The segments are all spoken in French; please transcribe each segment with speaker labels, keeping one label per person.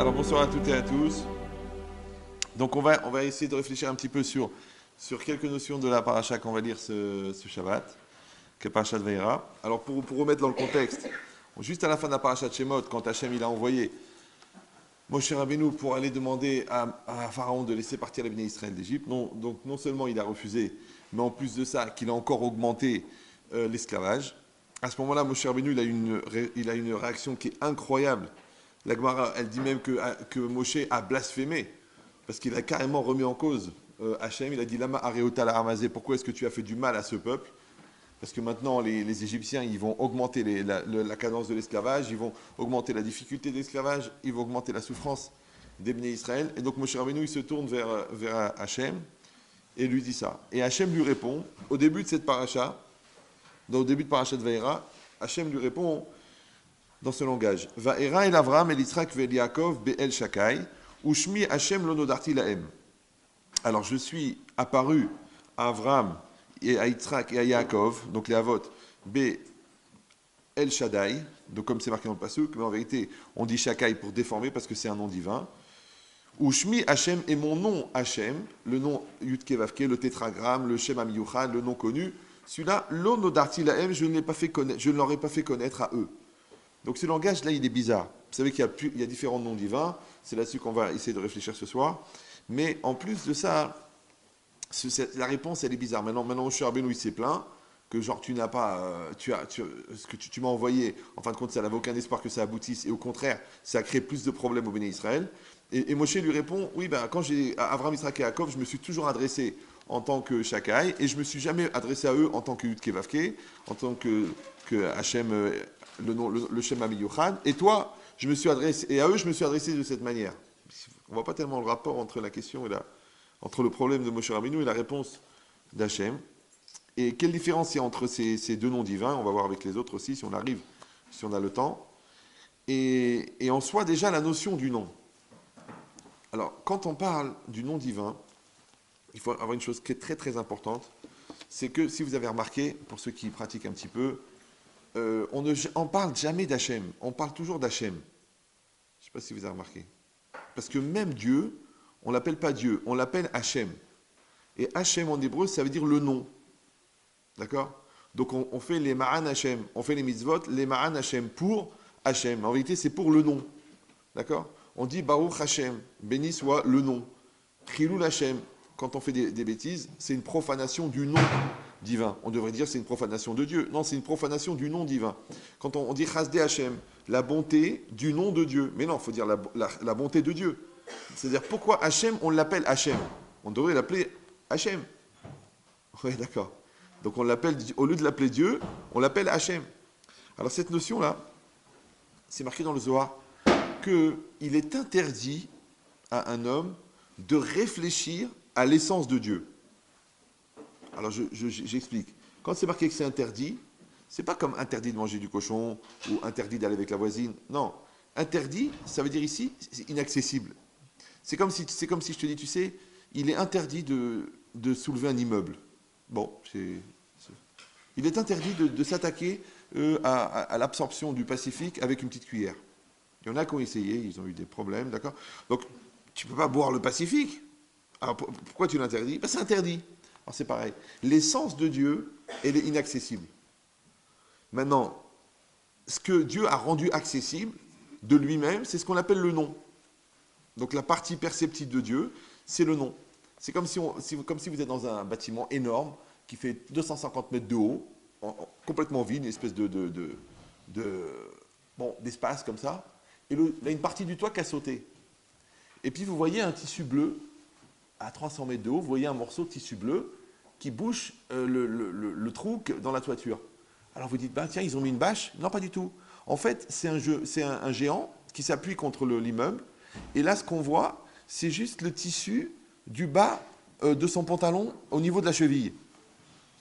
Speaker 1: Alors bonsoir à toutes et à tous. Donc on va essayer de réfléchir un petit peu sur quelques notions de la paracha qu'on va lire ce Shabbat, que est Parashat Vaïra. Alors pour remettre dans le contexte, juste à la fin de la paracha de Shemot, quand Hachem il a envoyé Moshe Rabbeinu pour aller demander à Pharaon de laisser partir les bénis Israël d'Égypte, donc non seulement il a refusé, mais en plus de ça, qu'il a encore augmenté l'esclavage. À ce moment-là, Moshe Rabbeinu il a une réaction qui est incroyable. La Gemara, elle dit même que Moshe a blasphémé, parce qu'il a carrément remis en cause Hachem. Il a dit Lama Areota la Hamazé, pourquoi est-ce que tu as fait du mal à ce peuple? Parce que maintenant, les Égyptiens, ils vont augmenter la cadence de l'esclavage, ils vont augmenter la difficulté de l'esclavage, ils vont augmenter la souffrance des Bnei Israël. Et donc Moshe Rabbeinu, il se tourne vers Hachem et lui dit ça. Et Hachem lui répond, au début de cette paracha, au début de Parashat Vaïra, Hachem lui répond dans ce langage. Vaïra el Avram el Yitzhak vel Yaakov be'el Shakai, ushmi Hachem lo nodarti lahem. Alors je suis apparu à Avram et à Yitzhak et à Yaakov, donc les Avot, be'el Shaddai, donc comme c'est marqué dans le pasuk, mais en vérité on dit Shakai pour déformer parce que c'est un nom divin. Ushmi Hachem est mon nom Hachem, le nom Yudke Vavke, le tétragramme, le Shem Amiyuchad, le nom connu. Celui-là, lo nodarti lahem, je ne leur ai pas fait connaître à eux. Donc ce langage-là, il est bizarre. Vous savez qu'il y a différents noms divins, c'est là-dessus qu'on va essayer de réfléchir ce soir. Mais en plus de ça, la réponse, elle est bizarre. Maintenant Moshe Rabbeinu, il s'est plaint que genre tu n'as pas, ce que tu m'as envoyé, en fin de compte, ça n'avait aucun espoir que ça aboutisse, et au contraire, ça a créé plus de problèmes au Béné Israël. Et Moshe lui répond, oui, ben, quand j'ai Avram, Yitzhak et Yaakov, je me suis toujours adressé en tant que Shakai, et je me suis jamais adressé à eux en tant que Yudke Vavke, en tant que Hachem, le Shem Amiyuchad, et toi, je me suis adressé, et à eux, je me suis adressé de cette manière. On ne voit pas tellement le rapport entre la question et entre le problème de Moshe Rabbeinu et la réponse d'Hachem. Et quelle différence il y a entre ces deux noms divins? On va voir avec les autres aussi, si on arrive, si on a le temps. Et en soi, déjà, la notion du nom. Alors, quand on parle du nom divin, il faut avoir une chose qui est très très importante, c'est que, si vous avez remarqué, pour ceux qui pratiquent un petit peu, on ne parle jamais d'Hachem, on parle toujours d'Hachem. Je ne sais pas si vous avez remarqué. Parce que même Dieu, on ne l'appelle pas Dieu, on l'appelle Hachem. Et Hachem en hébreu, ça veut dire le nom. D'accord? Donc on fait les Ma'an Hachem, on fait les mitzvot, les Ma'an Hachem, pour Hachem. En vérité, c'est pour le nom. D'accord? On dit Baruch Hachem, béni soit le nom. Chilul Hachem, quand on fait des bêtises, c'est une profanation du nom divin. On devrait dire c'est une profanation de Dieu. Non, c'est une profanation du nom divin. Quand on dit Chasdei Hachem, la bonté du nom de Dieu. Mais non, il faut dire la bonté de Dieu. C'est-à-dire pourquoi Hachem, on l'appelle Hachem? On devrait l'appeler Hachem. Oui, d'accord. Donc on l'appelle, au lieu de l'appeler Dieu, on l'appelle Hachem. Alors cette notion-là, c'est marqué dans le Zohar, qu'il est interdit à un homme de réfléchir à l'essence de Dieu. Alors j'explique. Quand c'est marqué que c'est interdit, c'est pas comme interdit de manger du cochon ou interdit d'aller avec la voisine. Non. Interdit, ça veut dire ici, c'est inaccessible. C'est comme si je te dis, tu sais, il est interdit de soulever un immeuble. Bon, il est interdit de s'attaquer à l'absorption du Pacifique avec une petite cuillère. Il y en a qui ont essayé, ils ont eu des problèmes, d'accord? Donc, tu ne peux pas boire le Pacifique. Alors, pourquoi tu l'interdis? Ben, c'est interdit. Alors, c'est pareil. L'essence de Dieu, elle est inaccessible. Maintenant, ce que Dieu a rendu accessible de lui-même, c'est ce qu'on appelle le nom. Donc, la partie perceptible de Dieu, c'est le nom. C'est comme si vous êtes dans un bâtiment énorme qui fait 250 mètres de haut, complètement vide, une espèce d'espace comme ça. Et il y a une partie du toit qui a sauté. Et puis vous voyez un tissu bleu à 300 mètres de haut, vous voyez un morceau de tissu bleu qui bouche le trou dans la toiture. Alors vous dites, tiens, ils ont mis une bâche? Non, pas du tout. En fait, c'est un géant qui s'appuie contre l'immeuble. Et là, ce qu'on voit, c'est juste le tissu du bas de son pantalon au niveau de la cheville.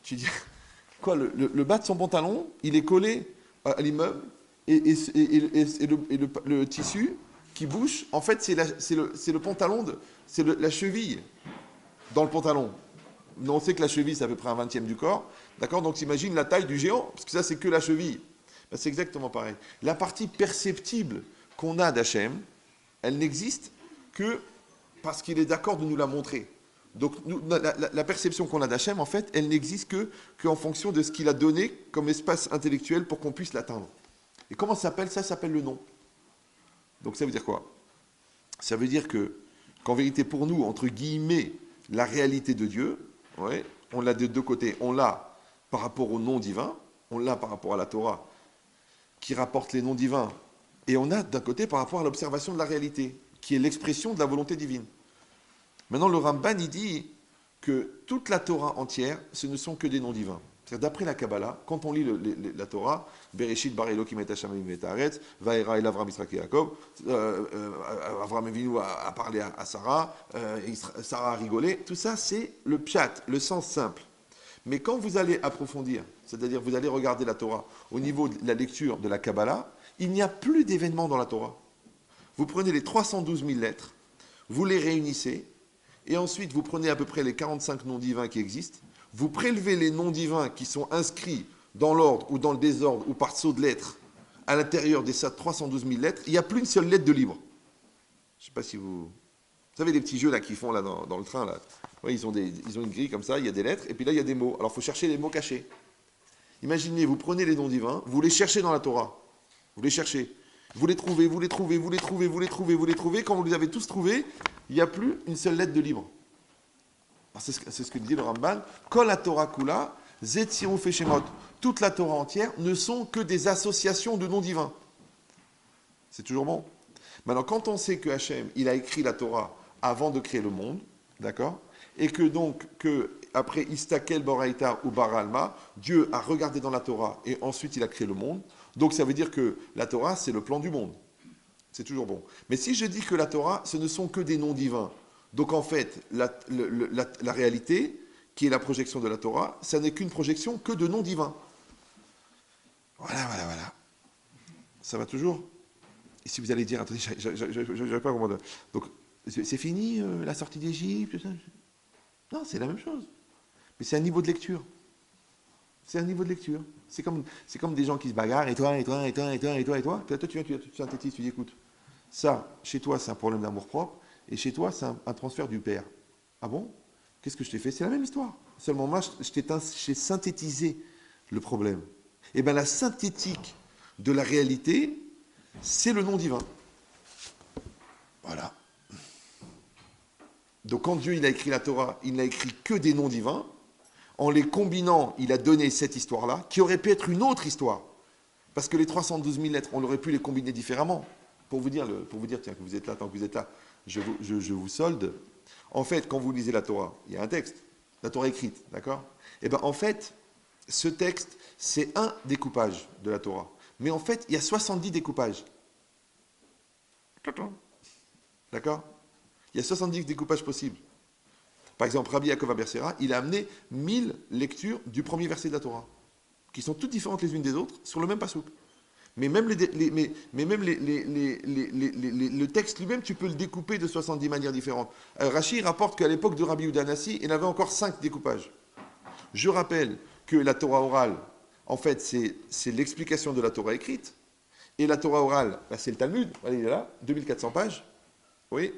Speaker 1: Tu dis, quoi, le bas de son pantalon, il est collé à l'immeuble et le tissu qui bouche, en fait, c'est le pantalon, c'est la cheville dans le pantalon. On sait que la cheville, c'est à peu près un 20e du corps. D'accord? Donc, t'imagines la taille du géant, parce que ça, c'est que la cheville. Ben, c'est exactement pareil. La partie perceptible qu'on a d'Hachem, Elle n'existe que parce qu'il est d'accord de nous la montrer. Donc la perception qu'on a d'Hachem, en fait, elle n'existe qu'en fonction de ce qu'il a donné comme espace intellectuel pour qu'on puisse l'atteindre. Et comment ça s'appelle? Ça s'appelle le nom. Donc ça veut dire quoi? Ça veut dire qu'en vérité, pour nous, entre guillemets, la réalité de Dieu, ouais, on l'a de deux côtés. On l'a par rapport au nom divin, on l'a par rapport à la Torah, qui rapporte les noms divins, et on a d'un côté par rapport à l'observation de la réalité, qui est l'expression de la volonté divine. Maintenant, le Ramban, il dit que toute la Torah entière, ce ne sont que des noms divins. C'est-à-dire, d'après la Kabbalah, quand on lit la Torah, Bereshit bar Elokim et Hashem et Haaretz, Vaera el Avram Yitzchak et Yaakov, Avram Avinu a parlé à Sarah, Sarah a rigolé, tout ça c'est le pshat, le sens simple. Mais quand vous allez approfondir, c'est-à-dire vous allez regarder la Torah au niveau de la lecture de la Kabbalah, il n'y a plus d'événements dans la Torah. Vous prenez les 312 000 lettres, vous les réunissez, et ensuite vous prenez à peu près les 45 noms divins qui existent, vous prélevez les noms divins qui sont inscrits dans l'ordre ou dans le désordre ou par saut de lettres à l'intérieur des 312 000 lettres, il n'y a plus une seule lettre de libre. Je ne sais pas si vous... Vous savez les petits jeux là qu'ils font là dans le train là. Oui, ils ont une grille comme ça, il y a des lettres et puis là il y a des mots. Alors il faut chercher les mots cachés. Imaginez, vous prenez les noms divins, vous les cherchez dans la Torah. Vous les cherchez. Vous les trouvez, vous les trouvez, vous les trouvez, vous les trouvez, vous les trouvez. Quand vous les avez tous trouvés, il n'y a plus une seule lettre de libre. C'est ce que dit le Ramban. Kol la Torah kula, zetsiru feshemot. Toute la Torah entière ne sont que des associations de noms divins. C'est toujours bon. Maintenant, quand on sait que Hachem, il a écrit la Torah avant de créer le monde, d'accord, et que donc, après Istakel Boraïta ou Baralma, Dieu a regardé dans la Torah et ensuite il a créé le monde, donc ça veut dire que la Torah, c'est le plan du monde. C'est toujours bon. Mais si je dis que la Torah, ce ne sont que des noms divins, donc en fait, la réalité, qui est la projection de la Torah, ça n'est qu'une projection que de noms divins. Voilà. Ça va toujours? Et si vous allez dire, attendez, je n'avais pas comprendre. Donc, c'est fini la sortie d'Égypte? Non, c'est la même chose. Mais c'est un niveau de lecture. C'est un niveau de lecture. C'est comme des gens qui se bagarrent, et toi. Toi, tu synthétises, tu dis, écoute, ça, chez toi, c'est un problème d'amour-propre, et chez toi, c'est un transfert du père. Ah bon? Qu'est-ce que je t'ai fait? C'est la même histoire. Seulement, moi, j'ai synthétisé le problème. Et bien, la synthétique de la réalité, c'est le nom divin. Voilà. Donc quand Dieu il a écrit la Torah, il n'a écrit que des noms divins. En les combinant, il a donné cette histoire-là, qui aurait pu être une autre histoire. Parce que les 312 000 lettres, on aurait pu les combiner différemment. Pour vous dire, tiens, que vous êtes là, tant que vous êtes là, je vous solde. En fait, quand vous lisez la Torah, il y a un texte, la Torah écrite, d'accord? Et bien en fait, ce texte, c'est un découpage de la Torah. Mais en fait, il y a 70 découpages. D'accord? Il y a 70 découpages possibles. Par exemple, Rabbi Yaakov Abersera, il a amené 1000 lectures du premier verset de la Torah, qui sont toutes différentes les unes des autres, sur le même passouk. Mais même, le texte lui-même, tu peux le découper de 70 manières différentes. Rashi rapporte qu'à l'époque de Rabbi Yehuda Hanassi, il y avait encore 5 découpages. Je rappelle que la Torah orale, en fait, c'est l'explication de la Torah écrite. Et la Torah orale, c'est le Talmud, il est là, 2400 pages. Oui.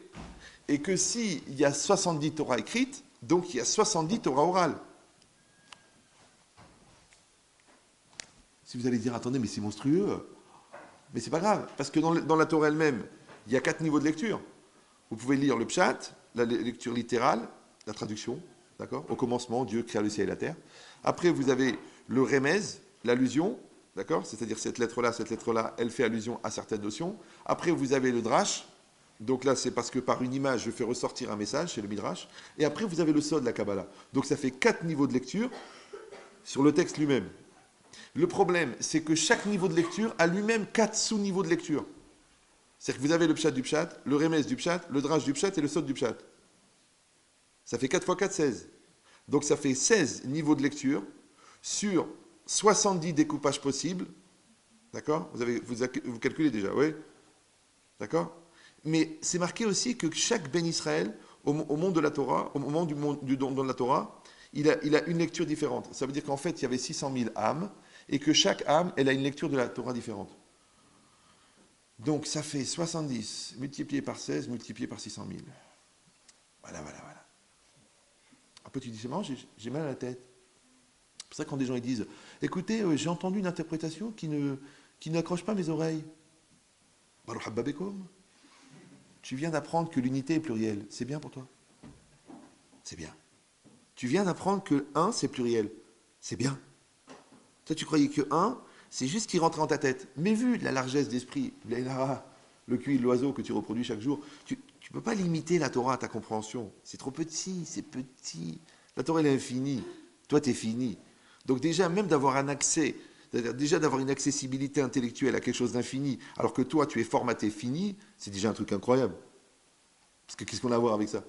Speaker 1: Et que s'il y a 70 Torah écrites, donc il y a 70 Torah orales. Si vous allez dire, attendez, mais c'est monstrueux. Mais c'est pas grave, parce que dans la Torah elle-même, il y a 4 niveaux de lecture. Vous pouvez lire le pshat, la lecture littérale, la traduction, d'accord? Au commencement, Dieu créa le ciel et la terre. Après, vous avez le remez, l'allusion, d'accord? C'est-à-dire cette lettre-là, elle fait allusion à certaines notions. Après, vous avez le drash. Donc là, c'est parce que par une image, je fais ressortir un message, c'est le Midrash. Et après, vous avez le Sod, la Kabbalah. Donc ça fait 4 niveaux de lecture sur le texte lui-même. Le problème, c'est que chaque niveau de lecture a lui-même 4 sous-niveaux de lecture. C'est-à-dire que vous avez le pshat du pshat, le remez du pshat, le drash du pshat et le Sod du pshat. Ça fait 4 x 4, 16. Donc ça fait 16 niveaux de lecture sur 70 découpages possibles. D'accord? Vous calculez déjà, oui? D'accord? Mais c'est marqué aussi que chaque Ben Israël, au monde de la Torah, au moment du don de la Torah, il a une lecture différente. Ça veut dire qu'en fait, il y avait 600 000 âmes, et que chaque âme, elle a une lecture de la Torah différente. Donc ça fait 70 multiplié par 16 multiplié par 600 000. Voilà. Après tu dis, c'est marrant, j'ai mal à la tête. C'est pour ça que quand des gens ils disent, écoutez, j'ai entendu une interprétation qui n'accroche pas mes oreilles. Baruch Habba Bekom. Tu viens d'apprendre que l'unité est plurielle. C'est bien pour toi? C'est bien. Tu viens d'apprendre que 1, c'est pluriel. C'est bien. Toi, tu croyais que 1, c'est juste ce qui rentrait dans ta tête. Mais vu la largesse d'esprit, le cuit de l'oiseau que tu reproduis chaque jour, tu ne peux pas limiter la Torah à ta compréhension. C'est trop petit, c'est petit. La Torah, elle est infinie. Toi, tu es fini. Donc déjà, même d'avoir un accès, c'est-à-dire déjà d'avoir une accessibilité intellectuelle à quelque chose d'infini, alors que toi, tu es formaté fini, c'est déjà un truc incroyable. Parce que qu'est-ce qu'on a à voir avec ça?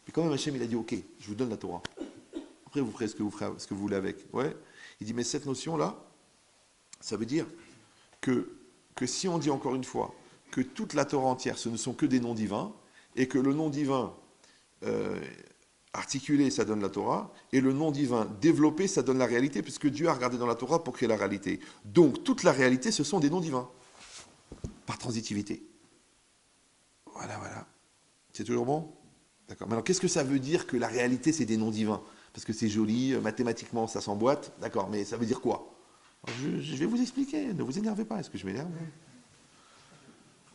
Speaker 1: Mais quand même, Hachem, il a dit, ok, je vous donne la Torah. Après, vous ferez ce que vous voulez avec. Ouais. Il dit, mais cette notion-là, ça veut dire que si on dit encore une fois que toute la Torah entière, ce ne sont que des noms divins, et que le nom divin articulé, ça donne la Torah, et le nom divin développé, ça donne la réalité, puisque Dieu a regardé dans la Torah pour créer la réalité. Donc, toute la réalité, ce sont des noms divins, par transitivité. Voilà. C'est toujours bon? D'accord. Maintenant, qu'est-ce que ça veut dire que la réalité, c'est des noms divins? Parce que c'est joli, mathématiquement, ça s'emboîte, d'accord, mais ça veut dire quoi? Je vais vous expliquer, ne vous énervez pas, est-ce que je m'énerve?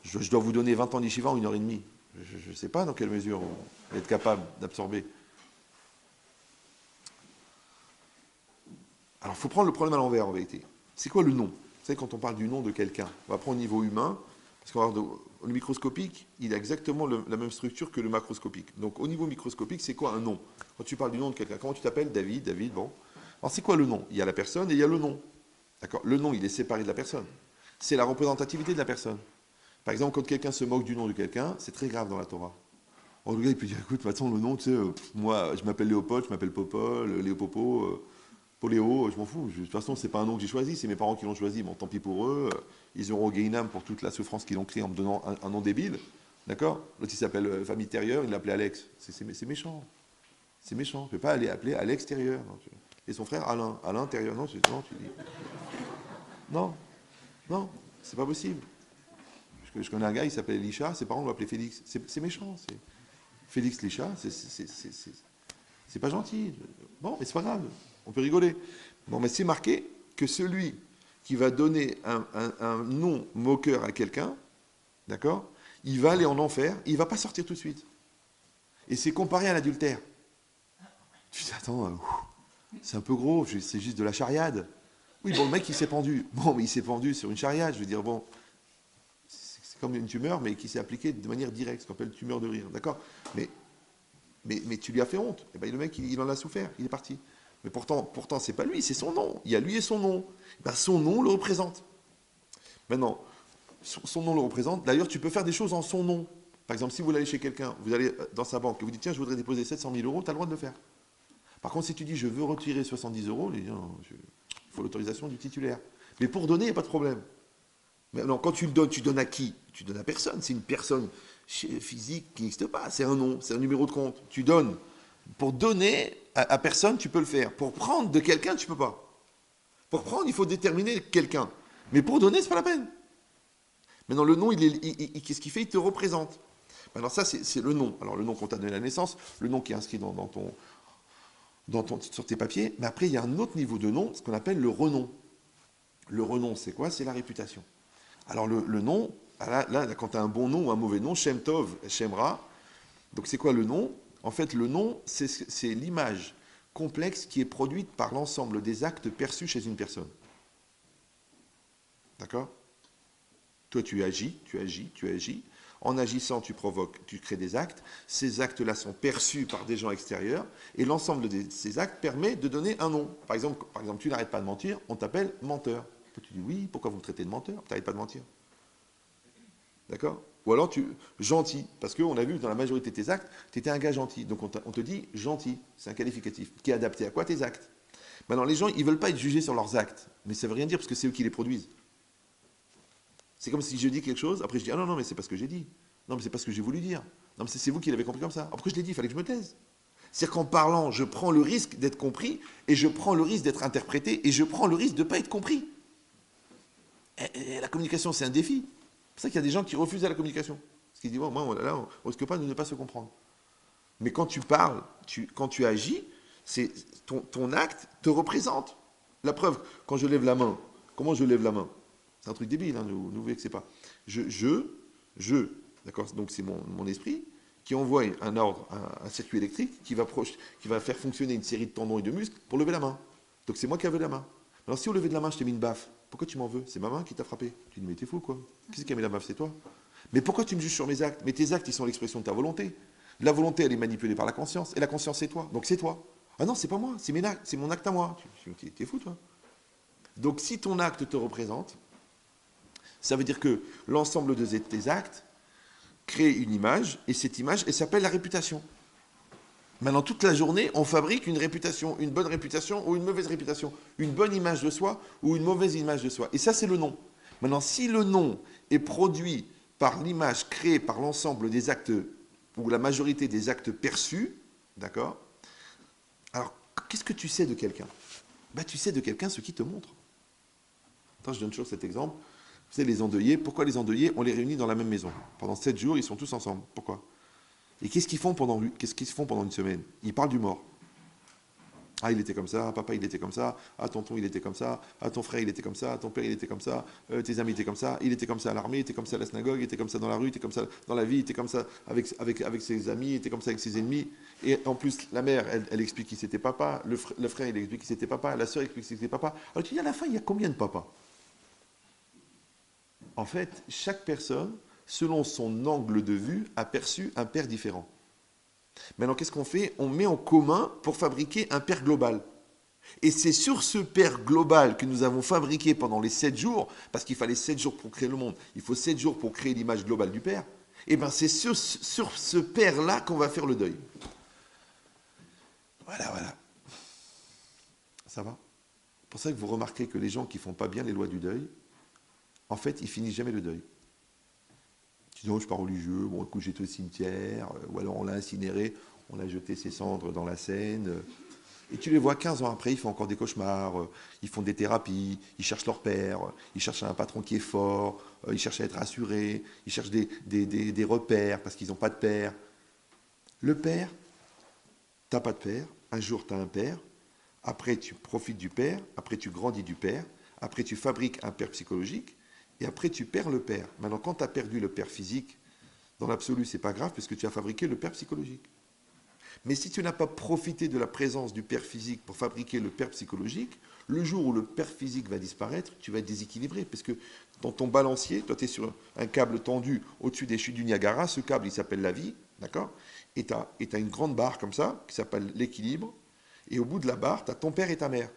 Speaker 1: Je dois vous donner 20 ans d'Yeshiva en 1h30. Je ne sais pas dans quelle mesure on va être capable d'absorber. Alors, il faut prendre le problème à l'envers, en vérité. C'est quoi le nom? Vous savez, quand on parle du nom de quelqu'un, on va prendre au niveau humain, parce qu'on va voir le microscopique, il a exactement la même structure que le macroscopique. Donc, au niveau microscopique, c'est quoi un nom? Quand tu parles du nom de quelqu'un, comment tu t'appelles? David, bon. Alors, c'est quoi le nom? Il y a la personne et il y a le nom. D'accord? Le nom, il est séparé de la personne. C'est la représentativité de la personne. Par exemple, quand quelqu'un se moque du nom de quelqu'un, c'est très grave dans la Torah. En tout cas, il peut dire, écoute, maintenant, le nom, tu sais, moi, je m'appelle Léopold, je m'appelle Popol, Léopopo, Poléo, je m'en fous. De toute façon, c'est pas un nom que j'ai choisi, c'est mes parents qui l'ont choisi. Bon, tant pis pour eux. Ils auront Gainam pour toute la souffrance qu'ils ont créée en me donnant un nom débile. D'accord? L'autre, il s'appelle Famille Intérieure, il l'appelait Alex. C'est méchant. C'est méchant. Tu ne peux pas aller appeler à l'extérieur. Et son frère, Alain. À l'intérieur. Non, tu dis. Non, c'est pas possible. Je connais un gars, il s'appelait Lisha, ses parents l'ont appelé Félix. C'est méchant. Félix Lisha, c'est pas gentil. Bon, mais c'est pas grave. On peut rigoler. Bon, mais c'est marqué que celui qui va donner un nom moqueur à quelqu'un, d'accord, il va aller en enfer, il ne va pas sortir tout de suite. Et c'est comparé à l'adultère. Tu dis, attends, c'est un peu gros, c'est juste de la chariade. Oui, bon, le mec, il s'est pendu. Bon, mais il s'est pendu sur une chariade, je veux dire, bon, c'est comme une tumeur, mais qui s'est appliquée de manière directe, ce qu'on appelle tumeur de rire, d'accord? Mais tu lui as fait honte. Et ben, le mec, il en a souffert, il est parti. Mais pourtant, c'est pas lui, c'est son nom. Il y a lui et son nom. Ben, son nom le représente. Maintenant, son nom le représente. D'ailleurs, tu peux faire des choses en son nom. Par exemple, si vous allez chez quelqu'un, vous allez dans sa banque et vous dites, tiens, je voudrais déposer 700 000 euros, tu as le droit de le faire. Par contre, si tu dis, je veux retirer 70 euros, il faut l'autorisation du titulaire. Mais pour donner, il n'y a pas de problème. Mais non, quand tu le donnes, tu donnes à qui? Tu donnes à personne. C'est une personne physique qui n'existe pas. C'est un nom, c'est un numéro de compte. Tu donnes. Pour donner à personne, tu peux le faire. Pour prendre de quelqu'un, tu ne peux pas. Pour prendre, il faut déterminer quelqu'un. Mais pour donner, ce n'est pas la peine. Maintenant, le nom, qu'est-ce qu'il fait? Il te représente. Alors ça, c'est le nom. Alors le nom qu'on t'a donné à la naissance, le nom qui est inscrit sur tes papiers. Mais après, il y a un autre niveau de nom, ce qu'on appelle le renom. Le renom, c'est quoi? C'est la réputation. Alors le nom, là quand tu as un bon nom ou un mauvais nom, Shem Tov, Shem Ra, donc c'est quoi le nom? En fait, le nom, c'est l'image complexe qui est produite par l'ensemble des actes perçus chez une personne. D'accord? Toi, tu agis. En agissant, tu provoques, tu crées des actes. Ces actes-là sont perçus par des gens extérieurs. Et l'ensemble de ces actes permet de donner un nom. Par exemple, tu n'arrêtes pas de mentir, on t'appelle menteur. Toi, tu dis, oui, pourquoi vous me traitez de menteur? Tu n'arrêtes pas de mentir. D'accord? Ou alors, gentil. Parce qu'on a vu, dans la majorité de tes actes, tu étais un gars gentil. Donc, on te dit gentil. C'est un qualificatif. Qui est adapté à quoi? Tes actes. Maintenant, les gens, ils ne veulent pas être jugés sur leurs actes. Mais ça ne veut rien dire parce que c'est eux qui les produisent. C'est comme si je dis quelque chose, après je dis, ah non, mais c'est pas ce que j'ai dit. Non, mais c'est pas ce que j'ai voulu dire. Non, mais c'est vous qui l'avez compris comme ça. Après je l'ai dit, il fallait que je me taise. C'est-à-dire qu'en parlant, je prends le risque d'être compris, et je prends le risque d'être interprété, et je prends le risque de ne pas être compris. Et la communication, c'est un défi. pour ça qu'il y a des gens qui refusent la communication. Parce qu'ils disent, bon, moi, là, on ne risque pas de ne pas se comprendre. Mais quand tu parles, quand tu agis, ton acte te représente. La preuve, quand je lève la main, comment je lève la main? C'est un truc débile, hein, ne vous vexez pas. Je, d'accord? Donc c'est mon esprit qui envoie un ordre, un circuit électrique qui va faire fonctionner une série de tendons et de muscles pour lever la main. Donc c'est moi qui ai levé la main. Alors si au lever de la main, je t'ai mis une baffe, pourquoi tu m'en veux? C'est ma main qui t'a frappé. Tu dis, mais t'es fou quoi? Qui c'est qui a mis la baffe? C'est toi. Mais pourquoi tu me juges sur mes actes? Mais tes actes, ils sont l'expression de ta volonté. La volonté, elle est manipulée par la conscience. Et la conscience, c'est toi. Donc c'est toi. Ah non, c'est pas moi. C'est mon acte à moi. T'es fou, toi. Donc si ton acte te représente, ça veut dire que l'ensemble de tes actes crée une image. Et cette image, elle s'appelle la réputation. Maintenant, toute la journée, on fabrique une réputation, une bonne réputation ou une mauvaise réputation. Une bonne image de soi ou une mauvaise image de soi. Et ça, c'est le nom. Maintenant, si le nom est produit par l'image créée par l'ensemble des actes ou la majorité des actes perçus, d'accord? Alors, qu'est-ce que tu sais de quelqu'un? Ben, tu sais de quelqu'un ce qu'il te montre. Attends, je donne toujours cet exemple. Vous savez, les endeuillés, pourquoi les endeuillés, on les réunit dans la même maison? Pendant 7 jours, ils sont tous ensemble. Pourquoi? Et qu'est-ce qu'ils font pendant une semaine? Ils parlent du mort. Ah, il était comme ça, papa, il était comme ça, ah, tonton, il était comme ça, ah, ton frère, il était comme ça, ton père, il était comme ça, tes amis étaient comme ça, il était comme ça à l'armée, il était comme ça à la synagogue, il était comme ça dans la rue, il était comme ça dans la vie, il était comme ça avec ses amis, il était comme ça avec ses ennemis. Et en plus, la mère, elle explique qui c'était papa, le frère, il explique qui c'était papa, la sœur explique qui c'était papa. Alors tu dis, à la fin, il y a combien de papas? En fait, chaque personne, selon son angle de vue, a perçu un père différent. Maintenant, qu'est-ce qu'on fait? On met en commun pour fabriquer un père global. Et c'est sur ce père global que nous avons fabriqué pendant les 7 jours, parce qu'il fallait 7 jours pour créer le monde, il faut 7 jours pour créer l'image globale du père, et bien c'est sur ce père-là qu'on va faire le deuil. Voilà. Ça va? C'est pour ça que vous remarquez que les gens qui ne font pas bien les lois du deuil, en fait, ils finissent jamais le deuil. Tu dis, non, je suis pas religieux, bon, écoute, j'étais au cimetière, ou alors on l'a incinéré, on a jeté ses cendres dans la Seine. Et tu les vois 15 ans après, ils font encore des cauchemars, ils font des thérapies, ils cherchent leur père, ils cherchent un patron qui est fort, ils cherchent à être rassurés, ils cherchent des repères parce qu'ils n'ont pas de père. Le père, t'as pas de père, un jour tu as un père, après tu profites du père, après tu grandis du père, après tu fabriques un père psychologique, et après tu perds le père. Maintenant, quand tu as perdu le père physique, dans l'absolu, c'est pas grave parce que tu as fabriqué le père psychologique. Mais si tu n'as pas profité de la présence du père physique pour fabriquer le père psychologique, le jour où le père physique va disparaître, tu vas être déséquilibré. Parce que dans ton balancier, toi tu es sur un câble tendu au-dessus des chutes du Niagara, ce câble il s'appelle la vie, d'accord? Et tu as une grande barre comme ça, qui s'appelle l'équilibre, et au bout de la barre, tu as ton père et ta mère.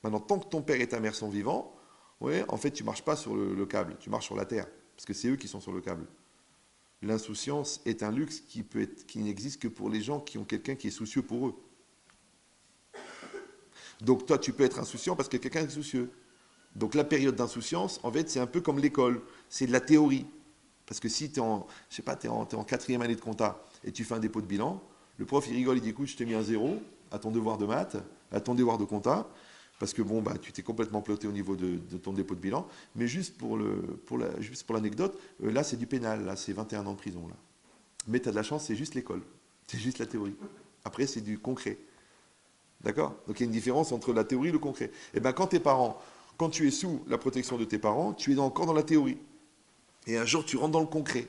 Speaker 1: Maintenant, tant que ton père et ta mère sont vivants, ouais, en fait tu ne marches pas sur le câble, tu marches sur la terre, parce que c'est eux qui sont sur le câble. L'insouciance est un luxe qui n'existe que pour les gens qui ont quelqu'un qui est soucieux pour eux. Donc toi, tu peux être insouciant parce que quelqu'un est soucieux. Donc la période d'insouciance, en fait, c'est un peu comme l'école. C'est de la théorie. Parce que si tu es en, je sais pas, t'es en 4e année de compta et tu fais un dépôt de bilan, le prof, il rigole, il dit, écoute, je t'ai mis un 0 à ton devoir de maths, à ton devoir de compta, parce que bon, bah, tu t'es complètement ploté au niveau de ton dépôt de bilan. Mais juste pour l'anecdote, là, c'est du pénal, là, c'est 21 ans de prison. Là. Mais tu as de la chance, c'est juste l'école. C'est juste la théorie. Après, c'est du concret. D'accord? Donc il y a une différence entre la théorie et le concret. Et bien, quand tu es sous la protection de tes parents, tu es encore dans la théorie. Et un jour, tu rentres dans le concret.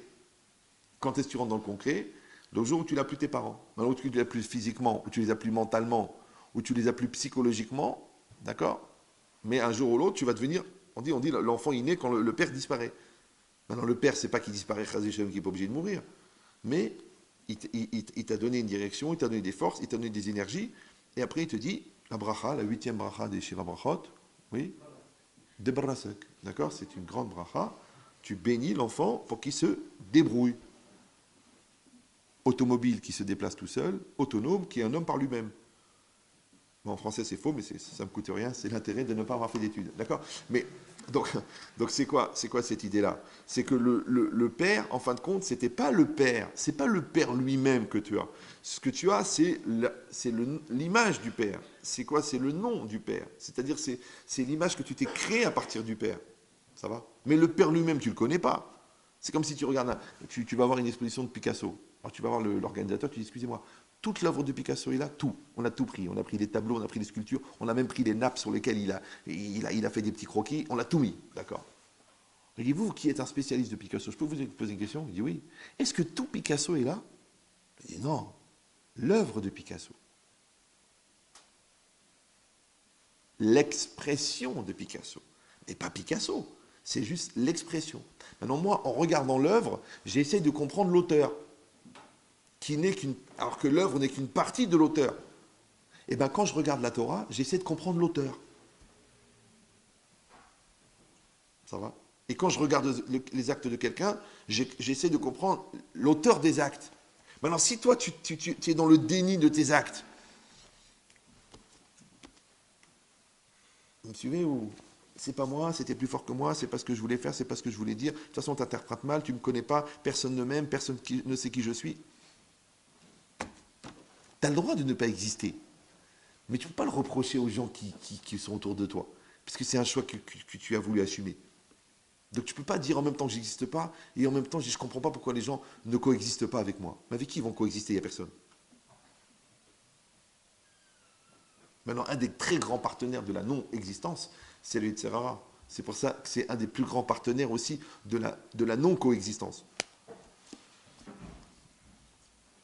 Speaker 1: Quand est-ce que tu rentres dans le concret? Le jour où tu n'as plus tes parents. Où tu les as plus physiquement, où tu les as plus mentalement, où tu les as plus psychologiquement. D'accord? Mais un jour ou l'autre, tu vas devenir. On dit l'enfant il naît quand le père disparaît. Maintenant, le père, c'est pas qu'il disparaît, qui n'est pas obligé de mourir. Mais il t'a donné une direction, il t'a donné des forces, il t'a donné des énergies. Et après, il te dit la bracha, la 8e bracha des Shiva Brachot. Oui? De Barasek. D'accord? C'est une grande bracha. Tu bénis l'enfant pour qu'il se débrouille. Automobile qui se déplace tout seul, autonome qui est un homme par lui-même. En français, c'est faux, mais ça ne me coûte rien. C'est l'intérêt de ne pas avoir fait d'études. D'accord? Mais donc c'est quoi cette idée-là? C'est que le père, en fin de compte, c'était pas le père. C'est pas le père lui-même que tu as. Ce que tu as, c'est l'image du père. C'est quoi? C'est le nom du père. C'est-à-dire, c'est l'image que tu t'es créée à partir du père. Ça va? Mais le père lui-même, tu ne le connais pas. C'est comme si tu regardes, tu vas voir une exposition de Picasso. Alors tu vas voir l'organisateur, tu dis, excusez-moi, toute l'œuvre de Picasso est là, tout. On a tout pris. On a pris les tableaux, on a pris les sculptures, on a même pris les nappes sur lesquelles il a fait des petits croquis, on l'a tout mis. D'accord? Et vous, qui êtes un spécialiste de Picasso, je peux vous poser une question? Il dit oui. Est-ce que tout Picasso est là? Il dit non. L'œuvre de Picasso. L'expression de Picasso. Mais pas Picasso. C'est juste l'expression. Maintenant, moi, en regardant l'œuvre, j'essaie de comprendre l'auteur. Alors que l'œuvre n'est qu'une partie de l'auteur. Et bien, quand je regarde la Torah, j'essaie de comprendre l'auteur. Ça va? Et quand je regarde les actes de quelqu'un, j'essaie de comprendre l'auteur des actes. Maintenant, si toi, tu es dans le déni de tes actes, vous me suivez ou c'est pas moi, c'était plus fort que moi, c'est pas ce que je voulais faire, c'est pas ce que je voulais dire. De toute façon, tu interprètes mal, tu me connais pas, personne ne m'aime, personne ne sait qui je suis. Tu as le droit de ne pas exister. Mais tu ne peux pas le reprocher aux gens qui sont autour de toi. Parce que c'est un choix que tu as voulu assumer. Donc tu ne peux pas dire en même temps que j'existe pas, et en même temps je ne comprends pas pourquoi les gens ne coexistent pas avec moi. Mais avec qui ils vont coexister? Il n'y a personne. Maintenant, un des très grands partenaires de la non-existence, c'est le Yetzer Hara. C'est pour ça que c'est un des plus grands partenaires aussi de la non-coexistence.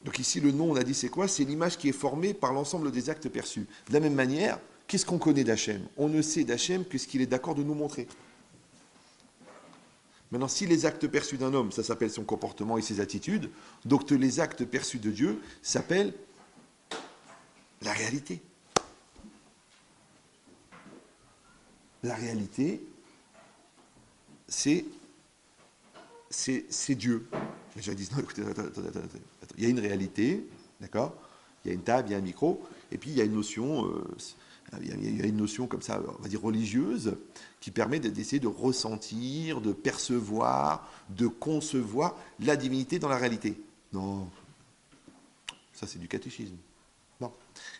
Speaker 1: Donc ici, le non, on a dit, c'est quoi? C'est l'image qui est formée par l'ensemble des actes perçus. De la même manière, qu'est-ce qu'on connaît d'Hachem? On ne sait d'Hachem que ce qu'il est d'accord de nous montrer. Maintenant, si les actes perçus d'un homme, ça s'appelle son comportement et ses attitudes, donc les actes perçus de Dieu s'appellent la réalité. La réalité, c'est Dieu. Les gens disent, non, écoutez, attends. Il y a une réalité, d'accord? Il y a une table, il y a un micro, et puis il y a une notion, il y a une notion comme ça, on va dire religieuse, qui permet d'essayer de ressentir, de percevoir, de concevoir la divinité dans la réalité. Non, ça c'est du catéchisme. Non,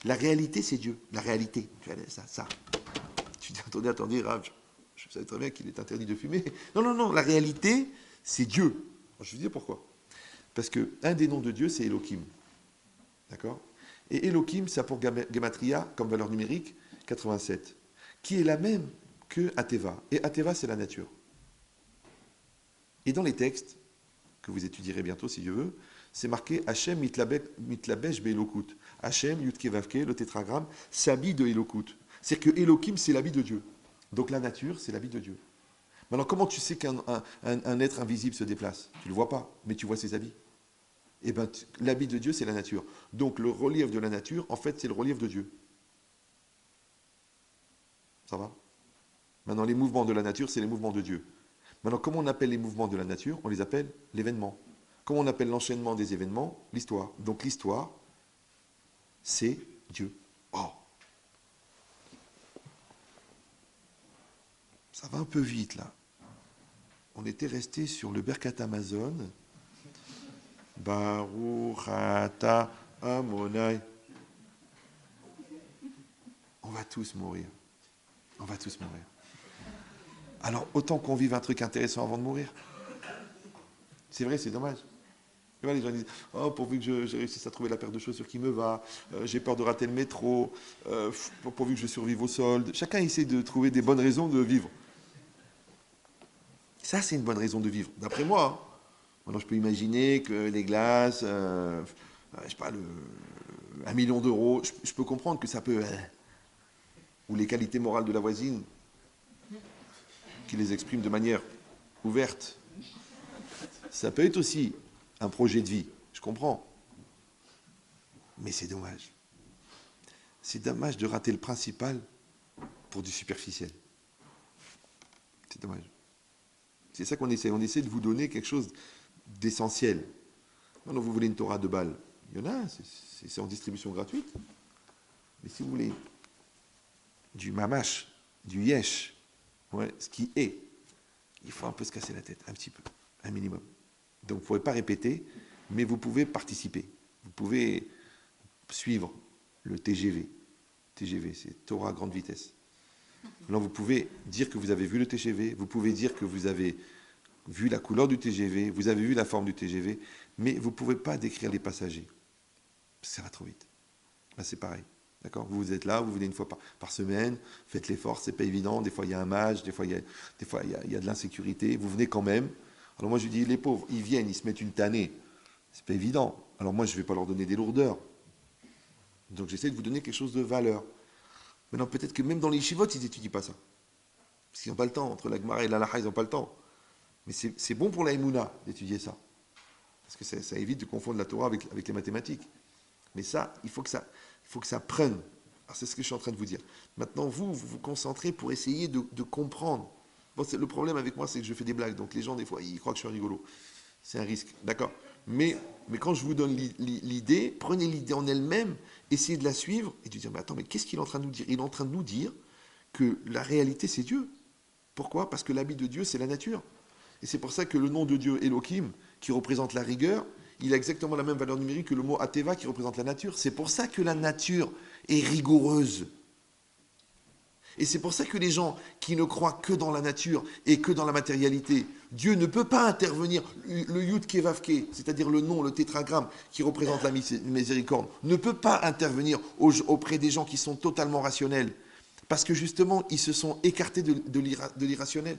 Speaker 1: la réalité c'est Dieu, la réalité. Ça. Tu dis, attendez, Rav, je savais très bien qu'il est interdit de fumer. Non, la réalité c'est Dieu. Alors, je vais vous dire pourquoi. Parce qu'un des noms de Dieu, c'est Elohim. D'accord? Et Elohim, ça a pour Gematria, comme valeur numérique, 87, qui est la même que Ateva. Et Ateva, c'est la nature. Et dans les textes, que vous étudierez bientôt si Dieu veut, c'est marqué Hachem mitlabesh be'elokut. Hachem, Yudke Vavke, le tétragramme, s'habille de Elokut. C'est-à-dire que Elohim, c'est l'habit de Dieu. Donc la nature, c'est l'habit de Dieu. Maintenant, comment tu sais qu'un être invisible se déplace? Tu ne le vois pas, mais tu vois ses habits. Eh bien, l'habit de Dieu, c'est la nature. Donc, le relief de la nature, en fait, c'est le relief de Dieu. Ça va? Maintenant, les mouvements de la nature, c'est les mouvements de Dieu. Maintenant, comment on appelle les mouvements de la nature? On les appelle l'événement. Comment on appelle l'enchaînement des événements? L'histoire. Donc, l'histoire, c'est Dieu. Oh! Ça va un peu vite, là. On était resté sur le Berkat Amazon. Baruch ata Amonai. On va tous mourir. On va tous mourir. Alors, autant qu'on vive un truc intéressant avant de mourir. C'est vrai, c'est dommage. Tu vois, les gens disent, oh, pourvu que j'ai réussi à trouver la paire de chaussures qui me va, j'ai peur de rater le métro, pourvu que je survive au solde. Chacun essaie de trouver des bonnes raisons de vivre. Ça, c'est une bonne raison de vivre, d'après moi. Hein. Maintenant, je peux imaginer que les glaces, je sais pas, 1 million d'euros, je peux comprendre que ça peut... ou les qualités morales de la voisine, qui les exprime de manière ouverte. Ça peut être aussi un projet de vie, je comprends. Mais c'est dommage. C'est dommage de rater le principal pour du superficiel. C'est dommage. C'est ça qu'on essaie. On essaie de vous donner quelque chose d'essentiel. Maintenant, vous voulez une Torah de balles. Il y en a, c'est en distribution gratuite. Mais si vous voulez du mamash, du yesh, ouais, ce qui est, il faut un peu se casser la tête, un petit peu, un minimum. Donc, vous ne pourrez pas répéter, mais vous pouvez participer. Vous pouvez suivre le TGV. TGV, c'est Torah à grande vitesse. Maintenant, vous pouvez dire que vous avez vu le TGV, vous pouvez dire que vous avez vu la couleur du TGV, vous avez vu la forme du TGV, mais vous ne pouvez pas décrire les passagers. Ça va trop vite. Là, c'est pareil. D'accord. Vous êtes là, vous venez une fois par semaine, faites l'effort, c'est pas évident. Des fois, il y a un match, des fois, il y a de l'insécurité. Vous venez quand même. Alors moi, je dis, les pauvres, ils viennent, ils se mettent une tannée. C'est pas évident. Alors moi, je ne vais pas leur donner des lourdeurs. Donc j'essaie de vous donner quelque chose de valeur. Maintenant, peut-être que même dans les chivotes, ils n'étudient pas ça. Parce qu'ils n'ont pas le temps. Entre la Gemara et la Lacha, ils n'ont pas le temps. Mais c'est bon pour la Emouna d'étudier ça. Parce que ça évite de confondre la Torah avec les mathématiques. Mais ça, il faut que ça prenne. Alors c'est ce que je suis en train de vous dire. Maintenant, vous concentrez pour essayer de comprendre. Bon, le problème avec moi, c'est que je fais des blagues. Donc les gens, des fois, ils croient que je suis un rigolo. C'est un risque. D'accord. Mais quand je vous donne l'idée, prenez l'idée en elle-même, essayez de la suivre et de dire, mais attends, mais qu'est-ce qu'il est en train de nous dire? Il est en train de nous dire que la réalité, c'est Dieu. Pourquoi? Parce que l'habit de Dieu, c'est la nature. Et c'est pour ça que le nom de Dieu, Elohim, qui représente la rigueur, il a exactement la même valeur numérique que le mot Ateva, qui représente la nature. C'est pour ça que la nature est rigoureuse. Et c'est pour ça que les gens qui ne croient que dans la nature et que dans la matérialité, Dieu ne peut pas intervenir. Le Yud Kevavke, c'est-à-dire le nom, le tétragramme qui représente la miséricorde, ne peut pas intervenir auprès des gens qui sont totalement rationnels. Parce que justement, ils se sont écartés de l'irrationnel.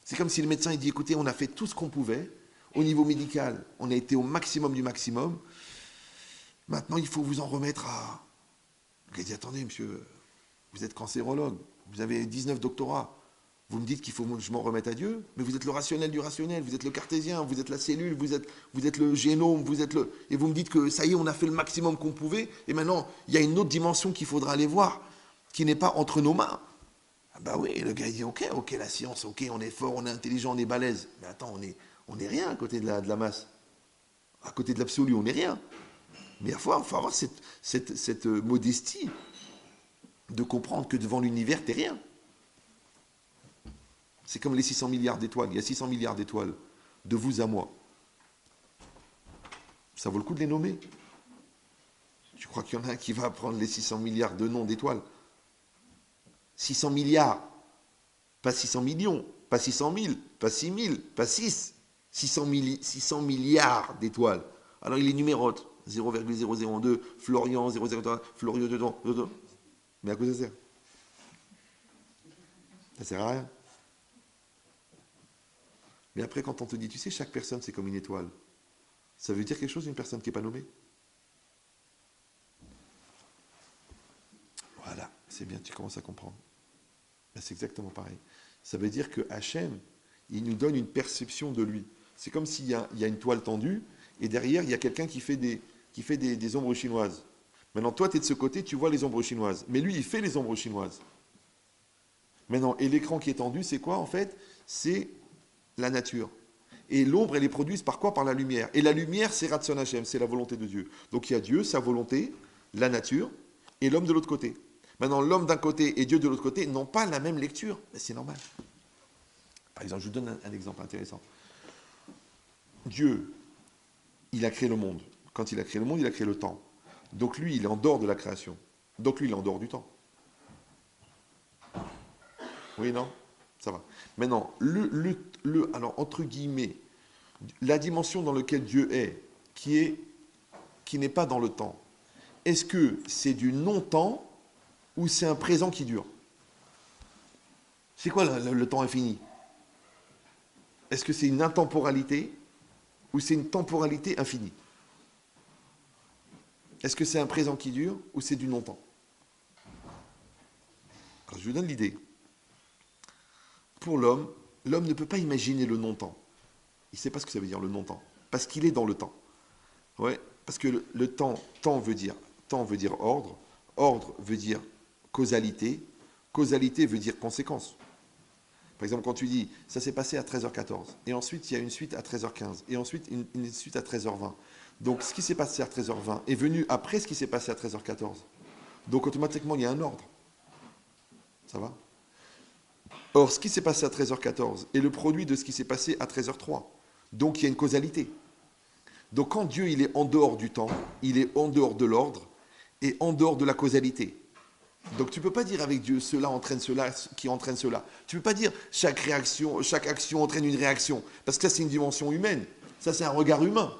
Speaker 1: C'est comme si le médecin il dit, écoutez, on a fait tout ce qu'on pouvait. Au niveau médical, on a été au maximum du maximum. Maintenant, il faut vous en remettre à... Il dit, attendez, monsieur... Vous êtes cancérologue, vous avez 19 doctorats. Vous me dites qu'il faut que je m'en remette à Dieu, mais vous êtes le rationnel du rationnel, vous êtes le cartésien, vous êtes la cellule, vous êtes le génome, et vous me dites que ça y est, on a fait le maximum qu'on pouvait, et maintenant, il y a une autre dimension qu'il faudra aller voir, qui n'est pas entre nos mains. Ah bah oui, le gars il dit, ok, la science, ok, on est fort, on est intelligent, on est balèze. Mais attends, on est rien à côté de la masse. À côté de l'absolu, on n'est rien. Mais il faut avoir cette modestie de comprendre que devant l'univers, t'es rien. C'est comme les 600 milliards d'étoiles. Il y a 600 milliards d'étoiles, de vous à moi. Ça vaut le coup de les nommer. Tu crois qu'il y en a un qui va prendre les 600 milliards de noms d'étoiles? 600 milliards, pas 600 millions, pas 600 000, pas 6 000, pas 6. 600 milliards d'étoiles. Alors il les numérote. 0,002, Florian, 0,03, Florio dedans. Mais à quoi ça sert? Ça sert à rien. Mais après, quand on te dit, tu sais, chaque personne, c'est comme une étoile, ça veut dire quelque chose d'une personne qui n'est pas nommée? Voilà, c'est bien, tu commences à comprendre. Ben, c'est exactement pareil. Ça veut dire que Hachem, il nous donne une perception de lui. C'est comme s'il y a une toile tendue, et derrière, il y a quelqu'un qui fait des ombres chinoises. Maintenant, toi, tu es de ce côté, tu vois les ombres chinoises. Mais lui, il fait les ombres chinoises. Maintenant, et l'écran qui est tendu, c'est quoi en fait? C'est la nature. Et l'ombre, elle est produite par quoi? Par la lumière. Et la lumière, c'est Ratson Hashem, c'est la volonté de Dieu. Donc il y a Dieu, sa volonté, la nature, et l'homme de l'autre côté. Maintenant, l'homme d'un côté et Dieu de l'autre côté n'ont pas la même lecture. Mais c'est normal. Par exemple, je vous donne un exemple intéressant. Dieu, il a créé le monde. Quand il a créé le monde, il a créé le temps. Donc lui, il est en dehors de la création. Donc lui, il est en dehors du temps. Oui, non? Ça va. Maintenant, alors, entre guillemets, la dimension dans laquelle Dieu est, qui n'est pas dans le temps, est-ce que c'est du non-temps ou c'est un présent qui dure? C'est quoi le temps infini? Est-ce que c'est une intemporalité ou c'est une temporalité infinie? Est-ce que c'est un présent qui dure ou c'est du non-temps? Alors, je vous donne l'idée. Pour l'homme ne peut pas imaginer le non-temps. Il ne sait pas ce que ça veut dire le non-temps. Parce qu'il est dans le temps. Ouais, parce que le temps veut dire ordre. Ordre veut dire causalité. Causalité veut dire conséquence. Par exemple, quand tu dis, ça s'est passé à 13h14, et ensuite il y a une suite à 13h15, et ensuite une suite à 13h20. Donc ce qui s'est passé à 13h20 est venu après ce qui s'est passé à 13h14. Donc automatiquement, il y a un ordre. Ça va? Or, ce qui s'est passé à 13h14 est le produit de ce qui s'est passé à 13h03. Donc il y a une causalité. Donc quand Dieu il est en dehors du temps, il est en dehors de l'ordre et en dehors de la causalité. Donc tu ne peux pas dire avec Dieu, cela entraîne cela, qui entraîne cela. Tu ne peux pas dire chaque action entraîne une réaction. Parce que ça, c'est une dimension humaine. Ça, c'est un regard humain.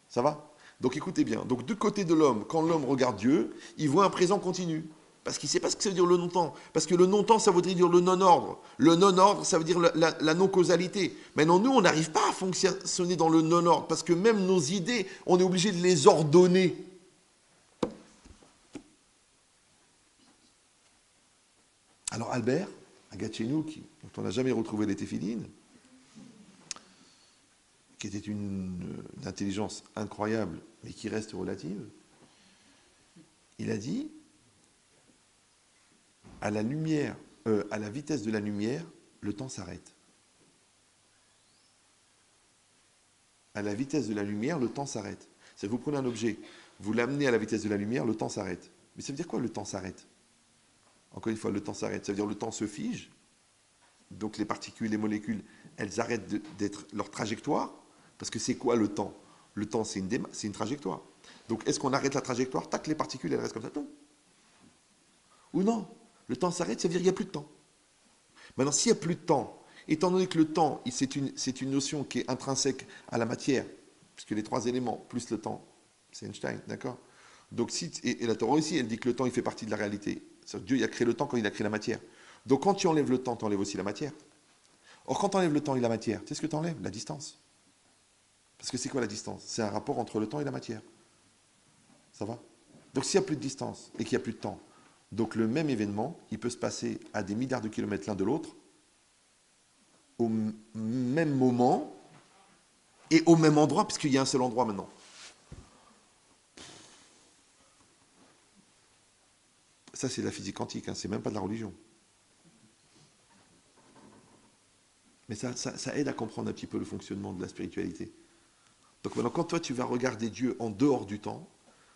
Speaker 1: Ça va? Donc écoutez bien. Donc du côté de l'homme, quand l'homme regarde Dieu, il voit un présent continu. Parce qu'il ne sait pas ce que ça veut dire le non-temps. Parce que le non-temps, ça voudrait dire le non-ordre. Le non-ordre, ça veut dire la non-causalité. Maintenant, nous, on n'arrive pas à fonctionner dans le non-ordre. Parce que même nos idées, on est obligé de les ordonner. Alors Albert, un gars de chez nous, dont on n'a jamais retrouvé les téphilines, qui était une intelligence incroyable, mais qui reste relative, il a dit, à la vitesse de la lumière, le temps s'arrête. À la vitesse de la lumière, le temps s'arrête. C'est vous prenez un objet, vous l'amenez à la vitesse de la lumière, le temps s'arrête. Mais ça veut dire quoi le temps s'arrête? Encore une fois, le temps s'arrête. Ça veut dire le temps se fige. Donc les particules, les molécules, elles arrêtent d'être leur trajectoire. Parce que c'est quoi le temps? Le temps, c'est une trajectoire. Donc est-ce qu'on arrête la trajectoire? Tac, les particules, elles restent comme ça. Non. Ou non? Le temps s'arrête, ça veut dire qu'il n'y a plus de temps. Maintenant, s'il n'y a plus de temps, étant donné que le temps, c'est une notion qui est intrinsèque à la matière, puisque les trois éléments plus le temps, c'est Einstein, d'accord? Donc et la Torah aussi, elle dit que le temps, il fait partie de la réalité. Dieu il a créé le temps quand il a créé la matière. Donc quand tu enlèves le temps, tu enlèves aussi la matière. Or, quand tu enlèves le temps et la matière, tu sais ce que tu enlèves? La distance. Parce que c'est quoi la distance? C'est un rapport entre le temps et la matière. Ça va? Donc s'il n'y a plus de distance et qu'il n'y a plus de temps, donc le même événement, il peut se passer à des milliards de kilomètres l'un de l'autre, au même moment et au même endroit, puisqu'il y a un seul endroit maintenant. Ça, c'est de la physique quantique, hein, c'est même pas de la religion. Mais ça aide à comprendre un petit peu le fonctionnement de la spiritualité. Donc maintenant, quand toi, tu vas regarder Dieu en dehors du temps,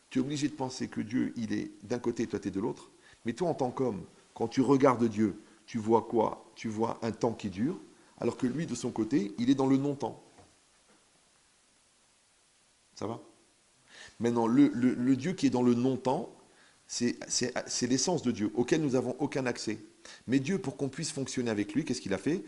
Speaker 1: tu es obligé de penser que Dieu, il est d'un côté et toi, tu es de l'autre. Mais toi, en tant qu'homme, quand tu regardes Dieu, tu vois quoi? Tu vois un temps qui dure, alors que lui, de son côté, il est dans le non-temps. Ça va? Maintenant, le Dieu qui est dans le non-temps, c'est l'essence de Dieu, auquel nous n'avons aucun accès. Mais Dieu, pour qu'on puisse fonctionner avec lui, qu'est-ce qu'il a fait?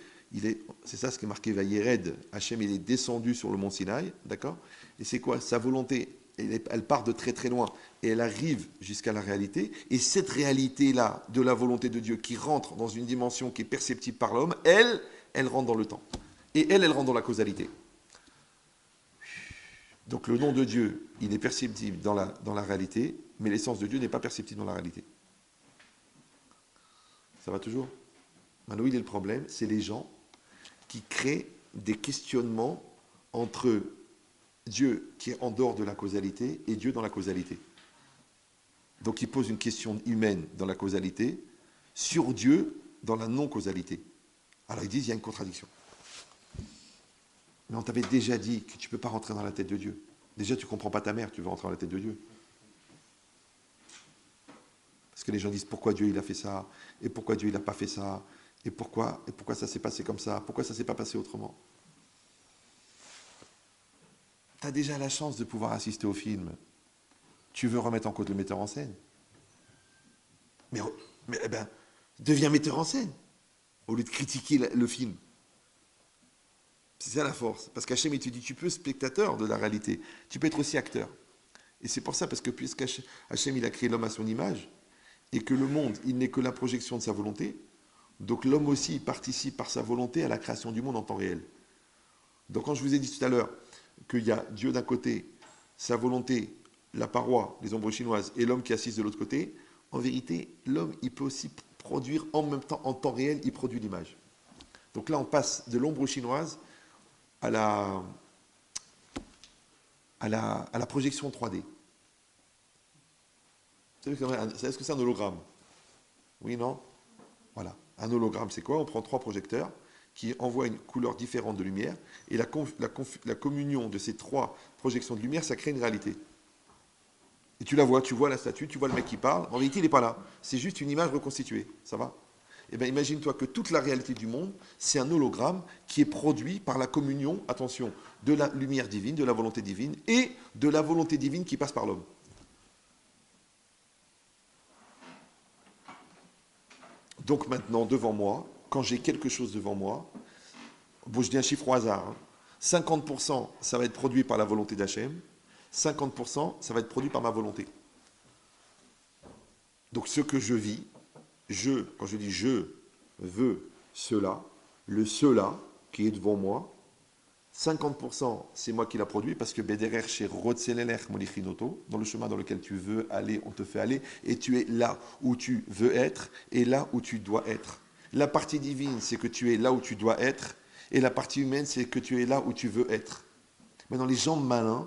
Speaker 1: C'est ça ce qui est marqué Vayered. Hachem, il est descendu sur le mont Sinaï, d'accord? Et c'est quoi? Sa volonté, elle part de très très loin et elle arrive jusqu'à la réalité. Et cette réalité-là, de la volonté de Dieu, qui rentre dans une dimension qui est perceptible par l'homme, elle rentre dans le temps. Et elle rentre dans la causalité. Donc le nom de Dieu, il est perceptible dans la réalité, mais l'essence de Dieu n'est pas perceptible dans la réalité. Ça va toujours? Maintenant, il est le problème, c'est les gens qui créent des questionnements entre Dieu qui est en dehors de la causalité et Dieu dans la causalité. Donc ils posent une question humaine dans la causalité sur Dieu dans la non-causalité. Alors ils disent, il y a une contradiction. Mais on t'avait déjà dit que tu ne peux pas rentrer dans la tête de Dieu. Déjà, tu ne comprends pas ta mère, tu veux rentrer dans la tête de Dieu. Parce que les gens disent pourquoi Dieu il a fait ça, et pourquoi Dieu il n'a pas fait ça, et pourquoi ça s'est passé comme ça, pourquoi ça ne s'est pas passé autrement. Tu as déjà la chance de pouvoir assister au film. Tu veux remettre en cause le metteur en scène. Mais eh ben, deviens metteur en scène, au lieu de critiquer le film. C'est ça la force. Parce qu'Hachem, il te dit, tu peux être spectateur de la réalité, tu peux être aussi acteur. Et c'est pour ça, parce que puisqu'Hachem, il a créé l'homme à son image, et que le monde, il n'est que la projection de sa volonté, donc l'homme aussi, il participe par sa volonté à la création du monde en temps réel. Donc quand je vous ai dit tout à l'heure qu'il y a Dieu d'un côté, sa volonté, la paroi, les ombres chinoises, et l'homme qui assiste de l'autre côté, en vérité, l'homme, il peut aussi produire en même temps, en temps réel, il produit l'image. Donc là, on passe de l'ombre chinoise à la projection 3D. Vous savez est-ce que c'est un hologramme? Oui, non? Voilà. Un hologramme, c'est quoi? On prend 3 projecteurs qui envoient une couleur différente de lumière, et la communion de ces 3 projections de lumière, ça crée une réalité. Et tu la vois, tu vois la statue, tu vois le mec qui parle, en réalité, il n'est pas là. C'est juste une image reconstituée. Ça va? Eh bien, imagine-toi que toute la réalité du monde, c'est un hologramme qui est produit par la communion, attention, de la lumière divine, de la volonté divine, et de la volonté divine qui passe par l'homme. Donc maintenant, devant moi, quand j'ai quelque chose devant moi, bon, je dis un chiffre au hasard, hein, 50% ça va être produit par la volonté d'Hachem, 50% ça va être produit par ma volonté. Donc ce que je vis, quand je dis je veux cela, le cela qui est devant moi, 50% c'est moi qui l'a produit parce que Bederer chez Rotzelelech Molichinoto, dans le chemin dans lequel tu veux aller, on te fait aller, et tu es là où tu veux être et là où tu dois être. La partie divine, c'est que tu es là où tu dois être, et la partie humaine, c'est que tu es là où tu veux être. Maintenant, les gens malins,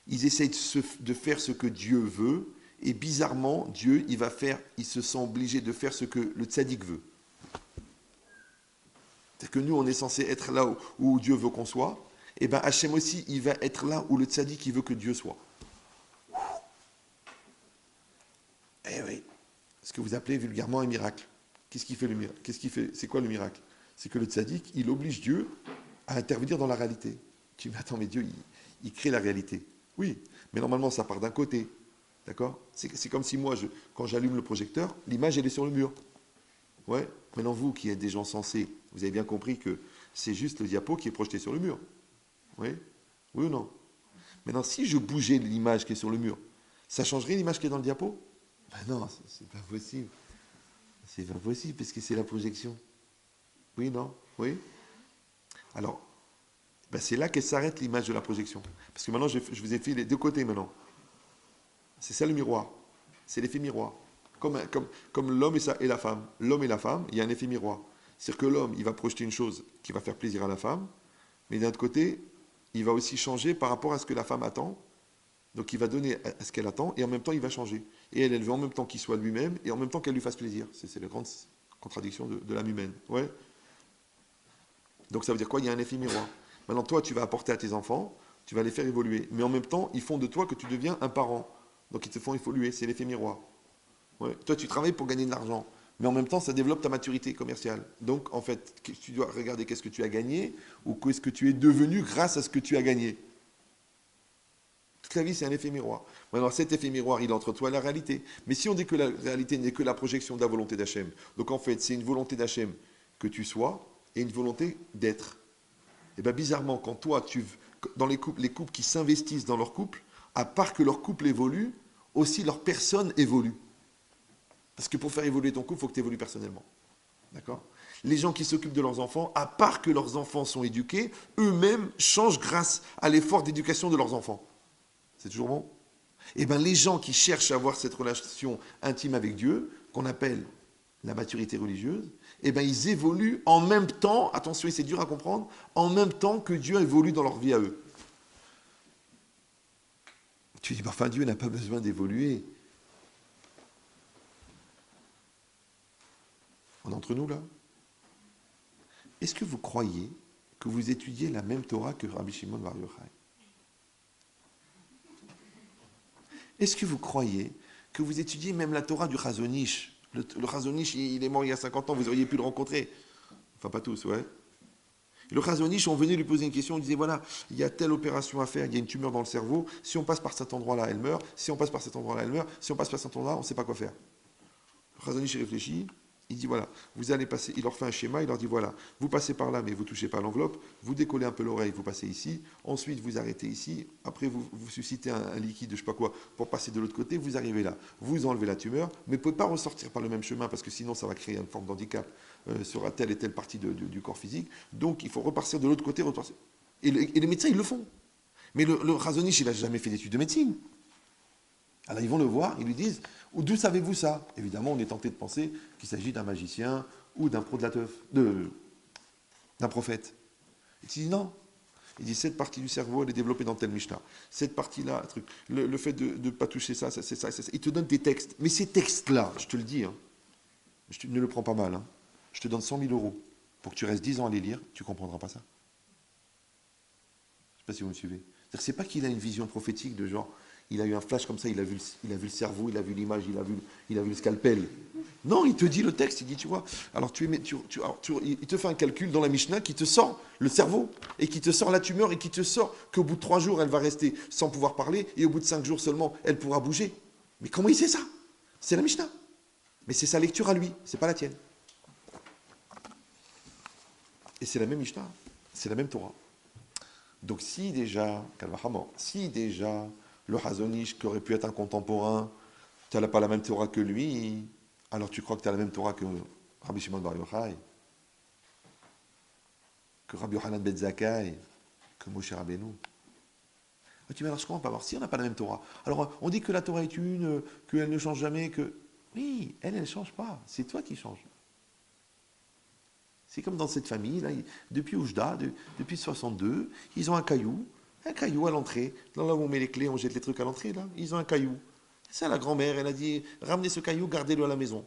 Speaker 1: ils essayent de faire ce que Dieu veut, et bizarrement, Dieu, il se sent obligé de faire ce que le tzaddik veut. C'est-à-dire que nous, on est censé être là où Dieu veut qu'on soit, et bien Hachem aussi, il va être là où le tzaddik, il veut que Dieu soit. Eh oui, ce que vous appelez vulgairement un miracle. Qu'est-ce qui fait le miracle? C'est quoi le miracle? C'est que le tzaddik, il oblige Dieu à intervenir dans la réalité. Tu dis, mais attends, mais Dieu, il crée la réalité. Oui, mais normalement, ça part d'un côté. D'accord? C'est comme si moi, quand j'allume le projecteur, l'image, elle est sur le mur. Ouais. Maintenant, vous qui êtes des gens sensés, vous avez bien compris que c'est juste le diapo qui est projeté sur le mur. Oui? Oui ou non? Maintenant, si je bougeais l'image qui est sur le mur, ça changerait l'image qui est dans le diapo? Ben non, c'est pas possible. C'est pas possible parce que c'est la projection. Oui, non? Oui? Alors, ben c'est là qu'elle s'arrête l'image de la projection. Parce que maintenant, je vous ai fait les deux côtés maintenant. C'est ça le miroir. C'est l'effet miroir. Comme l'homme et la femme. L'homme et la femme, il y a un effet miroir. C'est-à-dire que l'homme, il va projeter une chose qui va faire plaisir à la femme, mais d'un autre côté, il va aussi changer par rapport à ce que la femme attend. Donc il va donner à ce qu'elle attend, et en même temps, il va changer. Et elle veut en même temps qu'il soit lui-même, et en même temps qu'elle lui fasse plaisir. C'est la grande contradiction de l'âme humaine. Ouais. Donc ça veut dire quoi? Il y a un effet miroir. Maintenant, toi, tu vas apporter à tes enfants, tu vas les faire évoluer. Mais en même temps, ils font de toi que tu deviens un parent. Donc ils te font évoluer, c'est l'effet miroir. Ouais. Toi, tu travailles pour gagner de l'argent. Mais en même temps, ça développe ta maturité commerciale. Donc, en fait, tu dois regarder qu'est-ce que tu as gagné ou qu'est-ce que tu es devenu grâce à ce que tu as gagné. Toute la vie, c'est un effet miroir. Maintenant, cet effet miroir, il est entre toi et la réalité. Mais si on dit que la réalité n'est que la projection de la volonté d'Hachem, donc en fait, c'est une volonté d'Hachem que tu sois et une volonté d'être. Et bien, bizarrement, quand toi, dans les couples qui s'investissent dans leur couple, à part que leur couple évolue, aussi leur personne évolue. Parce que pour faire évoluer ton couple, il faut que tu évolues personnellement. D'accord? Les gens qui s'occupent de leurs enfants, à part que leurs enfants sont éduqués, eux-mêmes changent grâce à l'effort d'éducation de leurs enfants. C'est toujours bon? Eh bien, les gens qui cherchent à avoir cette relation intime avec Dieu, qu'on appelle la maturité religieuse, eh bien, ils évoluent en même temps, attention, c'est dur à comprendre, en même temps que Dieu évolue dans leur vie à eux. Tu dis, enfin, Dieu n'a pas besoin d'évoluer. On est entre nous, là? Est-ce que vous croyez que vous étudiez la même Torah que Rabbi Shimon Bar Yochai? Est-ce que vous croyez que vous étudiez même la Torah du Chazon Ish? Le Chazon Ish, il est mort il y a 50 ans, vous auriez pu le rencontrer. Enfin, pas tous, ouais. Le Chazon Ish, on venait lui poser une question, on disait, voilà, il y a telle opération à faire, il y a une tumeur dans le cerveau, si on passe par cet endroit-là, elle meurt, si on passe par cet endroit-là, elle meurt, si on passe par cet endroit-là, on ne sait pas quoi faire. Le Chazon Ish réfléchit, il dit, voilà, vous allez passer, il leur fait un schéma, il leur dit, voilà, vous passez par là, mais vous ne touchez pas l'enveloppe, vous décollez un peu l'oreille, vous passez ici, ensuite vous arrêtez ici, après vous suscitez un liquide, je ne sais pas quoi, pour passer de l'autre côté, vous arrivez là, vous enlevez la tumeur, mais vous ne pouvez pas ressortir par le même chemin, parce que sinon ça va créer une forme d'handicap sur telle et telle partie du corps physique, donc il faut repartir de l'autre côté, repartir. Et les médecins, ils le font. Mais le Chazon Ish, il n'a jamais fait d'études de médecine. Alors ils vont le voir, ils lui disent, d'où savez-vous ça? Évidemment, on est tenté de penser qu'il s'agit d'un magicien ou d'un pro de la teuf, d'un prophète. Il dit non. Il dit, cette partie du cerveau, elle est développée dans tel Mishnah. Cette partie-là, truc. Le fait de ne pas toucher ça, c'est ça, c'est ça. Il te donne des textes. Mais ces textes-là, je te le dis, hein, ne le prends pas mal, hein, je te donne 100 000 euros pour que tu restes 10 ans à les lire, tu ne comprendras pas ça. Je ne sais pas si vous me suivez. C'est pas qu'il a une vision prophétique de genre, il a eu un flash comme ça, il a vu le cerveau, il a vu l'image, il a vu le scalpel. Non, il te dit le texte, il dit, tu vois, alors il te fait un calcul dans la Mishnah qui te sort le cerveau, et qui te sort la tumeur, et qui te sort qu'au bout de 3 jours, elle va rester sans pouvoir parler, et au bout de 5 jours seulement, elle pourra bouger. Mais comment il sait ça? C'est la Mishnah. Mais c'est sa lecture à lui, c'est pas la tienne. Et c'est la même Mishnah, c'est la même Torah. Donc si déjà, si déjà le Hazon Ish, qui aurait pu être un contemporain, tu n'as pas la même Torah que lui, alors tu crois que tu as la même Torah que Rabbi Shimon Bar Yochai, que Rabbi Yochanan ben Zakkai, que Moshe Rabbeinu. Ah, tu dis, alors je comprends pas voir si on n'a pas la même Torah. Alors on dit que la Torah est une, qu'elle ne change jamais, que... Oui, elle ne change pas, c'est toi qui changes. C'est comme dans cette famille, là, depuis Oujda, depuis 62, ils ont un caillou à l'entrée. Là où on met les clés, on jette les trucs à l'entrée, là, ils ont un caillou. Ça, la grand-mère, elle a dit, ramenez ce caillou, gardez-le à la maison.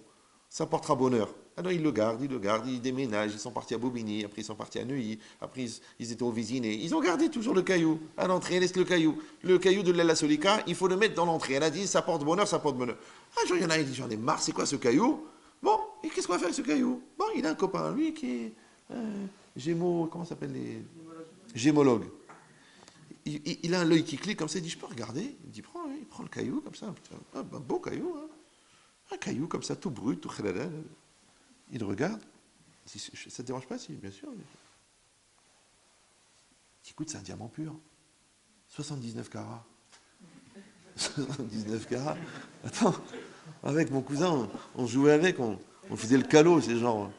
Speaker 1: Ça portera bonheur. Alors ils le gardent, ils déménagent, ils sont partis à Bobigny, après ils sont partis à Neuilly, après ils étaient au Vésiné. Ils ont gardé toujours le caillou. À l'entrée, laisse le caillou. Le caillou de l'Ella Solika, il faut le mettre dans l'entrée. Elle a dit, ça porte bonheur, ça porte bonheur. Un jour, il y en a un qui dit, j'en ai marre, c'est quoi ce caillou? Bon, et qu'est-ce qu'on va faire avec ce caillou? Bon, il a un copain, lui, qui est comment ça s'appelle les... Gémologue. Il a un œil qui clique comme ça, il dit, je peux regarder? Il dit, il prend le caillou comme ça. Un beau caillou, hein. Un caillou comme ça, tout brut, tout khalala. Il regarde. Il dit, ça te dérange pas? Si, bien sûr. Il dit, écoute, c'est un diamant pur. 79 carats. 79 carats. Attends, avec mon cousin, on jouait avec, on faisait le calot, c'est genre,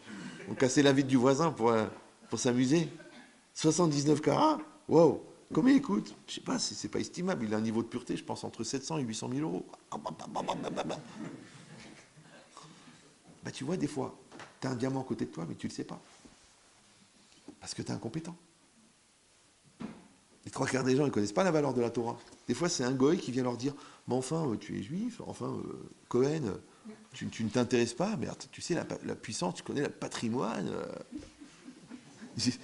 Speaker 1: on cassait la vitre du voisin pour s'amuser. 79 carats? Wow! Combien il coûte? Je sais pas, c'est pas estimable. Il a un niveau de pureté, je pense, entre 700 et 800 000 euros. Bah, tu vois, des fois, tu as un diamant à côté de toi, mais tu ne le sais pas. Parce que tu es incompétent. Les trois quarts des gens, ils ne connaissent pas la valeur de la Torah. Des fois, c'est un goy qui vient leur dire, mais enfin, tu es juif, enfin, Cohen, tu ne t'intéresses pas, mais tu sais, la puissance, tu connais le patrimoine.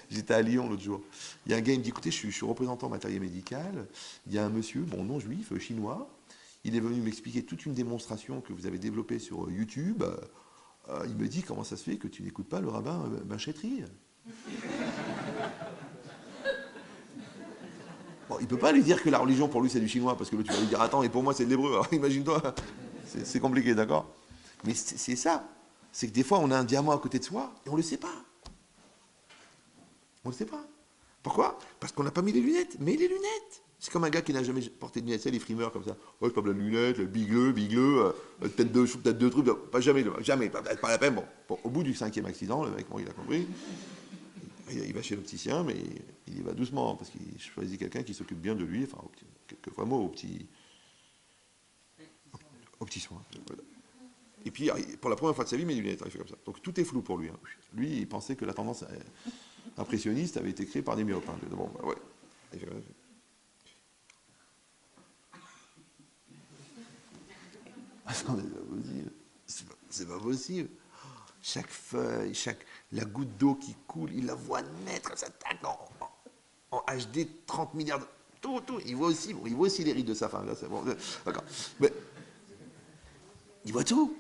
Speaker 1: J'étais à Lyon l'autre jour. Il y a un gars, il me dit, écoutez, je suis représentant matériel médical. Il y a un monsieur, bon, non juif, chinois. Il est venu m'expliquer toute une démonstration que vous avez développée sur YouTube. Il me dit, comment ça se fait que tu n'écoutes pas le rabbin Machetri? Bon, il ne peut pas lui dire que la religion pour lui c'est du chinois, parce que l'autre tu vas lui dire, attends, et pour moi c'est de l'hébreu. Alors imagine-toi, c'est compliqué, d'accord? Mais c'est ça. C'est que des fois on a un diamant à côté de soi et on ne le sait pas. On ne le sait pas. Pourquoi? Parce qu'on n'a pas mis les lunettes. Mets les lunettes. C'est comme un gars qui n'a jamais porté de lunettes, c'est les frimeurs comme ça. Oh, je pas de la lunette, le bigleux, tête de trucs, pas jamais, pas la peine. Bon, au bout du 5e accident, le mec, bon, il a compris. Il va chez l'opticien, mais il y va doucement, parce qu'il choisit quelqu'un qui s'occupe bien de lui, enfin, vraiment au petit soin. Et puis, pour la première fois de sa vie, il met des lunettes, il fait comme ça. Donc tout est flou pour lui. Hein. Lui, il pensait que la tendance impressionniste avait été créée par des myopes. Hein. Bon, bah, ouais. Attendez, c'est pas possible. Chaque feuille, la goutte d'eau qui coule, il la voit naître, ça tac, en HD 30 milliards de... Tout. Il voit aussi les rides de sa femme. Là, c'est bon, d'accord. Mais il voit tout.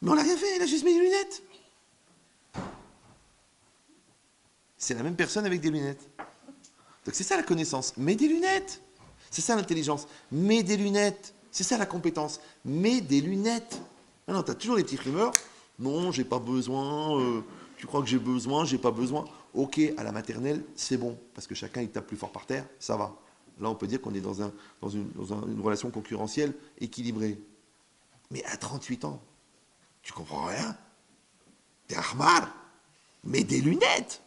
Speaker 1: Mais on l'a rien fait, il a juste mis des lunettes. C'est la même personne avec des lunettes. Donc c'est ça la connaissance. Mets des lunettes. C'est ça l'intelligence. Mets des lunettes. C'est ça la compétence. Mets des lunettes. Non, tu as toujours les petits frimeurs. Non, j'ai pas besoin. Tu crois que j'ai besoin, j'ai pas besoin. Ok, à la maternelle, c'est bon. Parce que chacun, il tape plus fort par terre, ça va. Là, on peut dire qu'on est dans une relation concurrentielle équilibrée. Mais à 38 ans, tu comprends rien. T'es Ahmar. Mets des lunettes.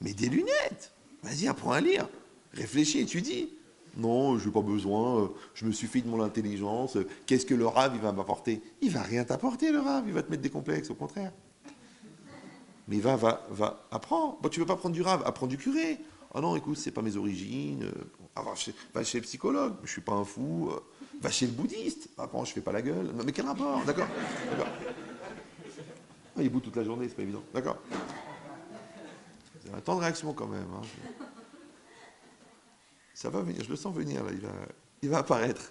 Speaker 1: Mets des lunettes. Vas-y, apprends à lire. Réfléchis, étudie. Non, je n'ai pas besoin, je me suffis de mon intelligence. Qu'est-ce que le Rav, il va m'apporter? Il va rien t'apporter, le Rav, il va te mettre des complexes, au contraire. Mais va, apprends. Bon, tu ne veux pas prendre du Rav, apprends du curé. Ah non, écoute, c'est pas mes origines. Va chez le psychologue, je ne suis pas un fou. Va chez le bouddhiste. Apprends, je ne fais pas la gueule. Mais quel rapport? D'accord. Ah, il bout toute la journée, c'est pas évident. D'accord. C'est un temps de réaction quand même. Hein. Ça va venir, je le sens venir, là, il va apparaître.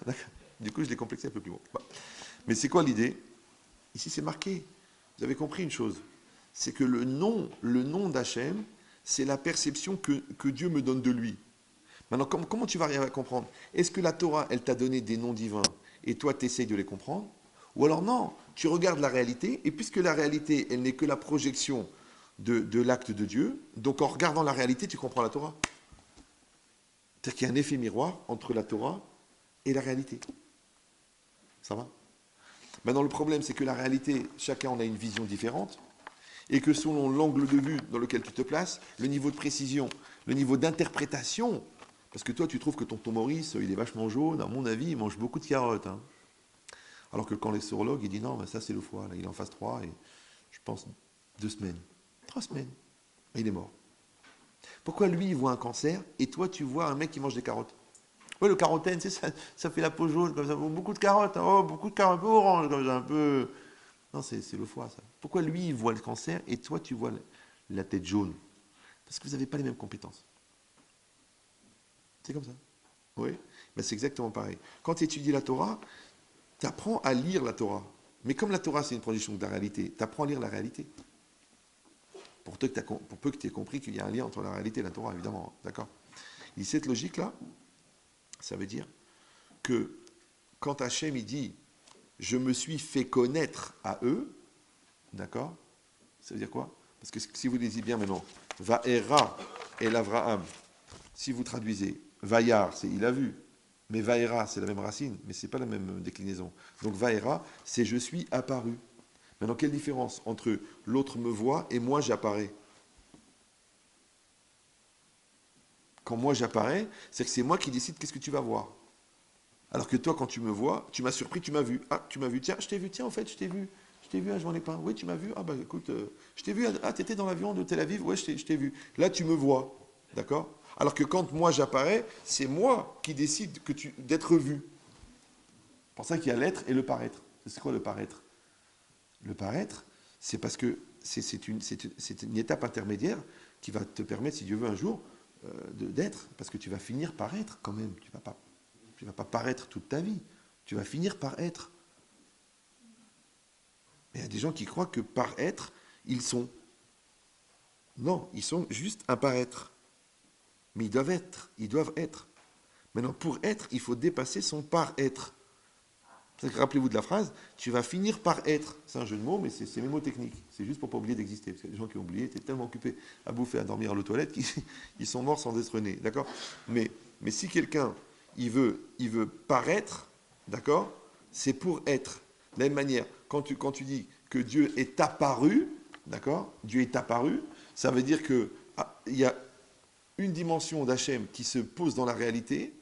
Speaker 1: Du coup, je l'ai complexé un peu plus haut. Bon. Mais c'est quoi l'idée? Ici, c'est marqué. Vous avez compris une chose. C'est que le nom d'Hachem, c'est la perception que Dieu me donne de lui. Maintenant, comment tu vas arriver à comprendre? Est-ce que la Torah, elle t'a donné des noms divins et toi, tu essayes de les comprendre? Ou alors non, tu regardes la réalité, et puisque la réalité, elle n'est que la projection de l'acte de Dieu. Donc en regardant la réalité, tu comprends la Torah. C'est-à-dire qu'il y a un effet miroir entre la Torah et la réalité. Ça va? Maintenant, le problème, c'est que la réalité, chacun en a une vision différente, et que selon l'angle de vue dans lequel tu te places, le niveau de précision, le niveau d'interprétation, parce que toi, tu trouves que ton Maurice, il est vachement jaune, à mon avis, il mange beaucoup de carottes. Hein. Alors que quand les sorologues, il dit non, mais ça c'est le foie, là, il est en phase 3, et je pense 2 semaines, 3 semaines, et il est mort. Pourquoi lui, il voit un cancer, et toi, tu vois un mec qui mange des carottes? Oui, le carotène, ça fait la peau jaune, comme ça, beaucoup de carottes, hein, oh, beaucoup de carottes, un peu orange, comme ça, un peu... Non, c'est le foie, ça. Pourquoi lui, il voit le cancer, et toi, tu vois la tête jaune? Parce que vous n'avez pas les mêmes compétences. C'est comme ça. Oui, ben, c'est exactement pareil. Quand tu étudies la Torah, tu apprends à lire la Torah. Mais comme la Torah, c'est une projection de la réalité, tu apprends à lire la réalité. Pour peu que tu aies compris qu'il y a un lien entre la réalité et la Torah, évidemment. D'accord? Et cette logique-là, ça veut dire que quand Hachem, il dit « je me suis fait connaître à eux », d'accord? Ça veut dire quoi? Parce que si vous lisez bien maintenant, « Va'era el Avraham », si vous traduisez, « Vayar », c'est « il a vu », mais Vaera, c'est la même racine, mais ce n'est pas la même déclinaison. Donc Vaera, c'est je suis apparu. Maintenant, quelle différence entre l'autre me voit et moi j'apparais? Quand moi j'apparais, c'est que c'est moi qui décide qu'est-ce que tu vas voir. Alors que toi, quand tu me vois, tu m'as surpris, tu m'as vu. Ah, tu m'as vu, tiens, je t'ai vu, tiens, en fait, je t'ai vu. Je t'ai vu à Joint-les-Pins. Oui, tu m'as vu. Ah, bah écoute, je t'ai vu. Ah, t'étais dans l'avion de Tel Aviv. Ouais, je t'ai vu. Là, tu me vois. D'accord? Alors que quand moi j'apparais, c'est moi qui décide d'être vu. C'est pour ça qu'il y a l'être et le paraître. C'est quoi le paraître? Le paraître, c'est parce que c'est une étape intermédiaire qui va te permettre, si Dieu veut, un jour, d'être. Parce que tu vas finir par être quand même. Tu ne vas pas paraître toute ta vie. Tu vas finir par être. Mais il y a des gens qui croient que par être, ils sont. Non, ils sont juste un paraître. Mais ils doivent être. Ils doivent être. Maintenant, pour être, il faut dépasser son par-être. Rappelez-vous de la phrase, tu vas finir par être. C'est un jeu de mots, mais c'est mémotechnique. C'est juste pour ne pas oublier d'exister. Parce qu'il y a des gens qui ont oublié, étaient tellement occupés à bouffer, à dormir à l'eau toilette, qu'ils sont morts sans être nés. D'accord? Mais si quelqu'un, il veut paraître, d'accord? C'est pour être. De la même manière, quand tu dis que Dieu est apparu, d'accord? Dieu est apparu, ça veut dire qu'il y a une dimension d'Hachem qui se pose dans la réalité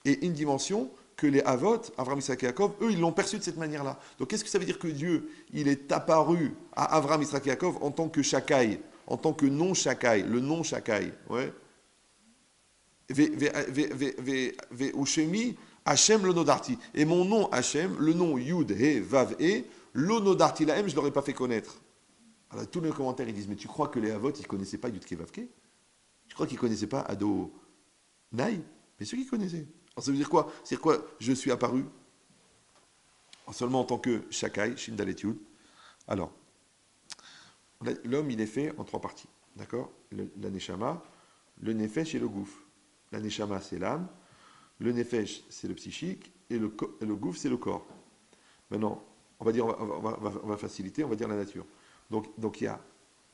Speaker 1: et une dimension que les Havot, Avraham, Isaac et Yaakov, eux, ils l'ont perçu de cette manière-là. Donc, qu'est-ce que ça veut dire que Dieu, il est apparu à Avraham, Isaac et Yaakov en tant que Shakai, en tant que non-Shakai, le non-Shakai, ouais. Ushemi, Hachem le nodarti. Et mon nom Hachem, le nom Yud, He, Vav, E, le nodarti lahem, je ne l'aurais pas fait connaître. Alors, tous les commentaires, ils disent, mais tu crois que les Havot, ils ne connaissaient pas Yud, Ke, Vav, Ke? Tu crois qu'ils ne connaissaient pas Ado, Naï? Mais ceux qui connaissaient. Alors ça veut dire quoi? C'est quoi? Je suis apparu seulement en tant que Shakai, Shindal et Yud. Alors, l'homme, il est fait en 3 parties. D'accord? La Neshama, le Nefesh et le Gouf. La Neshama, c'est l'âme. Le Nefesh, c'est le psychique. Et le Gouf, c'est le corps. Maintenant, on va dire, on va faciliter, on va dire la nature. Donc il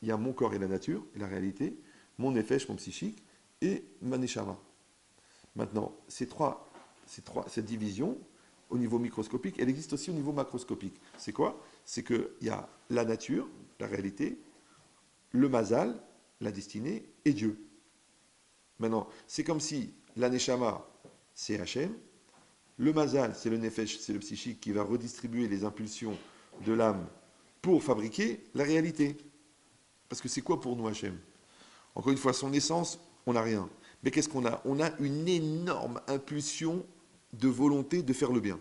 Speaker 1: y a mon corps et la nature, et la réalité, mon Nefesh, mon psychique, et ma Neshama. Maintenant, cette division, au niveau microscopique, elle existe aussi au niveau macroscopique. C'est quoi? C'est qu'il y a la nature, la réalité, le mazal, la destinée, et Dieu. Maintenant, c'est comme si la neshama, c'est Hachem, le mazal, c'est le nefesh, c'est le psychique qui va redistribuer les impulsions de l'âme pour fabriquer la réalité. Parce que c'est quoi pour nous Hachem? Encore une fois, son essence, on n'a rien. Mais qu'est-ce qu'on a? On a une énorme impulsion de volonté de faire le bien.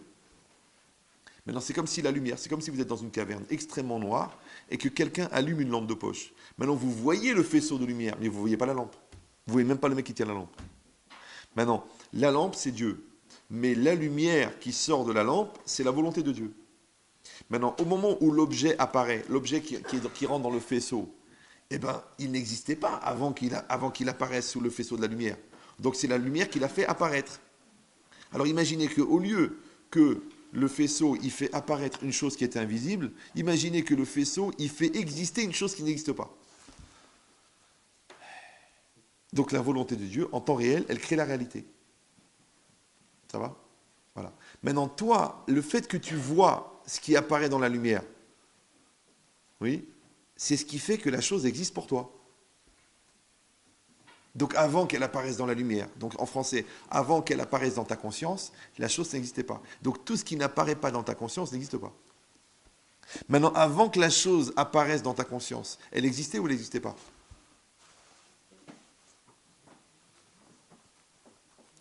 Speaker 1: Maintenant, c'est comme si la lumière, c'est comme si vous êtes dans une caverne extrêmement noire et que quelqu'un allume une lampe de poche. Maintenant, vous voyez le faisceau de lumière, mais vous ne voyez pas la lampe. Vous ne voyez même pas le mec qui tient la lampe. Maintenant, la lampe, c'est Dieu. Mais la lumière qui sort de la lampe, c'est la volonté de Dieu. Maintenant, au moment où l'objet apparaît, l'objet qui rentre dans le faisceau, eh bien, il n'existait pas avant qu'il apparaisse sous le faisceau de la lumière. Donc, c'est la lumière qui l'a fait apparaître. Alors, imaginez qu'au lieu que le faisceau, il fait apparaître une chose qui est invisible, imaginez que le faisceau, il fait exister une chose qui n'existe pas. Donc la volonté de Dieu, en temps réel, elle crée la réalité. Ça va? Voilà. Maintenant, toi, le fait que tu vois ce qui apparaît dans la lumière, oui, c'est ce qui fait que la chose existe pour toi. Donc avant qu'elle apparaisse dans la lumière, donc en français, avant qu'elle apparaisse dans ta conscience, la chose n'existait pas. Donc tout ce qui n'apparaît pas dans ta conscience n'existe pas. Maintenant, avant que la chose apparaisse dans ta conscience, elle existait ou elle n'existait pas?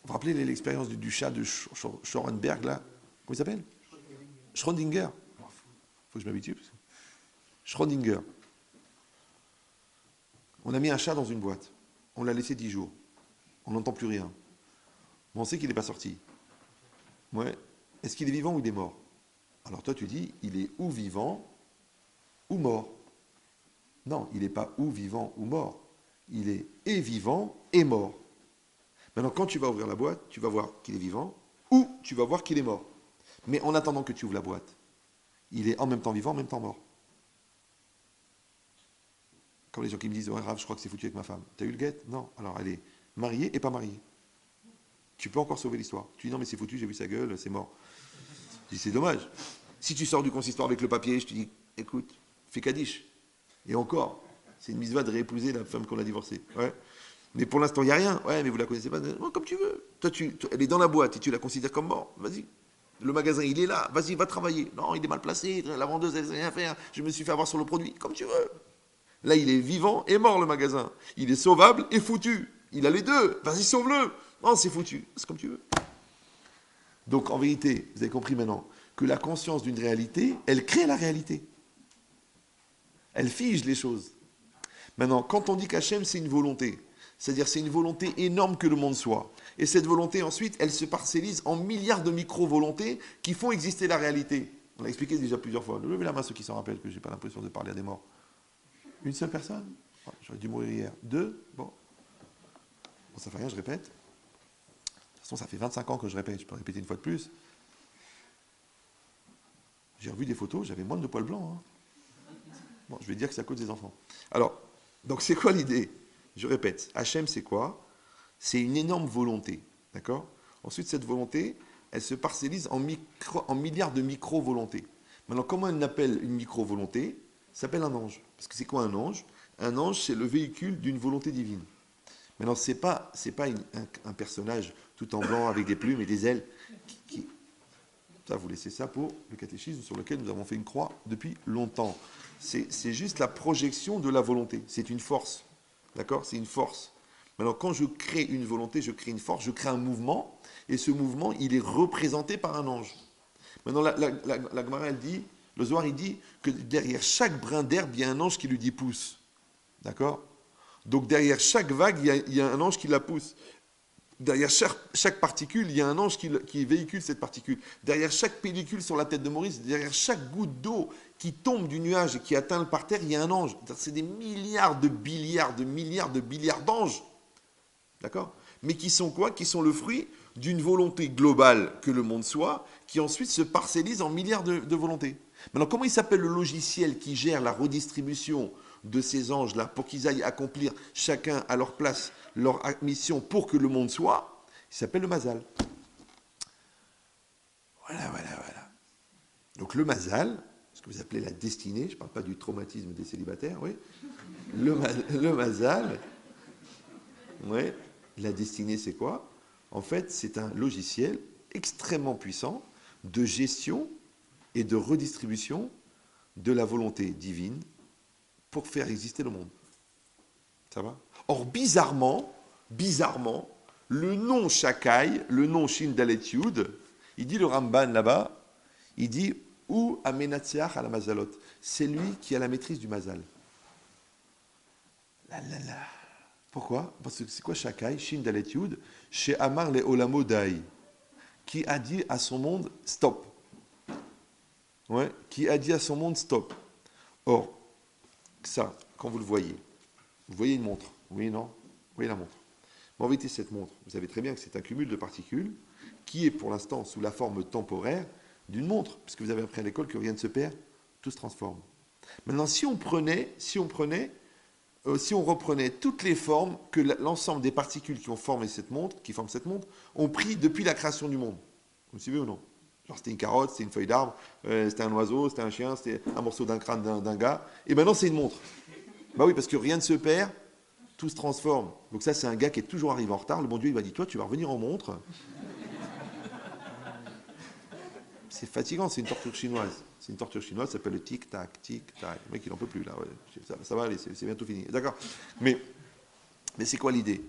Speaker 1: Vous vous rappelez l'expérience du chat de Schrödinger, là? Comment il s'appelle? Schrödinger. Il faut que je m'habitue. Schrödinger. On a mis un chat dans une boîte. On l'a laissé 10 jours. On n'entend plus rien. Mais on sait qu'il n'est pas sorti. Ouais. Est-ce qu'il est vivant ou il est mort? Alors toi, tu dis, il est ou vivant ou mort. Non, il n'est pas ou vivant ou mort. Il est et vivant et mort. Maintenant, quand tu vas ouvrir la boîte, tu vas voir qu'il est vivant ou tu vas voir qu'il est mort. Mais en attendant que tu ouvres la boîte, il est en même temps vivant, en même temps mort. Comme les gens qui me disent, ouais, Rav, je crois que c'est foutu avec ma femme. T'as eu le guet? Non. Alors, elle est mariée et pas mariée. Tu peux encore sauver l'histoire. Tu dis, non, mais c'est foutu, j'ai vu sa gueule, c'est mort. Je dis, c'est dommage. Si tu sors du consistoire avec le papier, je te dis, écoute, fais Kaddish. Et encore, c'est une mitzvah de réépouser la femme qu'on a divorcée. Ouais. Mais pour l'instant, il n'y a rien. Ouais, mais vous la connaissez pas. Oh, comme tu veux. Toi, elle est dans la boîte et tu la considères comme mort. Vas-y. Le magasin, il est là. Vas-y, va travailler. Non, il est mal placé. La vendeuse, elle ne sait rien faire. Je me suis fait avoir sur le produit. Comme tu veux. Là, il est vivant et mort, le magasin. Il est sauvable et foutu. Il a les deux. Vas-y, sauve-le. Non, c'est foutu. C'est comme tu veux. Donc, en vérité, vous avez compris maintenant que la conscience d'une réalité, elle crée la réalité. Elle fige les choses. Maintenant, quand on dit qu'Hachem, c'est une volonté, c'est-à-dire c'est une volonté énorme que le monde soit. Et cette volonté, ensuite, elle se parcellise en milliards de micro-volontés qui font exister la réalité. On l'a expliqué déjà plusieurs fois. Levez la main ceux qui s'en rappellent, que je n'ai pas l'impression de parler à des morts. Une seule personne? J'aurais dû mourir hier. Deux? Bon, ça fait rien, je répète. De toute façon, ça fait 25 ans que je répète. Je peux répéter une fois de plus. J'ai revu des photos, j'avais moins de poils blancs. Bon, je vais dire que c'est à cause des enfants. Alors, donc c'est quoi l'idée? Je répète, Hachem, c'est quoi? C'est une énorme volonté, d'accord? Ensuite, cette volonté, elle se parcellise en milliards de micro-volontés. Maintenant, comment on appelle une micro-volonté? Ça s'appelle un ange. Parce que c'est quoi un ange? Un ange, c'est le véhicule d'une volonté divine. Maintenant, ce n'est pas un personnage tout en blanc avec des plumes et des ailes. Ça, vous laissez ça pour le catéchisme sur lequel nous avons fait une croix depuis longtemps. C'est juste la projection de la volonté. C'est une force. D'accord? C'est une force. Maintenant, quand je crée une volonté, je crée une force, je crée un mouvement, et ce mouvement, il est représenté par un ange. Maintenant, la Gemara, elle dit, le Zohar, il dit que derrière chaque brin d'herbe, il y a un ange qui lui dit pousse. D'accord? Donc, derrière chaque vague, il y a un ange qui la pousse. Derrière chaque particule, il y a un ange qui véhicule cette particule. Derrière chaque pellicule sur la tête de Maurice, derrière chaque goutte d'eau qui tombe du nuage et qui atteint le parterre, il y a un ange. C'est des milliards de milliards d'anges. D'accord? Mais qui sont quoi? Qui sont le fruit d'une volonté globale que le monde soit, qui ensuite se parcellise en milliards de volontés. Maintenant, comment il s'appelle le logiciel qui gère la redistribution de ces anges-là pour qu'ils aillent accomplir chacun à leur place leur mission pour que le monde soit? Il s'appelle le Mazal. Voilà. Donc le Mazal, ce que vous appelez la destinée, je ne parle pas du traumatisme des célibataires, oui. Le Mazal, oui. La destinée, c'est quoi? En fait, c'est un logiciel extrêmement puissant de gestion et de redistribution de la volonté divine pour faire exister le monde. Ça va? Or, bizarrement, le nom Shakai, le nom Shin Dalet Yud, il dit le Ramban là-bas, il dit ou Amenatziach à la Mazalot. C'est lui qui a la maîtrise du Mazal. Là. Pourquoi? Parce que c'est quoi Shakai, Shin Dalet Yud, chez Amar le Olamo Dai, qui a dit à son monde stop. Ouais, qui a dit à son monde stop. Or, ça, quand vous voyez une montre, oui, non? Vous voyez la montre. Mais en vérité, cette montre, vous savez très bien que c'est un cumul de particules qui est pour l'instant sous la forme temporaire d'une montre, puisque vous avez appris à l'école que rien ne se perd, tout se transforme. Maintenant, si on prenait si on reprenait toutes les formes que l'ensemble des particules qui forment cette montre, ont pris depuis la création du monde. Vous me suivez ou non? Genre c'était une carotte, c'était une feuille d'arbre, c'était un oiseau, c'était un chien, c'était un morceau d'un crâne d'un gars. Et maintenant c'est une montre. Bah oui, parce que rien ne se perd, tout se transforme. Donc ça c'est un gars qui est toujours arrivé en retard. Le bon Dieu il va dire, toi tu vas revenir en montre. C'est fatigant, c'est une torture chinoise. C'est une torture chinoise, ça s'appelle le tic-tac, tic-tac. Le mec, il n'en peut plus, là. Ouais. Ça va aller, c'est bientôt fini. D'accord. Mais c'est quoi l'idée?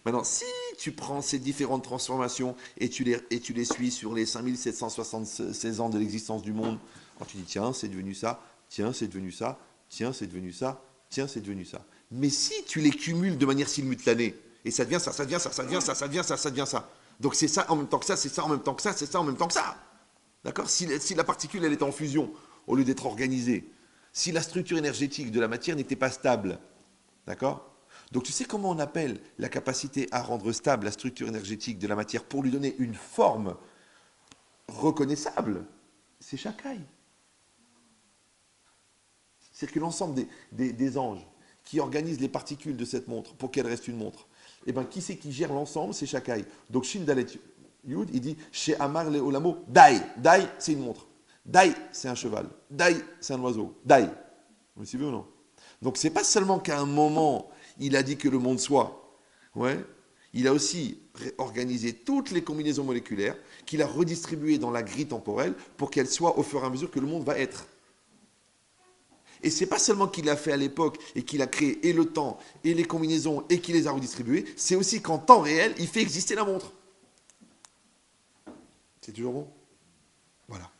Speaker 1: Maintenant, si tu prends ces différentes transformations et tu les suis sur les 5776 ans de l'existence du monde, alors tu dis, tiens, c'est devenu ça, tiens, c'est devenu ça, tiens, c'est devenu ça, tiens, c'est devenu ça. Mais si tu les cumules de manière simultanée, et ça devient ça, ça devient ça, ça devient ça, ça devient ça, ça devient ça. Donc c'est ça en même temps que ça, c'est ça en même temps que ça, c'est ça en même temps que ça. D'accord? Si la particule, elle est en fusion, au lieu d'être organisée, si la structure énergétique de la matière n'était pas stable, d'accord? Donc tu sais comment on appelle la capacité à rendre stable la structure énergétique de la matière pour lui donner une forme reconnaissable? C'est Shakai. C'est-à-dire que l'ensemble des anges qui organisent les particules de cette montre pour qu'elle reste une montre, eh bien qui c'est qui gère l'ensemble? C'est Shakai. Donc Shin Dalet Yud, il dit chez Amar le Olamo, Dai. Dai, c'est une montre. Dai, c'est un cheval. Dai, c'est un oiseau. Dai. Vous me suivez ou non? Donc c'est pas seulement qu'à un moment, il a dit que le monde soit. Ouais. Il a aussi organisé toutes les combinaisons moléculaires qu'il a redistribuées dans la grille temporelle pour qu'elles soient au fur et à mesure que le monde va être. Et c'est pas seulement qu'il l'a fait à l'époque et qu'il a créé et le temps et les combinaisons et qu'il les a redistribuées, c'est aussi qu'en temps réel, il fait exister la montre. C'est toujours bon? Voilà.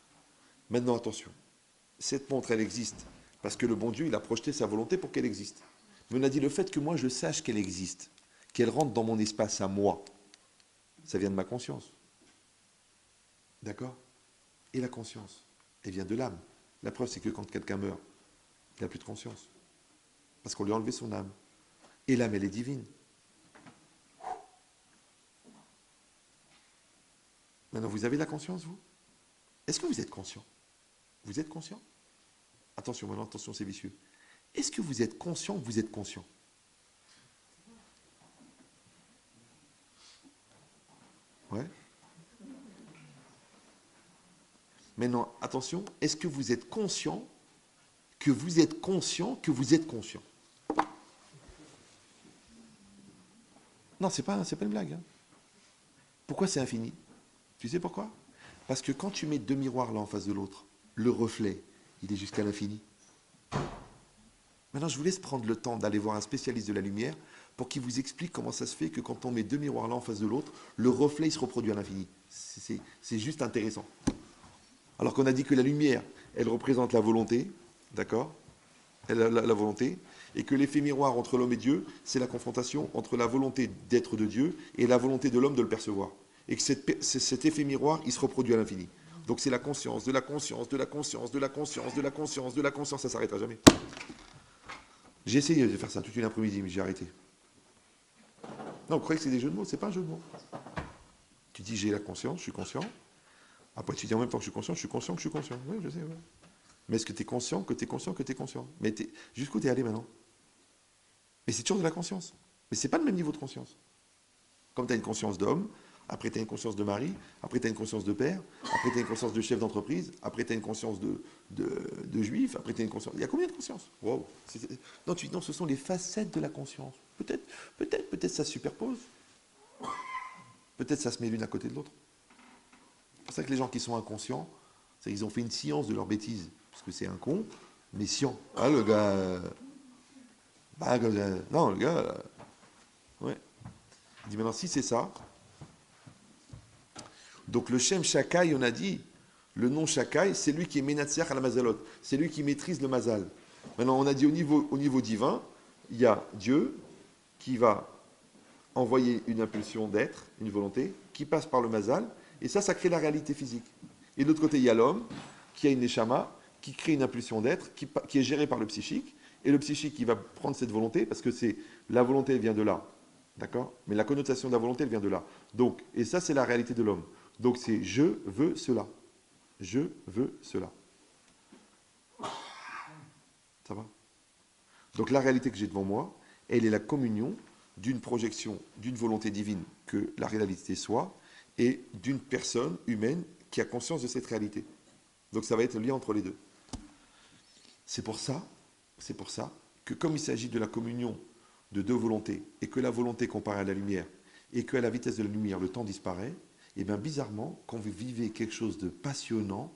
Speaker 1: Maintenant, attention. Cette montre, elle existe parce que le bon Dieu, il a projeté sa volonté pour qu'elle existe. Mais on a dit le fait que moi, je sache qu'elle existe, qu'elle rentre dans mon espace à moi, ça vient de ma conscience. D'accord? Et la conscience, elle vient de l'âme. La preuve, c'est que quand quelqu'un meurt, il n'a plus de conscience. Parce qu'on lui a enlevé son âme. Et l'âme, elle est divine. Maintenant, vous avez la conscience, vous? Est-ce que vous êtes conscient? Vous êtes conscient? Attention, maintenant, attention, c'est vicieux. Est-ce que vous êtes conscient que vous êtes conscient? Ouais. Maintenant, attention, est-ce que vous êtes conscient que vous êtes conscient que vous êtes conscient? Non, c'est pas une blague. Hein. Pourquoi c'est infini? Tu sais pourquoi? Parce que quand tu mets deux miroirs l'un en face de l'autre, le reflet, il est jusqu'à l'infini. Maintenant, je vous laisse prendre le temps d'aller voir un spécialiste de la lumière pour qu'il vous explique comment ça se fait que quand on met deux miroirs l'un en face de l'autre, le reflet il se reproduit à l'infini. C'est juste intéressant. Alors qu'on a dit que la lumière, elle représente la volonté, d'accord? La volonté, et que l'effet miroir entre l'homme et Dieu, c'est la confrontation entre la volonté d'être de Dieu et la volonté de l'homme de le percevoir. Et que cet effet miroir, il se reproduit à l'infini. Donc c'est la conscience, de la conscience, de la conscience, de la conscience, de la conscience, de la conscience, ça ne s'arrêtera jamais. J'ai essayé de faire ça toute une après-midi, mais j'ai arrêté. Non, vous croyez que c'est des jeux de mots? C'est pas un jeu de mots. Tu dis j'ai la conscience, je suis conscient. Après tu dis en même temps que je suis conscient que je suis conscient. Oui, je sais, ouais. Mais est-ce que tu es conscient que tu es conscient que tu es conscient? Mais jusqu'où tu es allé maintenant? Mais c'est toujours de la conscience. Mais c'est pas le même niveau de conscience. Comme tu as une conscience d'homme, après tu as une conscience de mari, après tu as une conscience de père, après tu as une conscience de chef d'entreprise, après tu as une conscience de juif, après tu as une conscience... Il y a combien de consciences? Wow. Non, ce sont les facettes de la conscience. Peut-être ça se superpose. Peut-être ça se met l'une à côté de l'autre. C'est pour ça que les gens qui sont inconscients, ils ont fait une science de leur bêtise. Parce que c'est un con, mais science. Ah, le gars... non, le gars... ouais. Il dit maintenant, si c'est ça... Donc le Shem Shakai, on a dit, le nom Shakai, c'est lui qui est Menatziach à la Mazalot. C'est lui qui maîtrise le Mazal. Maintenant, on a dit au niveau divin, il y a Dieu qui va envoyer une impulsion d'être, une volonté, qui passe par le Mazal, et ça crée la réalité physique. Et de l'autre côté, il y a l'homme qui a une Neshama, qui crée une impulsion d'être, qui est gérée par le psychique, et le psychique qui va prendre cette volonté, parce que la volonté elle vient de là, d'accord? Mais la connotation de la volonté elle vient de là. Donc, et ça c'est la réalité de l'homme. Donc c'est je veux cela. Je veux cela. Ça va? Donc la réalité que j'ai devant moi, Elle est la communion d'une projection, d'une volonté divine que la réalité soit, et d'une personne humaine qui a conscience de cette réalité. Donc ça va être le lien entre les deux. C'est pour ça que comme il s'agit de la communion de deux volontés, et que la volonté comparée à la lumière, et qu'à la vitesse de la lumière, le temps disparaît, et bien bizarrement, quand vous vivez quelque chose de passionnant,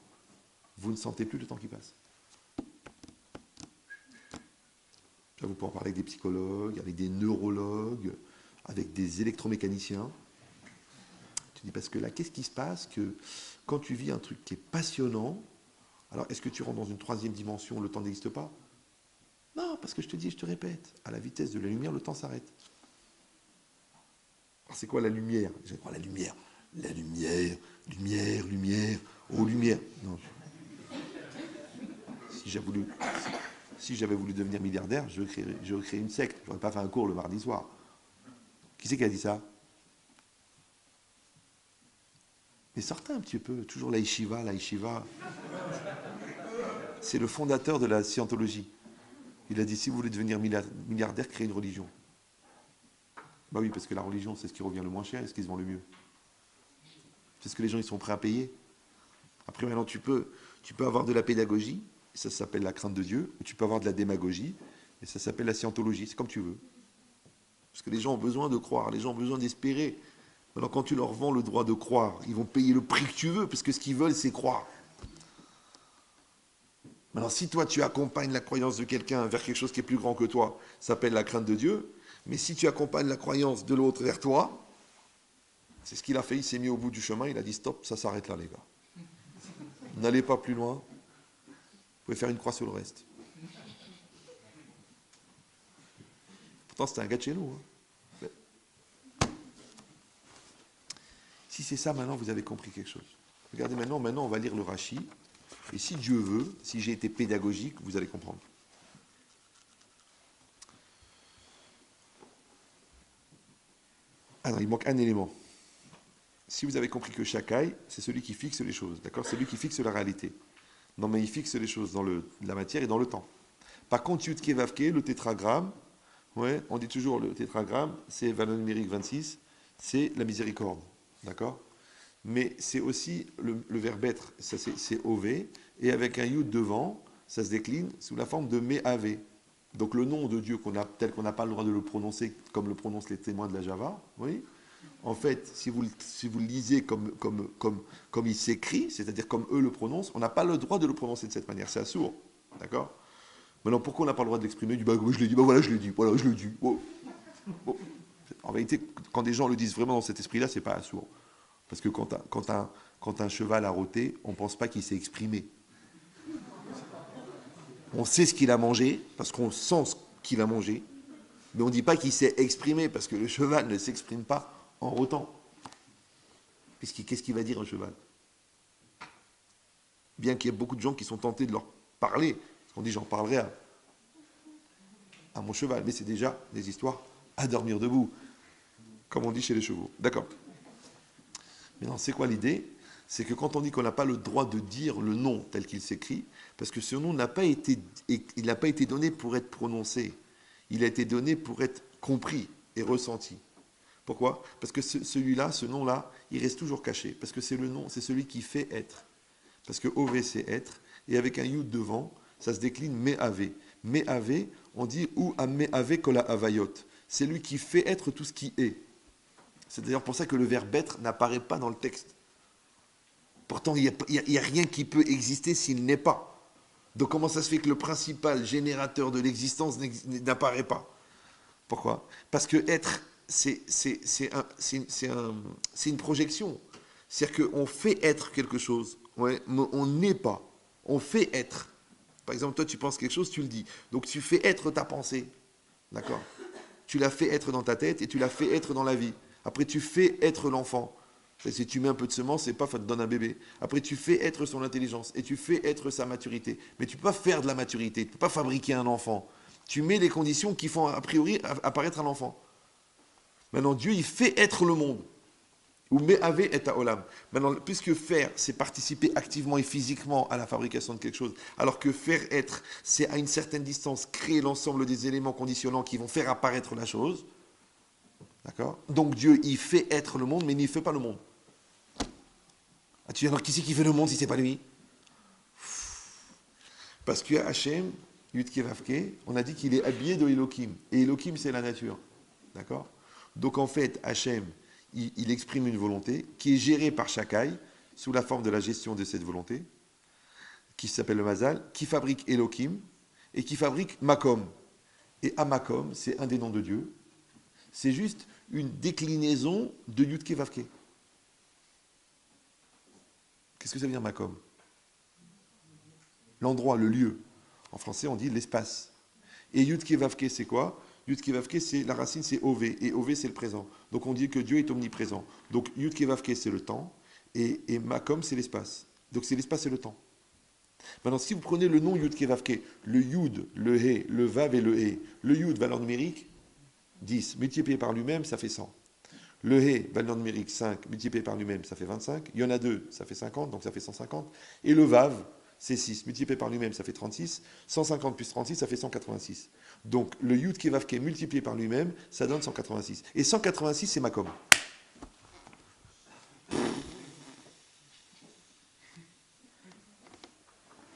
Speaker 1: vous ne sentez plus le temps qui passe. Là, vous pouvez en parler avec des psychologues, avec des neurologues, avec des électromécaniciens. Tu dis, parce que là, qu'est-ce qui se passe que quand tu vis un truc qui est passionnant, alors est-ce que tu rentres dans une troisième dimension, le temps n'existe pas? Non, parce que je te dis, je te répète, à la vitesse de la lumière, le temps s'arrête. Alors c'est quoi la lumière? Je crois la lumière. La lumière, lumière, lumière, oh lumière. Non. Si j'avais voulu devenir milliardaire, je créerais une secte. Je n'aurais pas fait un cours le mardi soir. Qui c'est qui a dit ça? Mais sortez un petit peu, toujours la yeshiva. C'est le fondateur de la scientologie. Il a dit, si vous voulez devenir milliardaire, créez une religion. Bah oui, parce que la religion, c'est ce qui revient le moins cher et ce qui se vend le mieux. C'est ce que les gens ils sont prêts à payer. Après, maintenant, tu peux avoir de la pédagogie, et ça s'appelle la crainte de Dieu, ou tu peux avoir de la démagogie, et ça s'appelle la scientologie. C'est comme tu veux. Parce que les gens ont besoin de croire, les gens ont besoin d'espérer. Alors quand tu leur vends le droit de croire, ils vont payer le prix que tu veux, parce que ce qu'ils veulent, c'est croire. Maintenant, si toi, tu accompagnes la croyance de quelqu'un vers quelque chose qui est plus grand que toi, ça s'appelle la crainte de Dieu. Mais si tu accompagnes la croyance de l'autre vers toi, c'est ce qu'il a fait, il s'est mis au bout du chemin, il a dit stop, ça s'arrête là les gars. N'allez pas plus loin, vous pouvez faire une croix sur le reste. Pourtant c'était un gars de chez nous. Si c'est ça, maintenant vous avez compris quelque chose. Regardez maintenant on va lire le Rashi, et si Dieu veut, si j'ai été pédagogique, vous allez comprendre. Ah non, il manque un élément. Si vous avez compris que Shakai, c'est celui qui fixe les choses, d'accord? C'est celui qui fixe la réalité. Non, mais il fixe les choses dans la matière et dans le temps. Par contre, Yudke Vavke, le tétragramme, ouais, on dit toujours le tétragramme, c'est valeur numérique 26, c'est la miséricorde, d'accord? Mais c'est aussi le verbe être, ça c'est OV, et avec un Yud devant, ça se décline sous la forme de Me'ave. Donc le nom de Dieu tel qu'on n'a pas le droit de le prononcer comme le prononcent les témoins de la Java, oui. En fait, si vous le lisez comme il s'écrit, c'est-à-dire comme eux le prononcent, on n'a pas le droit de le prononcer de cette manière, c'est assourd. D'accord? Maintenant, pourquoi on n'a pas le droit de l'exprimer? Du bah, je l'ai dit, bah voilà, je l'ai dit, voilà, je l'ai dit. Oh. Oh. En réalité, quand des gens le disent vraiment dans cet esprit-là, c'est pas assourd. Parce que quand un cheval a rôté, on ne pense pas qu'il s'est exprimé. On sait ce qu'il a mangé, parce qu'on sent ce qu'il a mangé, mais on ne dit pas qu'il s'est exprimé, parce que le cheval ne s'exprime pas en rotant. Qu'est-ce qu'il va dire un cheval? Bien qu'il y ait beaucoup de gens qui sont tentés de leur parler, parce qu'on dit j'en parlerai à mon cheval, mais c'est déjà des histoires à dormir debout, comme on dit chez les chevaux. D'accord. Maintenant, c'est quoi l'idée? C'est que quand on dit qu'on n'a pas le droit de dire le nom tel qu'il s'écrit, parce que ce nom n'a pas été donné pour être prononcé, il a été donné pour être compris et ressenti. Pourquoi? Parce que celui-là, ce nom-là, il reste toujours caché, parce que c'est le nom, c'est celui qui fait être. Parce que OV, c'est être, et avec un yud devant, ça se décline Me'ave. Me'ave, on dit ou à Me'ave kola avayot. C'est lui qui fait être tout ce qui est. C'est d'ailleurs pour ça que le verbe être n'apparaît pas dans le texte. Pourtant, il n'y a rien qui peut exister s'il n'est pas. Donc comment ça se fait que le principal générateur de l'existence n'apparaît pas? Pourquoi? Parce que être, c'est une projection. C'est-à-dire qu'on fait être quelque chose, ouais, mais on n'est pas. On fait être. Par exemple, toi, tu penses quelque chose, tu le dis. Donc tu fais être ta pensée. D'accord? Tu l'as fait être dans ta tête et tu l'as fait être dans la vie. Après, tu fais être l'enfant. Si tu mets un peu de semence, c'est pas, ça te donne un bébé. Après, tu fais être son intelligence et tu fais être sa maturité. Mais tu ne peux pas faire de la maturité, tu ne peux pas fabriquer un enfant. Tu mets les conditions qui font a priori apparaître un enfant. Maintenant, Dieu, il fait être le monde. Ou me'ave et olam. Maintenant, puisque faire, c'est participer activement et physiquement à la fabrication de quelque chose, alors que faire être, c'est à une certaine distance créer l'ensemble des éléments conditionnants qui vont faire apparaître la chose. D'accord? Donc Dieu, il fait être le monde, mais il ne fait pas le monde. Ah, tu dis alors qui c'est qui fait le monde si c'est pas lui? Parce que Hachem, Yudke Vavke, on a dit qu'il est habillé de Elohim. Et Elohim, c'est la nature. D'accord? Donc en fait, Hachem, il exprime une volonté qui est gérée par Shakai, sous la forme de la gestion de cette volonté, qui s'appelle le Mazal, qui fabrique Elohim et qui fabrique Makom. Et Amakom, c'est un des noms de Dieu. C'est juste une déclinaison de Yudke Vavke. Qu'est-ce que ça veut dire Makom? L'endroit, le lieu. En français, on dit l'espace. Et Yudke Vavke, c'est quoi? Yudke Vavke, c'est la racine, c'est Ov. Et Ov, c'est le présent. Donc on dit que Dieu est omniprésent. Donc Yudke Vavke, c'est le temps. Et Makom, c'est l'espace. Donc c'est l'espace et le temps. Maintenant, si vous prenez le nom Yudke Vavke, le Yud, le He, le Vav et le He, le Yud, valeur numérique, 10. Multiplié par lui-même, ça fait 100. Le He, valeur numérique 5, multiplié par lui-même, ça fait 25. Il y en a 2, ça fait 50, donc ça fait 150. Et le Vav, c'est 6. Multiplié par lui-même, ça fait 36. 150 plus 36, ça fait 186. Donc le Yud Kevavke multiplié par lui-même, ça donne 186. Et 186, c'est Makom.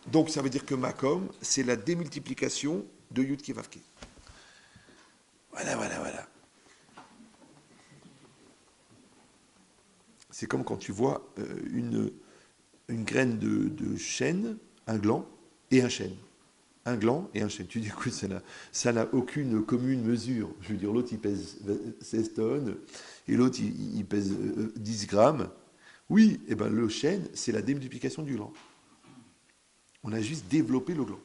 Speaker 1: Donc ça veut dire que Makom, c'est la démultiplication de Yud Kevavke. Voilà. C'est comme quand tu vois une graine de chêne, un gland et un chêne. Un gland et un chêne. Tu dis, écoute, ça n'a aucune commune mesure. Je veux dire, l'autre, il pèse 16 tonnes et l'autre, il pèse 10 grammes. Oui, et ben, le chêne, c'est la démultiplication du gland. On a juste développé le gland.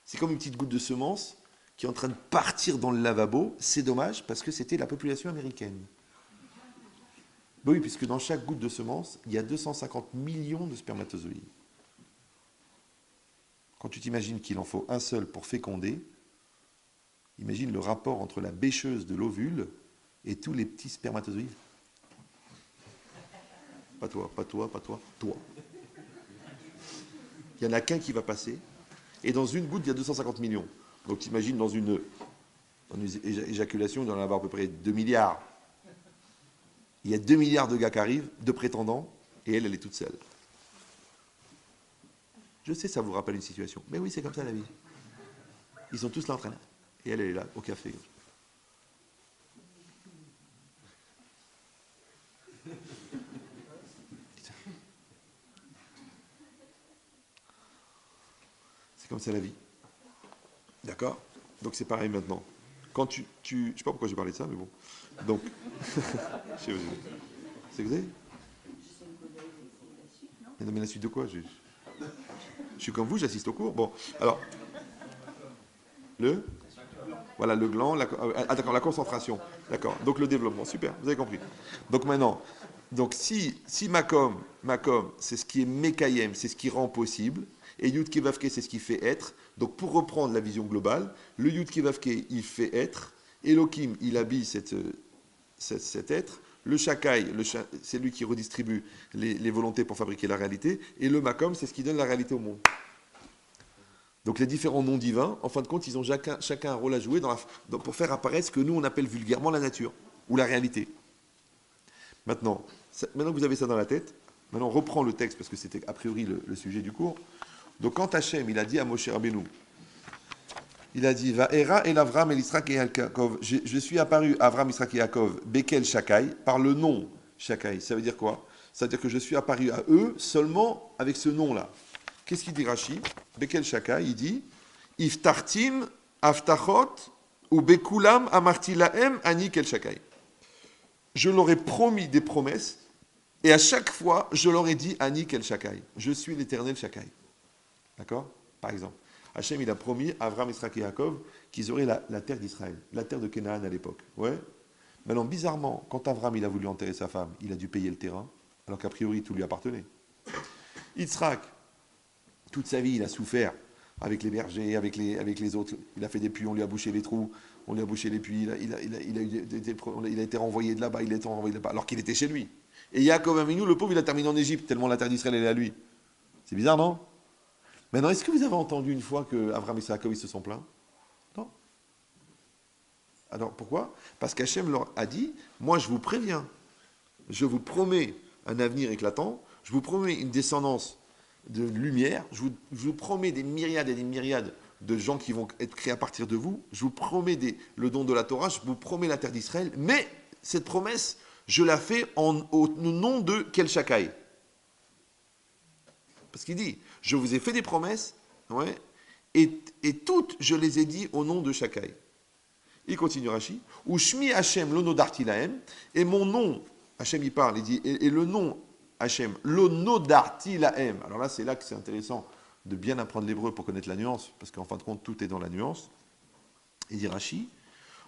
Speaker 1: C'est comme une petite goutte de semence qui est en train de partir dans le lavabo. C'est dommage parce que c'était la population américaine. Ben oui, puisque dans chaque goutte de semence, il y a 250 millions de spermatozoïdes. Quand tu t'imagines qu'il en faut un seul pour féconder, imagine le rapport entre la bêcheuse de l'ovule et tous les petits spermatozoïdes. Pas toi, toi. Il n'y en a qu'un qui va passer, et dans une goutte, il y a 250 millions. Donc tu imagines dans une éjaculation, il doit en avoir à peu près 2 milliards. Il y a 2 milliards de gars qui arrivent, de prétendants, et elle est toute seule. Je sais, ça vous rappelle une situation. Mais oui, c'est comme ça la vie. Ils sont tous là en train. Et elle est là, au café. C'est comme ça la vie. D'accord? Donc c'est pareil maintenant. Quand tu je sais pas pourquoi j'ai parlé de ça, mais bon. Donc, c'est vous savez? Mais la suite de quoi? Je suis comme vous, j'assiste au cours. Bon, alors, voilà, le gland, d'accord, la concentration. D'accord, donc le développement, super, vous avez compris. Donc maintenant, donc si Makom, c'est ce qui est Mekayem, c'est ce qui rend possible, et Yud Kevavke, c'est ce qui fait être. Donc pour reprendre la vision globale, le Yud Kevavke, il fait être, Elohim, il habille cet être, le Shakai, c'est lui qui redistribue les volontés pour fabriquer la réalité, et le Makom, c'est ce qui donne la réalité au monde. Donc les différents noms divins, en fin de compte, ils ont chacun un rôle à jouer pour faire apparaître ce que nous, on appelle vulgairement la nature, ou la réalité. Maintenant que vous avez ça dans la tête, maintenant on reprend le texte, parce que c'était a priori le sujet du cours. Donc quand Hachem, il a dit à Moshe Rabbeinu, il a dit, Va'era el Avram el Israq et Yaakov, je suis apparu à Avram, Israq et Yaakov, Bekel Shakai, par le nom Shakai. Ça veut dire quoi? Ça veut dire que je suis apparu à eux seulement avec ce nom-là. Qu'est-ce qu'il dit Rashi? Bekel Shakai, il dit, Iftartim aftachot ou bekulam amarti laem ani kel Shakai. Je leur ai promis des promesses, et à chaque fois, je leur ai dit ani kel Shakai. Je suis l'éternel Shakai. D'accord? Par exemple, Hachem, il a promis à Avram, Israq et Yaakov qu'ils auraient la terre d'Israël, la terre de Canaan à l'époque. Ouais. Maintenant, bizarrement, quand Avram, il a voulu enterrer sa femme, il a dû payer le terrain, alors qu'a priori, tout lui appartenait. Israq, toute sa vie, il a souffert avec les bergers, avec les autres. Il a fait des puits, on lui a bouché les trous, on lui a bouché les puits, il a été renvoyé de là-bas, alors qu'il était chez lui. Et Yaakov Avinu, le pauvre, il a terminé en Égypte, tellement la terre d'Israël, elle est à lui. C'est bizarre, non? Maintenant, est-ce que vous avez entendu une fois que Abraham et Yaakov, ils se sont plaints? Non. Alors, pourquoi? Parce qu'Hachem leur a dit, moi, je vous préviens, je vous promets un avenir éclatant, je vous promets une descendance de lumière, je vous promets des myriades et des myriades de gens qui vont être créés à partir de vous, je vous promets le don de la Torah, je vous promets la terre d'Israël, mais cette promesse, je la fais au nom de quel Shakai? Parce qu'il dit, je vous ai fait des promesses, ouais, et toutes, je les ai dit au nom de Shakai. Il continue Rashi, ou Shmi Hashem lonodarti lahem, et mon nom, Hashem il parle, il dit, et le nom Hashem lonodarti lahem. Alors là, c'est là que c'est intéressant de bien apprendre l'hébreu pour connaître la nuance, parce qu'en fin de compte, tout est dans la nuance. Il dit Rashi,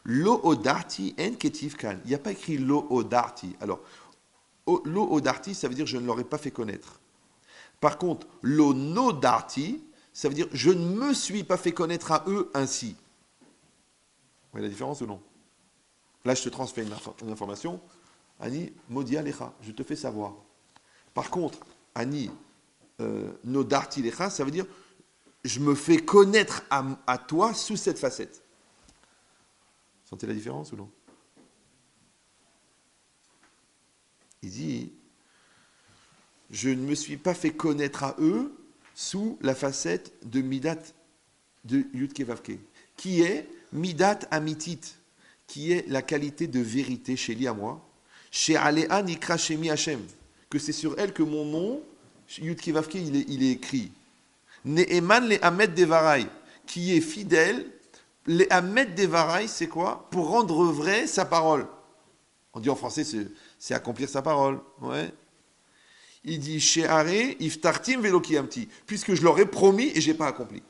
Speaker 1: lo odarti en ketiv kan. Il n'y a pas écrit lo odarti. Alors, lo odarti, ça veut dire je ne l'aurais pas fait connaître. Par contre, lo nodarti, ça veut dire je ne me suis pas fait connaître à eux ainsi. Vous voyez la différence ou non? Là, je te transmets une information. Ani, modi alecha, je te fais savoir. Par contre, Ani, nodarti lecha, ça veut dire je me fais connaître à toi sous cette facette. Vous sentez la différence ou non? Il dit, je ne me suis pas fait connaître à eux sous la facette de Midat de Yudke Vavke, qui est Midat Amitit, qui est la qualité de vérité chez lui à moi, chez Aléa Nikra Shemi Hashem, que c'est sur elle que mon nom, Yudke Vavke, il est écrit. Ne'eman le Hamed Devarai, qui est fidèle. Le Hamed Devarai, c'est quoi? Pour rendre vrai sa parole. On dit en français, c'est accomplir sa parole. Ouais. Il dit She'are iftartim velo kiyamti, puisque je leur ai promis et je n'ai pas accompli.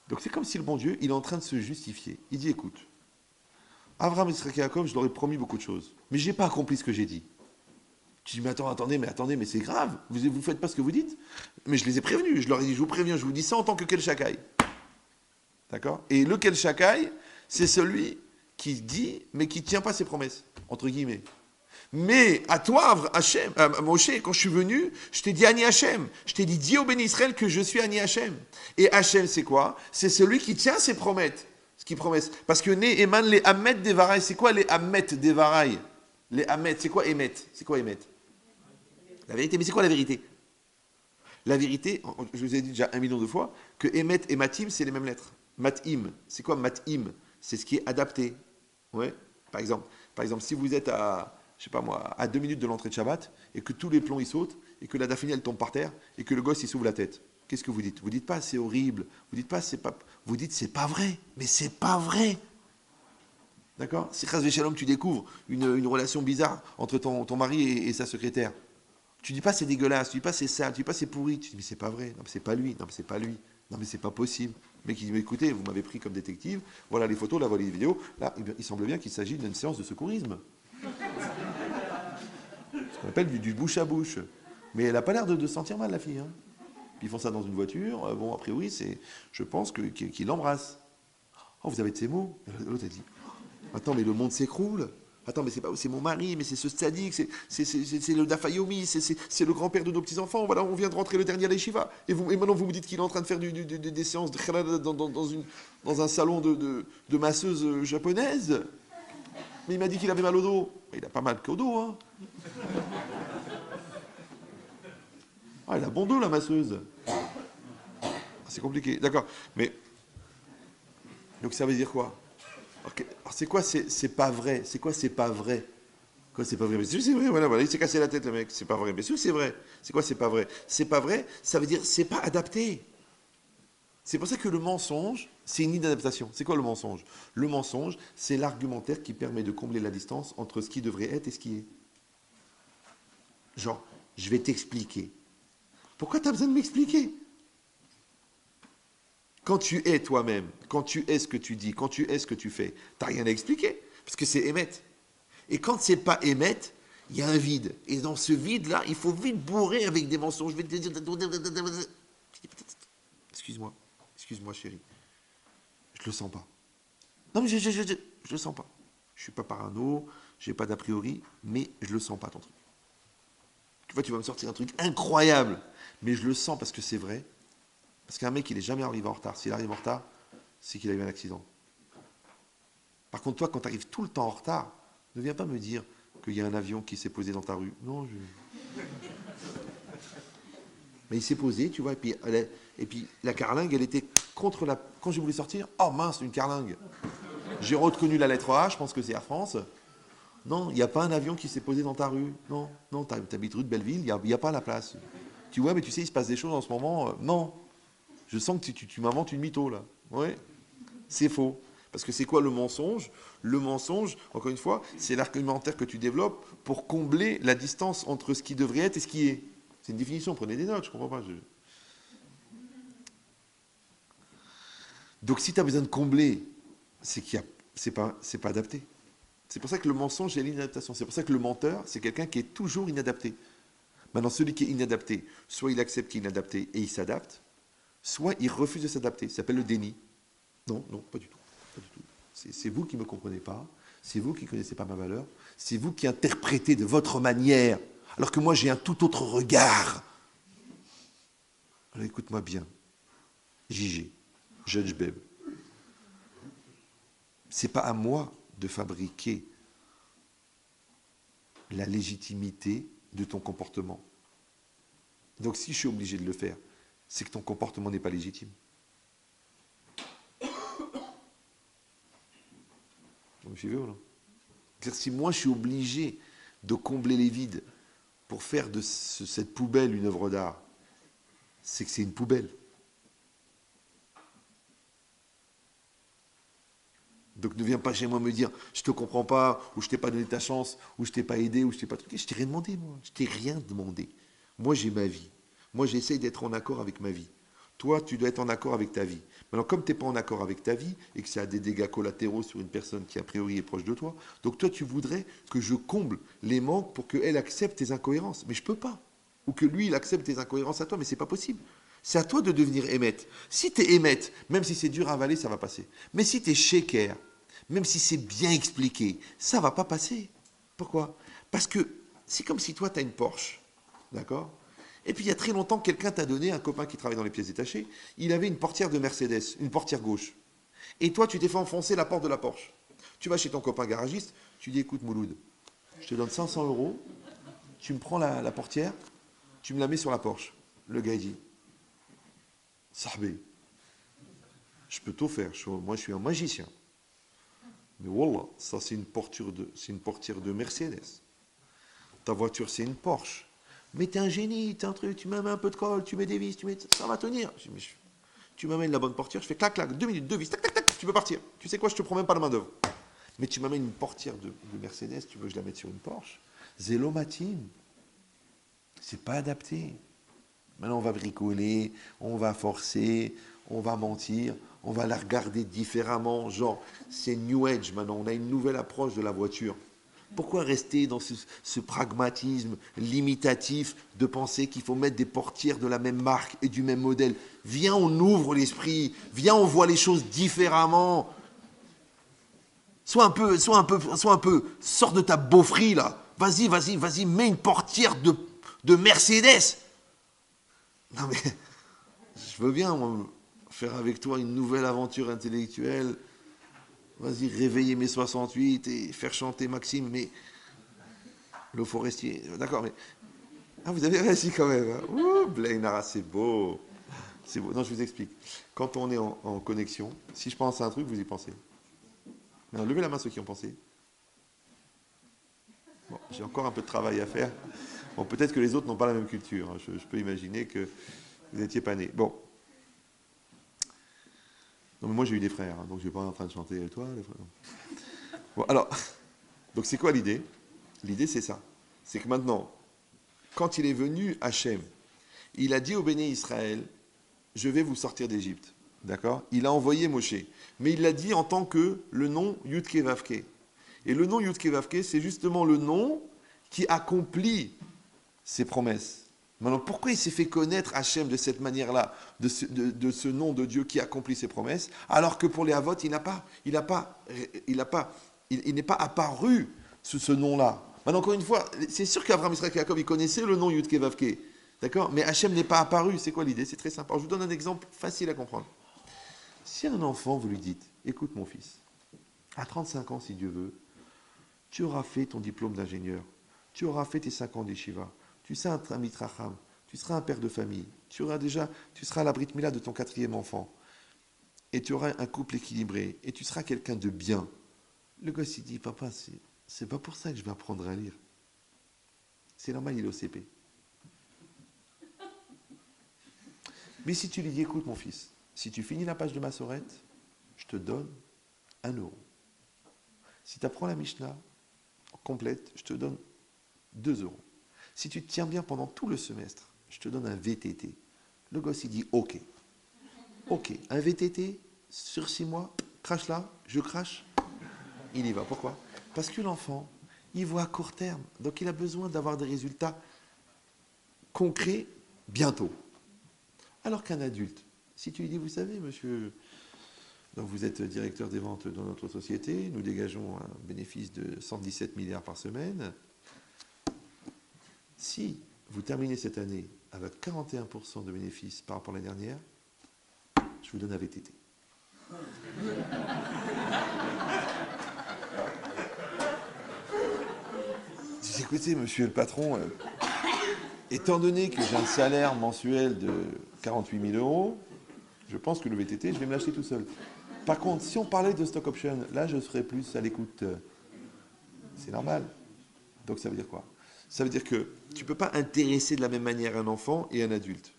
Speaker 1: Donc c'est comme si le bon Dieu, il est en train de se justifier. Il dit écoute, Abraham, Yitzhak et Yaakov, je leur ai promis beaucoup de choses, mais je n'ai pas accompli ce que j'ai dit. Tu dis mais attendez, mais c'est grave, vous ne faites pas ce que vous dites. Mais je les ai prévenus, je leur ai dit je vous préviens, je vous dis ça en tant que Kel Shakai. D'accord? Et le Kel Shakai, c'est celui qui dit, mais qui ne tient pas ses promesses, entre guillemets. Mais à toi, Hachem, Moshe, quand je suis venu, je t'ai dit Ani Hachem. Je t'ai dit, dis au béni Israël que je suis Ani Hachem. Et Hachem, c'est quoi? C'est celui qui tient ses promesses. Ce qui promesse. Parce que né éman les Hamet Devarai. C'est quoi les Hamet Devarai? Les Hamet, c'est quoi Emet? C'est quoi Emet? La vérité. Mais c'est quoi la vérité? La vérité, je vous ai dit déjà 1 million de fois, que Emet et Matim, c'est les mêmes lettres. Matim, c'est quoi Matim? C'est ce qui est adapté. Ouais. Par exemple, si vous êtes je sais pas moi, à 2 minutes de l'entrée de Shabbat, et que tous les plombs ils sautent, et que la daphné elle tombe par terre, et que le gosse il s'ouvre la tête. Qu'est-ce que vous dites? Vous dites pas c'est horrible, vous dites pas c'est pas, vous dites c'est pas vrai, mais c'est pas vrai. D'accord? Si Chas Veshalom tu découvres une relation bizarre entre ton mari et sa secrétaire, tu dis pas c'est dégueulasse, tu dis pas c'est sale, tu dis pas c'est pourri, tu dis mais c'est pas vrai, non mais c'est pas lui, non mais c'est pas lui, non mais c'est pas possible. Mais qui dit mais écoutez, vous m'avez pris comme détective, voilà les photos, là voilà les vidéos, là il semble bien qu'il s'agit d'une séance de secourisme. Ce qu'on appelle du bouche à bouche. Mais elle n'a pas l'air de se sentir mal, la fille. Hein. Puis ils font ça dans une voiture. Bon, a priori, je pense qu'il l'embrasse. Oh, vous avez de ces mots? L'autre a dit, attends, mais le monde s'écroule. Attends, mais c'est mon mari, mais c'est ce sadique, c'est le Dafayomi, c'est le grand-père de nos petits-enfants. Voilà, on vient de rentrer le dernier à l'Eshiva. Et maintenant, vous me dites qu'il est en train de faire des séances de khalal dans un salon de masseuses japonaises. Mais il m'a dit qu'il avait mal au dos. Il a pas mal qu'au dos, hein. Ah, elle a bon dos, la masseuse. C'est compliqué, d'accord. Mais, donc ça veut dire quoi? Alors c'est quoi c'est pas vrai? C'est quoi c'est pas vrai? Quoi c'est pas vrai? Mais c'est vrai, voilà, il s'est cassé la tête, le mec, c'est pas vrai. Mais c'est vrai. C'est quoi c'est pas vrai? C'est pas vrai, ça veut dire c'est pas adapté. C'est pour ça que le mensonge, c'est une inadaptation. C'est quoi le mensonge? Le mensonge, c'est l'argumentaire qui permet de combler la distance entre ce qui devrait être et ce qui est. Genre, je vais t'expliquer. Pourquoi tu as besoin de m'expliquer? Quand tu es toi-même, quand tu es ce que tu dis, quand tu es ce que tu fais, tu n'as rien à expliquer, parce que c'est émettre. Et quand c'est pas émettre, il y a un vide. Et dans ce vide-là, il faut vite bourrer avec des mensonges. Je vais te dire... Excuse-moi chérie. Je le sens pas. Non mais je le sens pas. Je suis pas parano, j'ai pas d'a priori, mais je le sens pas ton truc. Tu vois, tu vas me sortir un truc incroyable, mais je le sens parce que c'est vrai. Parce qu'un mec, il est jamais arrivé en retard. S'il arrive en retard, c'est qu'il a eu un accident. Par contre, toi, quand tu arrives tout le temps en retard, ne viens pas me dire qu'il y a un avion qui s'est posé dans ta rue. Non, mais il s'est posé, tu vois, et puis la carlingue, elle était contre la... Quand j'ai voulu sortir, oh mince, une carlingue. J'ai reconnu la lettre A, je pense que c'est Air France. Non, il n'y a pas un avion qui s'est posé dans ta rue. Non, non, t'habites rue de Belleville, il n'y a pas la place. Tu vois, mais tu sais, il se passe des choses en ce moment. Non, je sens que tu m'inventes une mytho, là. Oui, c'est faux. Parce que c'est quoi le mensonge? Le mensonge, encore une fois, c'est l'argumentaire que tu développes pour combler la distance entre ce qui devrait être et ce qui est. C'est une définition, prenez des notes, je ne comprends pas. Donc si tu as besoin de combler, c'est qu'il y a, c'est pas adapté. C'est pour ça que le mensonge est l'inadaptation. C'est pour ça que le menteur, c'est quelqu'un qui est toujours inadapté. Maintenant, celui qui est inadapté, soit il accepte qu'il est inadapté et il s'adapte, soit il refuse de s'adapter. Ça s'appelle le déni. Non, non, pas du tout. Pas du tout. C'est vous qui ne me comprenez pas, c'est vous qui ne connaissez pas ma valeur, c'est vous qui interprétez de votre manière, alors que moi j'ai un tout autre regard. Alors écoute-moi bien, JG, Judge Beb. C'est pas à moi de fabriquer la légitimité de ton comportement. Donc si je suis obligé de le faire, c'est que ton comportement n'est pas légitime. Vous me suivez ou non? C'est-à-dire, si moi je suis obligé de combler les vides pour faire de cette poubelle une œuvre d'art, c'est que c'est une poubelle. Donc ne viens pas chez moi me dire je te comprends pas, ou je t'ai pas donné ta chance, ou je t'ai pas aidé, ou je t'ai pas truqué. Je t'ai rien demandé, moi. Je t'ai rien demandé. Moi j'ai ma vie. Moi j'essaye d'être en accord avec ma vie. Toi, tu dois être en accord avec ta vie. Maintenant, comme tu n'es pas en accord avec ta vie et que ça a des dégâts collatéraux sur une personne qui a priori est proche de toi, donc toi tu voudrais que je comble les manques pour qu'elle accepte tes incohérences. Mais je ne peux pas. Ou que lui, il accepte tes incohérences à toi, mais ce n'est pas possible. C'est à toi de devenir émette. Si tu es émette, même si c'est dur à avaler, ça va passer. Mais si tu es shaker, même si c'est bien expliqué, ça ne va pas passer. Pourquoi? Parce que c'est comme si toi, tu as une Porsche, d'accord? Et puis il y a très longtemps, quelqu'un t'a donné, un copain qui travaille dans les pièces détachées, il avait une portière de Mercedes, une portière gauche. Et toi, tu t'es fait enfoncer la porte de la Porsche. Tu vas chez ton copain garagiste, tu dis, écoute Mouloud, je te donne 500 €, tu me prends la portière, tu me la mets sur la Porsche. Le gars, il dit, Sahbé, je peux tout faire, moi je suis un magicien. Mais wallah, ça c'est une portière de Mercedes. Ta voiture c'est une Porsche. Mais t'es un génie, t'es un truc, tu m'amènes un peu de colle, tu mets des vis, ça va tenir. Tu m'amènes la bonne portière, je fais clac, clac, 2 minutes, 2 vis, tac, tac, tac, tu peux partir. Tu sais quoi, je te prends même pas la main d'œuvre. Mais tu m'amènes une portière de Mercedes, tu veux que je la mette sur une Porsche? Zélomatine. C'est pas adapté. Maintenant, on va bricoler, on va forcer, on va mentir, on va la regarder différemment. Genre, c'est New Age maintenant, on a une nouvelle approche de la voiture. Pourquoi rester dans ce pragmatisme limitatif de penser qu'il faut mettre des portières de la même marque et du même modèle? Viens, on ouvre l'esprit. Viens, on voit les choses différemment. Sois un peu, sors de ta beaufrie là. Vas-y, mets une portière de Mercedes. Non mais, je veux bien moi, faire avec toi une nouvelle aventure intellectuelle. Vas-y, réveiller mes 68 et faire chanter Maxime, mais le forestier, d'accord, mais... Ah, vous avez réussi quand même. Hein. Ouh, Blainara, c'est beau. C'est beau. Non, je vous explique. Quand on est en connexion, si je pense à un truc, vous y pensez. Maintenant, levez la main ceux qui ont pensé. Bon, j'ai encore un peu de travail à faire. Bon, peut-être que les autres n'ont pas la même culture. Hein. Je peux imaginer que vous n'étiez pas nés. Bon. Non, mais moi j'ai eu des frères, hein, donc je ne suis pas en train de chanter avec toi, les frères. Bon, alors, donc c'est quoi l'idée? L'idée c'est ça. C'est que maintenant, quand il est venu Hachem, il a dit au béné Israël, je vais vous sortir d'Égypte. D'accord? Il a envoyé Moshe. Mais il l'a dit en tant que le nom Yudke Vavke. Et le nom Yudke Vavke, c'est justement le nom qui accomplit ses promesses. Maintenant, pourquoi il s'est fait connaître Hachem de cette manière-là, de ce nom de Dieu qui accomplit ses promesses, alors que pour les Havot, il n'est pas apparu ce nom-là. Maintenant, encore une fois, c'est sûr qu'Abraham, Israël et Jacob, ils connaissaient le nom Yudke Vavke. D'accord? Mais Hachem n'est pas apparu. C'est quoi l'idée? C'est très simple. Alors, je vous donne un exemple facile à comprendre. Si un enfant, vous lui dites, écoute mon fils, à 35 ans, si Dieu veut, tu auras fait ton diplôme d'ingénieur, tu auras fait tes 5 ans d'Yeshiva, tu seras un mitracham, tu seras un père de famille, tu seras à la Brit Mila de ton 4e enfant, et tu auras un couple équilibré, et tu seras quelqu'un de bien. Le gosse, il dit, papa, c'est pas pour ça que je vais apprendre à lire. C'est normal, il est au CP. Mais si tu lui dis, écoute mon fils, si tu finis la page de Massorette, je te donne 1 €. Si tu apprends la Mishnah complète, je te donne 2 €. Si tu te tiens bien pendant tout le semestre, je te donne un VTT. Le gosse, il dit OK. OK, un VTT sur 6 mois, crache là, je crache. Il y va. Pourquoi? Parce que l'enfant, il voit à court terme. Donc il a besoin d'avoir des résultats concrets bientôt. Alors qu'un adulte, si tu lui dis, vous savez, monsieur, donc vous êtes directeur des ventes dans notre société, nous dégageons un bénéfice de 117 milliards par semaine. Si vous terminez cette année avec 41% de bénéfices par rapport à l'année dernière, je vous donne un VTT. Écoutez, monsieur le patron, étant donné que j'ai un salaire mensuel de 48 000 €, je pense que le VTT, je vais me l'acheter tout seul. Par contre, si on parlait de stock option, là, je serais plus à l'écoute. C'est normal. Donc, ça veut dire quoi? Ça veut dire que tu ne peux pas intéresser de la même manière un enfant et un adulte.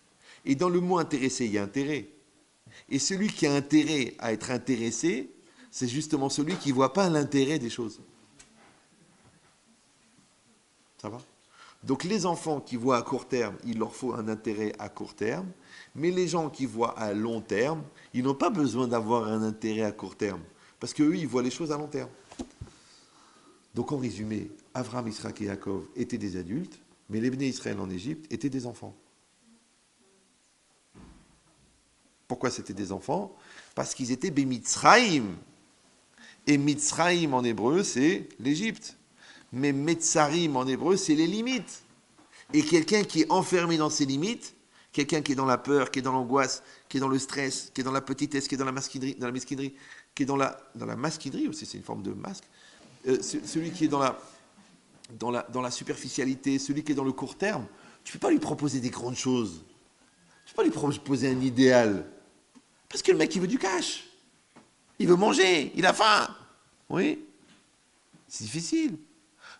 Speaker 1: Et dans le mot intéresser, il y a intérêt. Et celui qui a intérêt à être intéressé, c'est justement celui qui ne voit pas l'intérêt des choses. Ça va? Donc les enfants qui voient à court terme, il leur faut un intérêt à court terme, mais les gens qui voient à long terme, ils n'ont pas besoin d'avoir un intérêt à court terme, parce qu'eux, ils voient les choses à long terme. Donc en résumé, Abraham, Israël et Jacob étaient des adultes, mais les Bnei Israël en Égypte étaient des enfants. Pourquoi c'était des enfants? Parce qu'ils étaient Bemitzraïm. Et Mitzraïm en hébreu, c'est l'Égypte. Mais Metzarim en hébreu, c'est les limites. Et quelqu'un qui est enfermé dans ses limites, quelqu'un qui est dans la peur, qui est dans l'angoisse, qui est dans le stress, qui est dans la petitesse, qui est dans la mesquinerie, qui est dans la masquinerie aussi, c'est une forme de masque, celui qui est dans la superficialité, celui qui est dans le court terme, tu ne peux pas lui proposer des grandes choses. Tu ne peux pas lui proposer un idéal. Parce que le mec, il veut du cash. Il veut manger, il a faim. Oui, c'est difficile.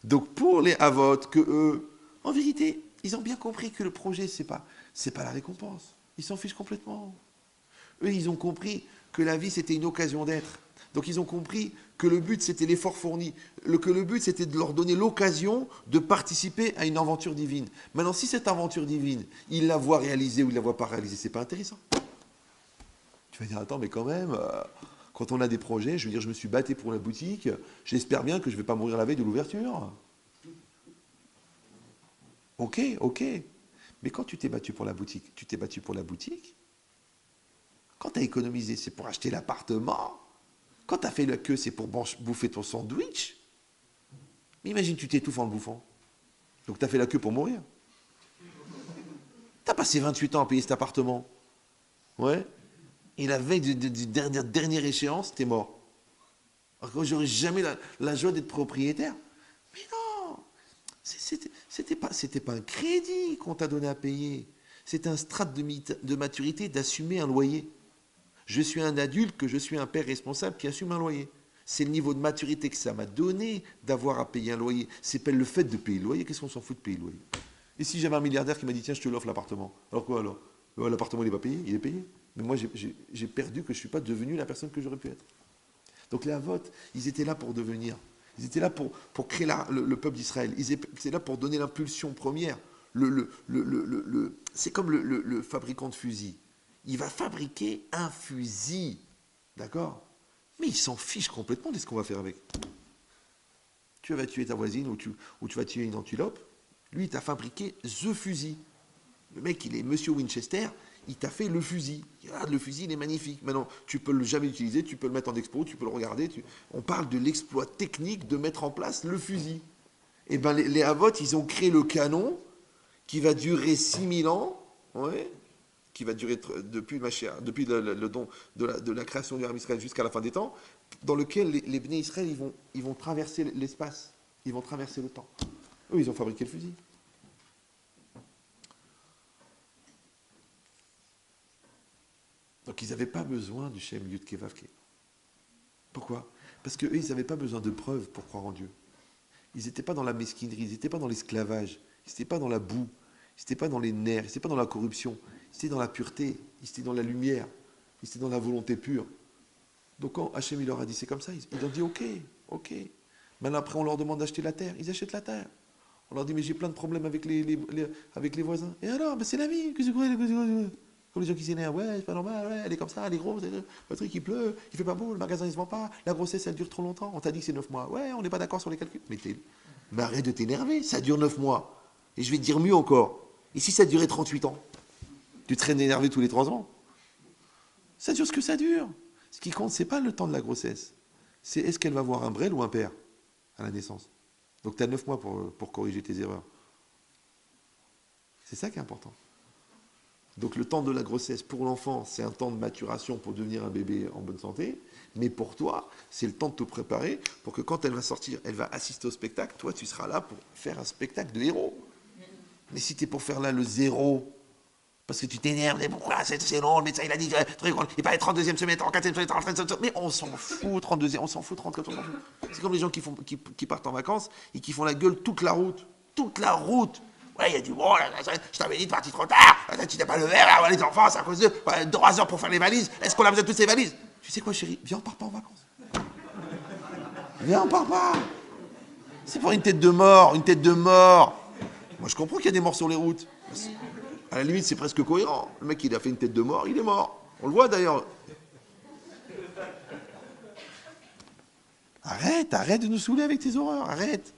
Speaker 1: Donc pour les Havot, que eux, en vérité, ils ont bien compris que le projet, c'est pas la récompense. Ils s'en fichent complètement. Eux, ils ont compris que la vie, c'était une occasion d'être. Donc ils ont compris que le but, c'était l'effort fourni, que le but, c'était de leur donner l'occasion de participer à une aventure divine. Maintenant, si cette aventure divine, ils la voient réalisée ou ils la voient pas réalisée, c'est pas intéressant. Tu vas dire, attends, mais quand même, quand on a des projets, je veux dire, je me suis battu pour la boutique, j'espère bien que je ne vais pas mourir la veille de l'ouverture. Ok. Mais quand tu t'es battu pour la boutique, tu t'es battu pour la boutique. Quand tu as économisé, c'est pour acheter l'appartement. Quand tu as fait la queue, c'est pour bouffer ton sandwich. Mais imagine, tu t'étouffes en le bouffant. Donc tu as fait la queue pour mourir. Tu as passé 28 ans à payer cet appartement. Ouais. Et la veille de dernière échéance, t'es mort. Alors que j'aurais jamais la joie d'être propriétaire. Mais non, c'était pas un crédit qu'on t'a donné à payer. C'est un strate de maturité d'assumer un loyer. Je suis un adulte, que je suis un père responsable qui assume un loyer. C'est le niveau de maturité que ça m'a donné d'avoir à payer un loyer. C'est pas le fait de payer le loyer. Qu'est-ce qu'on s'en fout de payer le loyer? Et si j'avais un milliardaire qui m'a dit, tiens, je te l'offre l'appartement. Alors quoi alors? L'appartement, il n'est pas payé? Il est payé. Mais moi, j'ai perdu que je ne suis pas devenu la personne que j'aurais pu être. Donc les Havot, ils étaient là pour devenir. Ils étaient là pour créer le peuple d'Israël. Ils étaient là pour donner l'impulsion première. C'est comme le fabricant de fusil. Il va fabriquer un fusil. D'accord? Mais il s'en fiche complètement de ce qu'on va faire avec. Tu vas tuer ta voisine ou tu vas tuer une antilope. Lui, il t'a fabriqué the fusil. Le mec, il est Monsieur Winchester. il t'a fait le fusil. Regarde, le fusil, il est magnifique. Maintenant, tu peux le jamais utiliser, tu peux le mettre en expo, tu peux le regarder. On parle de l'exploit technique de mettre en place le fusil. Eh bien, les Havot, ils ont créé le canon qui va durer 6000 ans, ouais, qui va durer depuis le don de la création du Ham Israël jusqu'à la fin des temps, dans lequel les Bnei Israël, ils vont traverser l'espace, ils vont traverser le temps. Eux, ils ont fabriqué le fusil. Donc, ils n'avaient pas besoin du Shem Yud Kei Vav Kei. Pourquoi? Parce qu'eux, ils n'avaient pas besoin de preuves pour croire en Dieu. Ils n'étaient pas dans la mesquinerie, ils n'étaient pas dans l'esclavage, ils n'étaient pas dans la boue, ils n'étaient pas dans les nerfs, ils n'étaient pas dans la corruption, ils étaient dans la pureté, ils étaient dans la lumière, ils étaient dans la volonté pure. Donc quand Hachem il leur a dit c'est comme ça, ils ont dit ok. Maintenant après on leur demande d'acheter la terre, ils achètent la terre. On leur dit mais j'ai plein de problèmes avec les voisins. Et alors, ben c'est la vie, qu'est-ce que c'est? Comme les gens qui s'énervent, ouais, c'est pas normal, ouais, elle est comme ça, elle est grosse, le truc il pleut, il fait pas beau, le magasin il se vend pas, la grossesse elle dure trop longtemps, on t'a dit que c'est 9 mois. Ouais, on n'est pas d'accord sur les calculs. Mais arrête de t'énerver, ça dure 9 mois. Et je vais te dire mieux encore. Et si ça durait 38 ans? Tu te serais énervé tous les 3 ans? Ça dure ce que ça dure. Ce qui compte, c'est pas le temps de la grossesse. C'est est-ce qu'elle va avoir un brel ou un père à la naissance. Donc tu as 9 mois pour corriger tes erreurs. C'est ça qui est important. Donc le temps de la grossesse pour l'enfant, c'est un temps de maturation pour devenir un bébé en bonne santé. Mais pour toi, c'est le temps de te préparer pour que quand elle va sortir, elle va assister au spectacle. Toi, tu seras là pour faire un spectacle de héros. Mais si tu es pour faire là le zéro, parce que tu t'énerves, mais pourquoi c'est long, le médecin il a dit, il paraît 32e semestre, en 4e semestre, en 3e semestre, mais on s'en fout, 32e, on s'en fout, 34, on s'en fout. C'est comme les gens qui partent en vacances et qui font la gueule toute la route. Toute la route. Ouais, il y a du bon, là, je t'avais dit de partir trop tard, tu n'as pas le verre, là, les enfants, c'est à cause de 3 heures pour faire les valises, est-ce qu'on a besoin de toutes ces valises? Tu sais quoi, chérie, viens, on part pas en vacances. Viens, on part pas. C'est pas une tête de mort, une tête de mort. Moi, je comprends qu'il y a des morts sur les routes. À la limite, c'est presque cohérent. Le mec, il a fait une tête de mort, il est mort. On le voit d'ailleurs. Arrête de nous saouler avec tes horreurs. Arrête.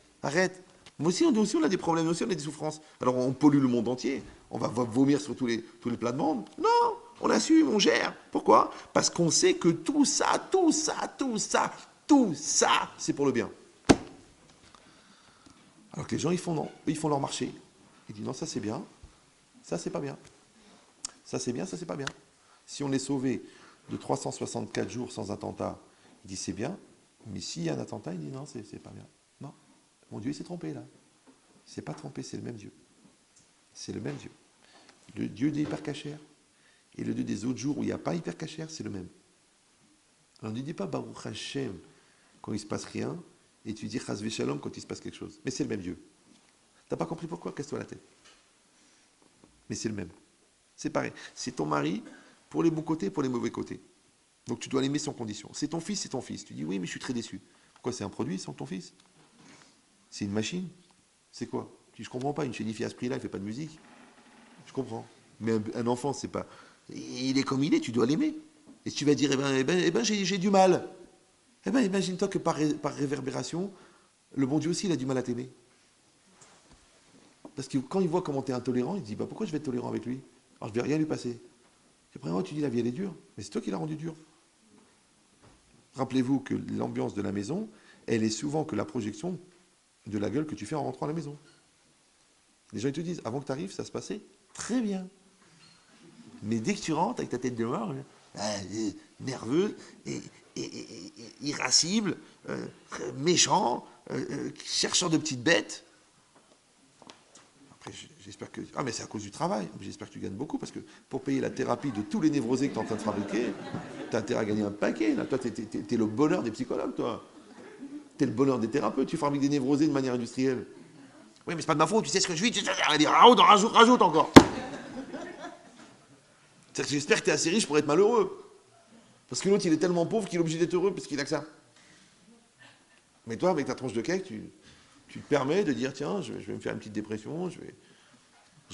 Speaker 1: Moi aussi, on a des problèmes, nous aussi, on a des souffrances. Alors, on pollue le monde entier. On va vomir sur tous les plats de monde. Non, on assume, on gère. Pourquoi? Parce qu'on sait que tout ça, c'est pour le bien. Alors que les gens, ils font leur marché. Ils disent non, ça c'est bien, ça c'est pas bien. Ça c'est bien, ça c'est pas bien. Si on est sauvé de 364 jours sans attentat, il dit c'est bien, mais s'il y a un attentat, il dit non, c'est pas bien. Non, mon Dieu, il s'est trompé là. Il ne s'est pas trompé, c'est le même Dieu. C'est le même Dieu. Le Dieu des hypercachères et le Dieu des autres jours où il n'y a pas hypercachère, c'est le même. Alors ne dis pas Baruch Hashem quand il ne se passe rien, et tu dis Chas Shalom quand il se passe quelque chose. Mais c'est le même Dieu. T'as pas compris pourquoi? Casse-toi la tête. Mais c'est le même. C'est pareil. C'est ton mari pour les bons côtés et pour les mauvais côtés. Donc tu dois l'aimer sans condition. C'est ton fils, c'est ton fils. Tu dis oui, mais je suis très déçu. Pourquoi? C'est un produit sans ton fils? C'est une machine? C'est quoi? Je comprends pas. Une chénifie à ce prix-là, il fait pas de musique. Je comprends. Mais un enfant, c'est pas. Il est comme il est, tu dois l'aimer. Et si tu vas dire, j'ai du mal. Imagine-toi que par réverbération, le bon Dieu aussi, il a du mal à t'aimer. Parce que quand il voit comment tu es intolérant, il se dit pourquoi je vais être tolérant avec lui? Alors je vais rien lui passer. Et après, tu dis la vie elle est dure, mais c'est toi qui l'as rendue dure. Rappelez-vous que l'ambiance de la maison, elle est souvent que la projection de la gueule que tu fais en rentrant à la maison. Les gens ils te disent, avant que tu arrives, ça se passait très bien. Mais dès que tu rentres avec ta tête de mort, nerveux, irascible, méchant, chercheur de petites bêtes. Après, j'espère que... Ah, mais c'est à cause du travail. J'espère que tu gagnes beaucoup, parce que pour payer la thérapie de tous les névrosés que tu es en train de fabriquer, tu as intérêt à gagner un paquet. Là. Toi, tu es le bonheur des psychologues, toi. Tu es le bonheur des thérapeutes. Tu fabriques des névrosés de manière industrielle. Oui, mais c'est pas de ma faute. Tu sais ce que je vis. Allez, rajoute encore. J'espère que tu es assez riche pour être malheureux. Parce que l'autre, il est tellement pauvre qu'il est obligé d'être heureux parce qu'il a que ça. Mais toi, avec ta tranche de cake, tu te permets de dire, tiens, je vais me faire une petite dépression, je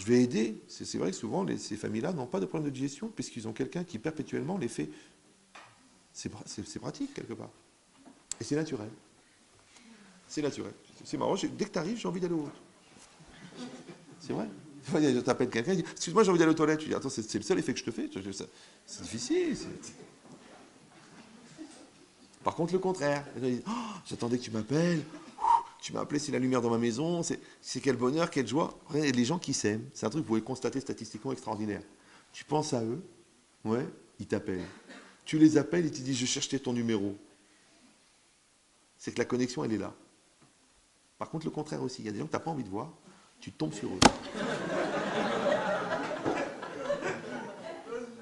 Speaker 1: vais aider. C'est vrai que souvent, ces familles-là n'ont pas de problème de digestion puisqu'ils ont quelqu'un qui perpétuellement les fait. C'est pratique, quelque part. Et c'est naturel. C'est naturel. C'est marrant, dès que tu arrives, j'ai envie d'aller au vote. C'est vrai. Je t'appelle quelqu'un, il dit excuse-moi, j'ai envie d'aller aux toilettes. Tu dis attends, c'est le seul effet que je te fais. C'est difficile. Par contre, le contraire. Les gens disent, oh, j'attendais que tu m'appelles. Tu m'as appelé, c'est la lumière dans ma maison. C'est quel bonheur, quelle joie. Et les gens qui s'aiment, c'est un truc que vous pouvez constater statistiquement extraordinaire. Tu penses à eux, ouais, ils t'appellent. Tu les appelles, ils te disent, je cherchais ton numéro. C'est que la connexion, elle est là. Par contre, le contraire aussi. Il y a des gens que tu n'as pas envie de voir. Tu tombes sur eux.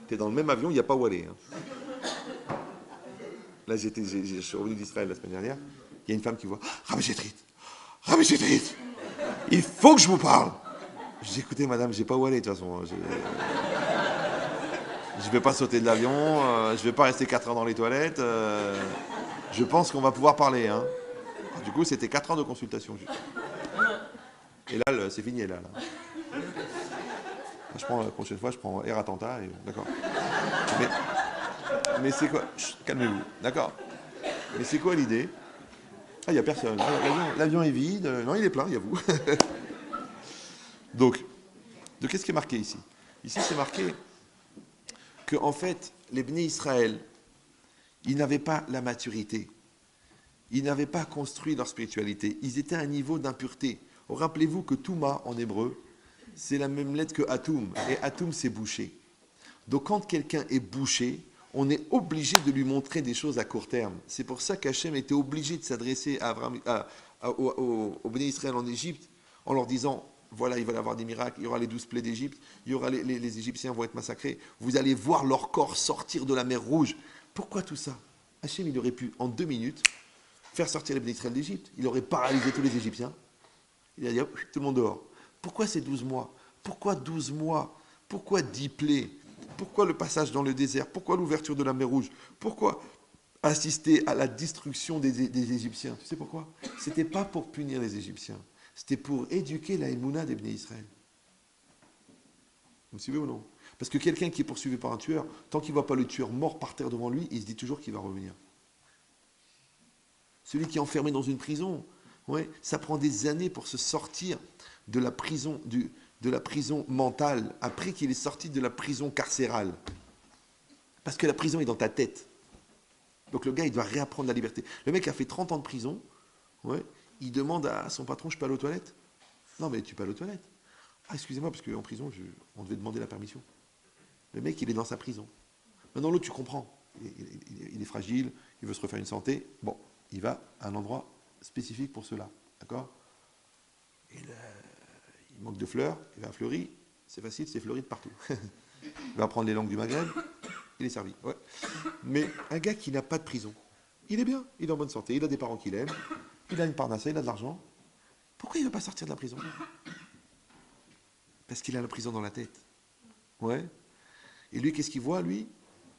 Speaker 1: Tu es dans le même avion, il n'y a pas où aller. Là, je suis revenu d'Israël la semaine dernière. Il y a une femme qui voit Rabbi Chetrit, Rabbi Chetrit, il faut que je vous parle. Je dis écoutez, madame, j'ai pas où aller de toute façon. Je ne vais pas sauter de l'avion, je ne vais pas rester 4 ans dans les toilettes. Je pense qu'on va pouvoir parler. Hein. Du coup, c'était 4 ans de consultation. Et là, c'est fini, là. Je prends la prochaine fois, je prends Air Attentat. D'accord. Mais c'est quoi? Calmez-vous, d'accord. Mais c'est quoi l'idée? Ah, il n'y a personne. L'avion est vide. Non, il est plein, il y a vous. Donc, qu'est-ce qui est marqué ici? Ici, c'est marqué que, en fait, les Bnei Israël, ils n'avaient pas la maturité. Ils n'avaient pas construit leur spiritualité. Ils étaient à un niveau d'impureté. Rappelez-vous que Touma, en hébreu, c'est la même lettre que Atum. Et Atum, c'est bouché. Donc, quand quelqu'un est bouché, on est obligé de lui montrer des choses à court terme. C'est pour ça qu'Hachem était obligé de s'adresser aux Bnei Israël en Égypte en leur disant, voilà, il va y avoir des miracles, il y aura les 12 plaies d'Égypte, il y aura les Égyptiens vont être massacrés, vous allez voir leur corps sortir de la mer Rouge. Pourquoi tout ça? Hachem, il aurait pu, en 2 minutes, faire sortir les Bnei Israël d'Égypte. Il aurait paralysé tous les Égyptiens. Il a dit, hop, tout le monde dehors. Pourquoi ces 12 mois? Pourquoi 12 mois? Pourquoi 10 plaies? Pourquoi le passage dans le désert? Pourquoi l'ouverture de la mer Rouge? Pourquoi assister à la destruction des Égyptiens? Tu sais pourquoi? C'était pas pour punir les Égyptiens. C'était pour éduquer la Emouna des Bnei Israël. Vous me suivez ou non? Parce que quelqu'un qui est poursuivi par un tueur, tant qu'il ne voit pas le tueur mort par terre devant lui, il se dit toujours qu'il va revenir. Celui qui est enfermé dans une prison, ouais, ça prend des années pour se sortir de la prison, de la prison mentale, après qu'il est sorti de la prison carcérale. Parce que la prison est dans ta tête. Donc le gars, il doit réapprendre la liberté. Le mec a fait 30 ans de prison, ouais, il demande à son patron, je peux aller aux toilettes? Non, mais tu peux aller aux toilettes. Ah, excusez-moi, parce qu'en prison, on devait demander la permission. Le mec, il est dans sa prison. Maintenant, l'autre, tu comprends. Il est fragile, il veut se refaire une santé. Bon, il va à un endroit spécifique pour cela. D'accord? Il manque de fleurs, il va à Fleury, c'est facile, c'est fleuri de partout. Il va prendre les langues du Maghreb, il est servi. Ouais. Mais un gars qui n'a pas de prison, il est bien, il est en bonne santé, il a des parents qu'il aime, il a une parnasse, il a de l'argent. Pourquoi il ne veut pas sortir de la prison? Parce qu'il a la prison dans la tête. Ouais. Et lui, qu'est-ce qu'il voit, lui?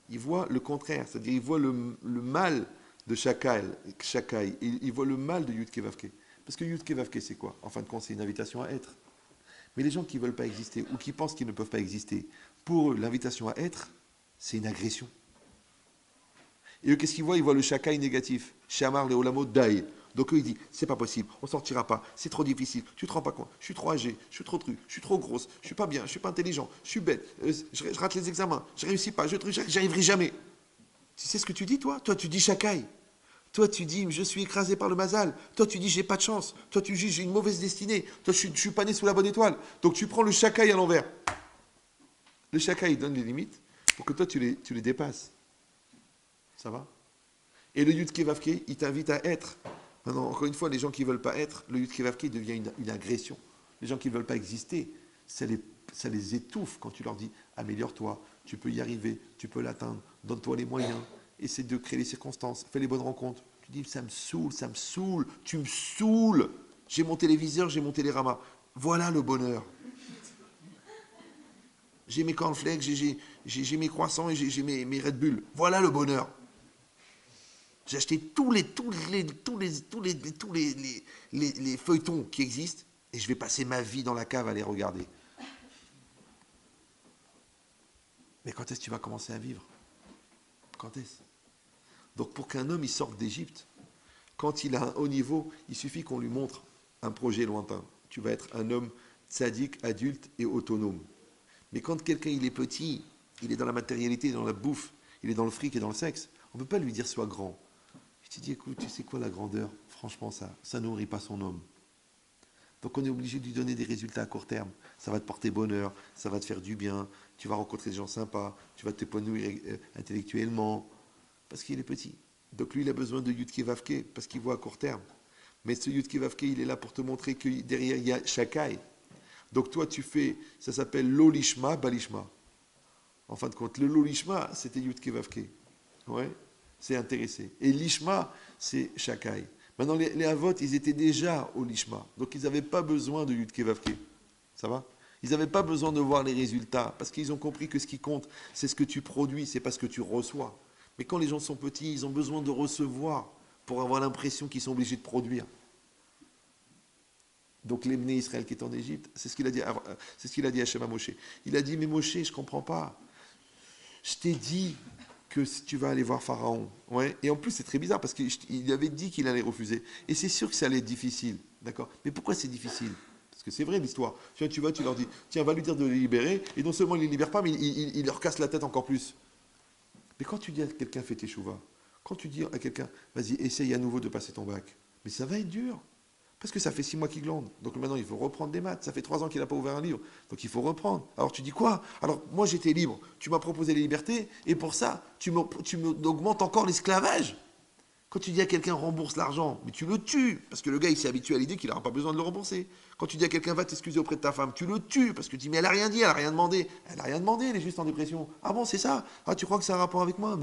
Speaker 1: Il voit le contraire, c'est-à-dire il voit le mal de Shakai, il voit le mal de Yudke Vavke. Parce que Yudke Vavke, c'est quoi? En fin de compte, c'est une invitation à être. Mais les gens qui ne veulent pas exister ou qui pensent qu'ils ne peuvent pas exister, pour eux, l'invitation à être, c'est une agression. Et eux, qu'est-ce qu'ils voient? Ils voient le Shakai négatif. Shamar le Olamo Dai. Donc eux, ils disent, c'est pas possible, on sortira pas, c'est trop difficile, tu te rends pas compte, je suis trop âgé, je suis trop truc, je suis trop grosse, je suis pas bien, je suis pas intelligent, je suis bête, je rate les examens, je réussis pas, j'arriverai jamais. Tu sais ce que tu dis, toi? Toi, tu dis Shakai. Toi, tu dis, je suis écrasé par le mazal. Toi, tu dis, j'ai pas de chance. Toi, tu dis, j'ai une mauvaise destinée. Toi, je suis pas né sous la bonne étoile. Donc, tu prends le Shakai à l'envers. Le Shakai, il donne les limites pour que toi, tu les dépasses. Ça va? Et le Yudke Vavke, il t'invite à être. Maintenant, encore une fois, les gens qui ne veulent pas être, le Yudke Vavke devient une agression. Les gens qui ne veulent pas exister, ça les étouffe quand tu leur dis, améliore-toi, tu peux y arriver, tu peux l'atteindre, donne-toi les moyens. Essaie de créer les circonstances, fais les bonnes rencontres. Tu dis, ça me saoule, tu me saoules. J'ai mon téléviseur, j'ai mon télérama. Voilà le bonheur. J'ai mes cornflakes, j'ai mes croissants et j'ai mes Red Bull. Voilà le bonheur. J'ai acheté tous les feuilletons qui existent et je vais passer ma vie dans la cave à les regarder. Mais quand est-ce que tu vas commencer à vivre? Quand est-ce? Donc pour qu'un homme il sorte d'Égypte, quand il a un haut niveau, il suffit qu'on lui montre un projet lointain. Tu vas être un homme tzaddik, adulte et autonome. Mais quand quelqu'un il est petit, il est dans la matérialité, dans la bouffe, il est dans le fric et dans le sexe, on ne peut pas lui dire sois grand. Je te dis, écoute, tu sais quoi la grandeur? Franchement, ça nourrit pas son homme. Donc on est obligé de lui donner des résultats à court terme. Ça va te porter bonheur, ça va te faire du bien, tu vas rencontrer des gens sympas, tu vas t'épanouir intellectuellement, parce qu'il est petit. Donc lui, il a besoin de Yudke Vavke, parce qu'il voit à court terme. Mais ce Yudke Vavke, il est là pour te montrer que derrière, il y a Shakai. Donc toi, tu fais, ça s'appelle Lolishma, Balishma. En fin de compte, le Lolishma, c'était Yudke Vavke. Ouais, c'est intéressé. Et l'Ishma, c'est Shakai. Maintenant, les Avot, ils étaient déjà au Lishma. Donc, ils n'avaient pas besoin de Yudke Vavke. Ça va? Ils n'avaient pas besoin de voir les résultats. Parce qu'ils ont compris que ce qui compte, c'est ce que tu produis, c'est pas ce que tu reçois. Mais quand les gens sont petits, ils ont besoin de recevoir pour avoir l'impression qu'ils sont obligés de produire. Donc, l'Ebné Israël qui est en Égypte, c'est ce qu'il a dit à Hachem à Moshe. Il a dit, mais Moshe, je ne comprends pas. Je t'ai dit que si tu vas aller voir Pharaon. Ouais. Et en plus, c'est très bizarre parce qu'il avait dit qu'il allait refuser. Et c'est sûr que ça allait être difficile. D'accord? Mais pourquoi c'est difficile? Parce que c'est vrai l'histoire. Tu vas, tu leur dis, tiens, va lui dire de les libérer. Et non seulement il ne les libère pas, mais il leur casse la tête encore plus. Mais quand tu dis à quelqu'un, fais tes chouvas, quand tu dis à quelqu'un, vas-y, essaye à nouveau de passer ton bac, mais ça va être dur. Parce que ça fait 6 mois qu'il glande. Donc maintenant, il faut reprendre des maths. Ça fait 3 ans qu'il n'a pas ouvert un livre. Donc il faut reprendre. Alors tu dis quoi? Alors moi, j'étais libre. Tu m'as proposé les libertés. Et pour ça, tu m'augmentes encore l'esclavage. Quand tu dis à quelqu'un rembourse l'argent, mais tu le tues, parce que le gars il s'est habitué à l'idée qu'il n'aura pas besoin de le rembourser. Quand tu dis à quelqu'un va t'excuser auprès de ta femme, tu le tues, parce que tu dis mais elle n'a rien dit, elle n'a rien demandé. Elle n'a rien demandé, elle est juste en dépression. Ah bon, c'est ça? Ah, tu crois que c'est un rapport avec moi?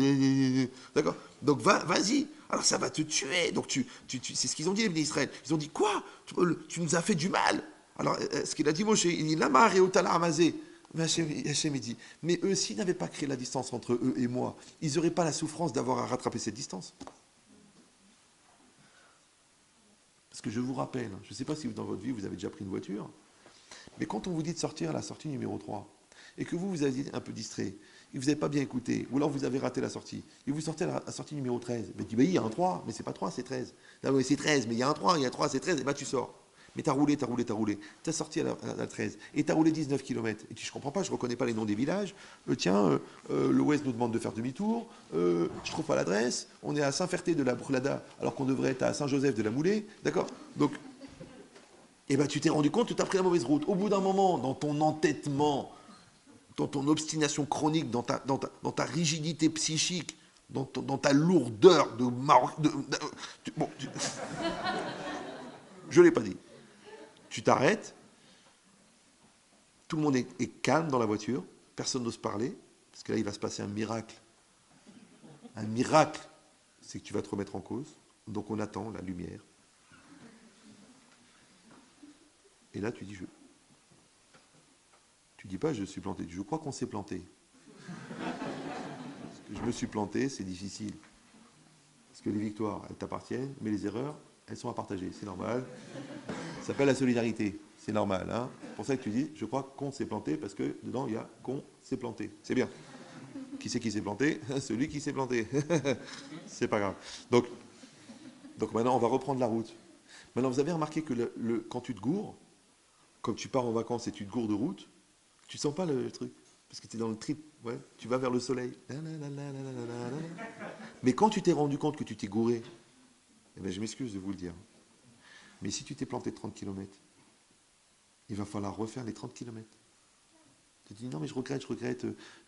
Speaker 1: D'accord. Donc vas-y. Alors ça va te tuer. Donc c'est ce qu'ils ont dit les Bnei Israël. Ils ont dit quoi? Tu nous as fait du mal. Alors ce qu'il a dit Moshe, il dit Lama Reotala Amazé. Mais Hachem dit, mais eux, s'ils n'avaient pas créé la distance entre eux et moi, ils n'auraient pas la souffrance d'avoir à rattraper cette distance. Parce que je vous rappelle, je ne sais pas si dans votre vie vous avez déjà pris une voiture, mais quand on vous dit de sortir à la sortie numéro 3, et que vous avez été un peu distrait, et vous n'avez pas bien écouté, ou alors vous avez raté la sortie, et vous sortez à la sortie numéro 13, ben tu dis, il y a un 3, mais c'est pas 3, c'est 13. Ah oui, c'est 13, mais il y a un 3, il y a un 3, c'est 13, et ben tu sors. Mais t'as roulé, t'as sorti à la 13, et t'as roulé 19 km. Et tu dis, je comprends pas, je reconnais pas les noms des villages. L'Ouest nous demande de faire demi-tour, je trouve pas l'adresse, on est à Saint-Ferté de la Brulada, alors qu'on devrait être à Saint-Joseph de la Moulée, d'accord? Donc, eh ben, tu t'es rendu compte que tu as pris la mauvaise route. Au bout d'un moment, dans ton entêtement, dans ton obstination chronique, dans ta rigidité psychique, dans ta lourdeur je ne l'ai pas dit. Tu t'arrêtes, tout le monde est calme dans la voiture, personne n'ose parler, parce que là, il va se passer un miracle. Un miracle, c'est que tu vas te remettre en cause. Donc on attend la lumière. Et là, tu dis je. Tu dis pas je suis planté. Je crois qu'on s'est planté. Parce que je me suis planté, c'est difficile. Parce que les victoires, elles t'appartiennent, mais les erreurs, elles sont à partager. C'est normal. Ça s'appelle la solidarité. C'est normal. Hein. C'est pour ça que tu dis je crois qu'on s'est planté, parce que dedans, il y a qu'on s'est planté. C'est bien. Qui c'est qui s'est planté? Celui qui s'est planté. C'est pas grave. Donc maintenant, on va reprendre la route. Maintenant, vous avez remarqué que quand tu te gourres, comme tu pars en vacances et tu te gourres de route, tu sens pas le truc. Parce que tu es dans le trip. Ouais, tu vas vers le soleil. Mais quand tu t'es rendu compte que tu t'es gouré, eh ben, je m'excuse de vous le dire. Mais si tu t'es planté de 30 km, il va falloir refaire les 30 km. Tu te dis non mais je regrette,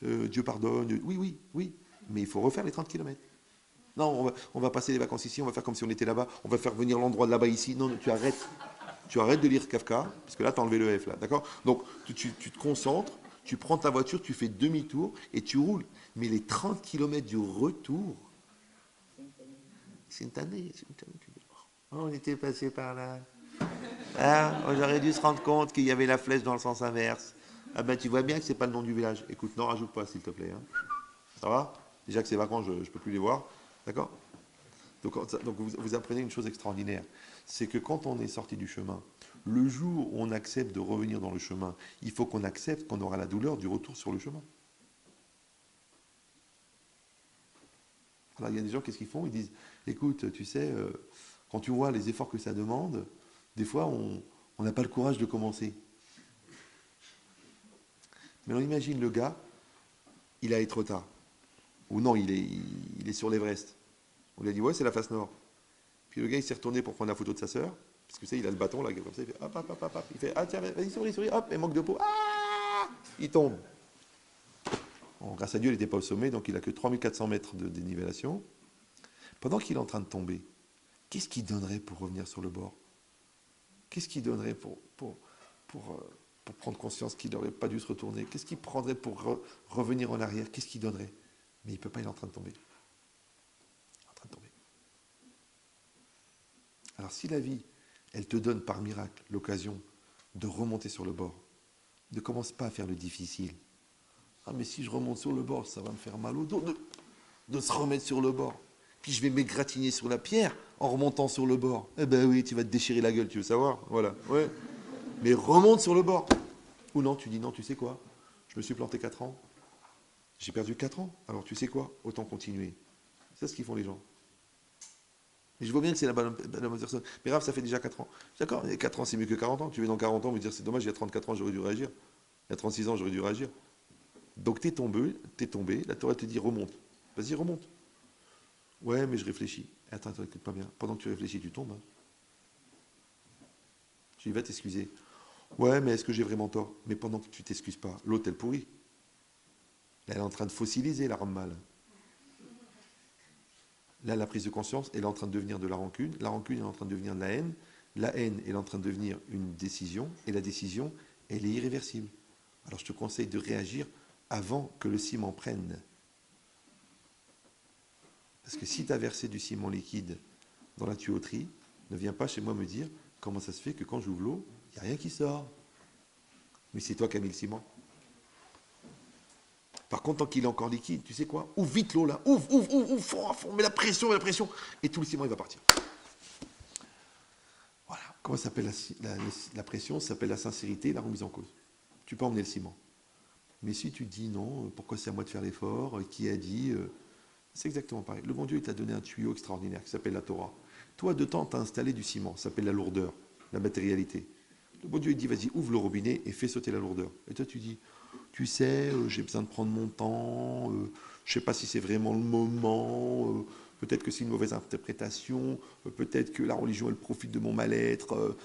Speaker 1: Dieu pardonne. Oui. Mais il faut refaire les 30 km. Non, on va passer les vacances ici, on va faire comme si on était là-bas, on va faire venir l'endroit de là-bas ici. Non, tu arrêtes. Tu arrêtes de lire Kafka, parce que là, tu as enlevé le F, là, d'accord? Donc, tu te concentres, tu prends ta voiture, tu fais demi-tour et tu roules. Mais les 30 km du retour, c'est une tannée. Oh, on était passé par là. Ah, j'aurais dû se rendre compte qu'il y avait la flèche dans le sens inverse. Ah ben, tu vois bien que c'est pas le nom du village. Écoute, n'en rajoute pas, s'il te plaît. Hein. Ça va? Déjà que ces vacances, je ne peux plus les voir. D'accord? Donc vous apprenez une chose extraordinaire. C'est que quand on est sorti du chemin, le jour où on accepte de revenir dans le chemin, il faut qu'on accepte qu'on aura la douleur du retour sur le chemin. Alors il y a des gens, qu'est-ce qu'ils font? Ils disent, écoute, tu sais, quand tu vois les efforts que ça demande, des fois on n'a pas le courage de commencer. Maintenant, imagine le gars, il a été trop tard. Ou non, il est sur l'Everest. On lui a dit, ouais, c'est la face nord. Puis le gars, il s'est retourné pour prendre la photo de sa sœur. Parce que tu sais, il a le bâton là, comme ça, il fait hop, hop, hop, hop, hop. Il fait, ah tiens, vas-y, souris, souris, hop, et manque de peau. Ah, il tombe. Bon, grâce à Dieu, il n'était pas au sommet, donc il n'a que 3400 mètres de dénivellation. Pendant qu'il est en train de tomber, qu'est-ce qu'il donnerait pour revenir sur le bord? Qu'est-ce qu'il donnerait pour prendre conscience qu'il n'aurait pas dû se retourner? Qu'est-ce qu'il prendrait pour revenir en arrière? Qu'est-ce qu'il donnerait? Mais il ne peut pas, il est en train de tomber. Il est en train de tomber. Alors si la vie, elle te donne par miracle l'occasion de remonter sur le bord, ne commence pas à faire le difficile. Ah mais si je remonte sur le bord, ça va me faire mal au dos de se remettre sur le bord. Puis je vais m'égratigner sur la pierre en remontant sur le bord. Eh ben oui, tu vas te déchirer la gueule, tu veux savoir? Voilà, ouais. Mais remonte sur le bord. Ou non, tu dis non, tu sais quoi? Je me suis planté 4 ans. J'ai perdu 4 ans. Alors tu sais quoi? Autant continuer. C'est ce qu'ils font les gens. Et je vois bien que c'est la bonne personne. Mais Raph, ça fait déjà 4 ans. D'accord, 4 ans c'est mieux que 40 ans. Tu veux dans 40 ans me dire c'est dommage, il y a 34 ans j'aurais dû réagir. Il y a 36 ans j'aurais dû réagir. Donc t'es tombé, la Torah te dit remonte. Vas-y, remonte. Ouais, mais je réfléchis. Attends, écoute pas bien. Pendant que tu réfléchis, tu tombes. Hein. Tu vas t'excuser. Ouais, mais est-ce que j'ai vraiment tort? Mais pendant que tu t'excuses pas, l'autre, elle pourrit. Là, elle est en train de fossiliser la mal. Là, la prise de conscience, elle est en train de devenir de la rancune. La rancune est en train de devenir de la haine. La haine, elle est en train de devenir une décision. Et la décision, elle est irréversible. Alors, je te conseille de réagir avant que le ciment prenne. Parce que si tu as versé du ciment liquide dans la tuyauterie, ne viens pas chez moi me dire comment ça se fait que quand j'ouvre l'eau, il n'y a rien qui sort. Mais c'est toi qui as mis le ciment. Par contre, tant qu'il est encore liquide, tu sais quoi? Ouvre vite l'eau là, ouvre, fond, à fond, mets la pression, et tout le ciment il va partir. Voilà. Comment s'appelle la pression? Ça s'appelle la sincérité, la remise en cause. Tu peux emmener le ciment. Mais si tu dis non, pourquoi c'est à moi de faire l'effort? Qui a dit c'est exactement pareil. Le bon Dieu, il t'a donné un tuyau extraordinaire qui s'appelle la Torah. Toi, de temps, tu as installé du ciment, ça s'appelle la lourdeur, la matérialité. Le bon Dieu, il dit, vas-y, ouvre le robinet et fais sauter la lourdeur. Et toi, tu dis, tu sais, j'ai besoin de prendre mon temps, je ne sais pas si c'est vraiment le moment, peut-être que c'est une mauvaise interprétation, peut-être que la religion, elle profite de mon mal-être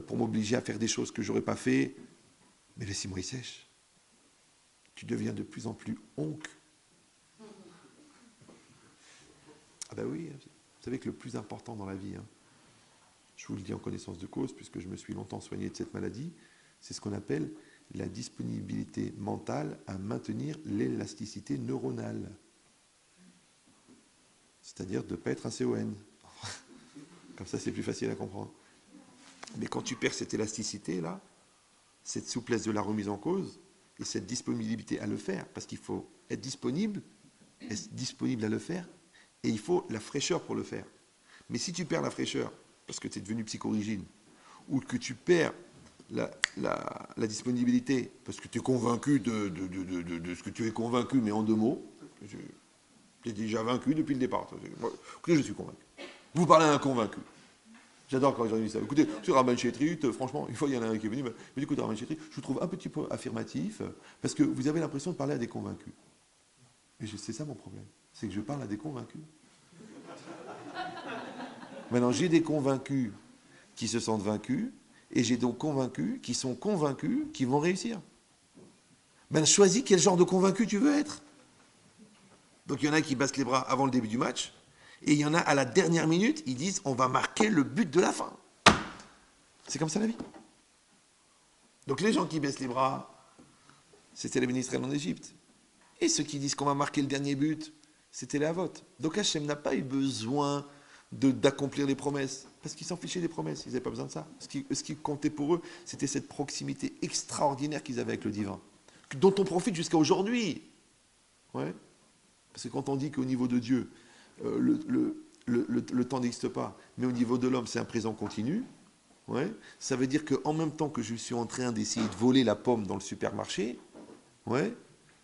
Speaker 1: pour m'obliger à faire des choses que je n'aurais pas fait. Mais le ciment, il sèche. Tu deviens de plus en plus oncle. Ah ben oui, vous savez que le plus important dans la vie, hein, je vous le dis en connaissance de cause, puisque je me suis longtemps soigné de cette maladie, c'est ce qu'on appelle la disponibilité mentale à maintenir l'élasticité neuronale. C'est-à-dire de ne pas être un CON. Comme ça, c'est plus facile à comprendre. Mais quand tu perds cette élasticité-là, cette souplesse de la remise en cause, et cette disponibilité à le faire, parce qu'il faut être disponible à le faire, et il faut la fraîcheur pour le faire. Mais si tu perds la fraîcheur, parce que tu es devenu psychorigide, ou que tu perds la disponibilité, parce que tu es convaincu de ce que tu es convaincu, mais en 2 mots, tu es déjà vaincu depuis le départ. Écoutez, je suis convaincu. Vous parlez à un convaincu. J'adore quand les gens disent ça. Écoutez, sur Rabban Chétrit, franchement, une fois, il y en a un qui est venu, il m'a dit, écoutez, Rabban Chétrit, je vous trouve un petit peu affirmatif, parce que vous avez l'impression de parler à des convaincus. Et c'est ça mon problème, c'est que je parle à des convaincus. Maintenant, j'ai des convaincus qui se sentent vaincus, et j'ai donc convaincus qui sont convaincus qu'ils vont réussir. Maintenant, choisis quel genre de convaincu tu veux être. Donc, il y en a qui baissent les bras avant le début du match, et il y en a à la dernière minute, ils disent on va marquer le but de la fin. C'est comme ça la vie. Donc, les gens qui baissent les bras, c'était les ministres en Égypte. Et ceux qui disent qu'on va marquer le dernier but, c'était les Havot. Donc, Hachem n'a pas eu besoin d'accomplir les promesses, parce qu'ils s'en fichaient des promesses, ils n'avaient pas besoin de ça. Ce qui comptait pour eux, c'était cette proximité extraordinaire qu'ils avaient avec le divin, dont on profite jusqu'à aujourd'hui. Ouais. Parce que quand on dit qu'au niveau de Dieu, le temps n'existe pas, mais au niveau de l'homme, c'est un présent continu, ouais, ça veut dire qu'en même temps que je suis en train d'essayer de voler la pomme dans le supermarché, ouais,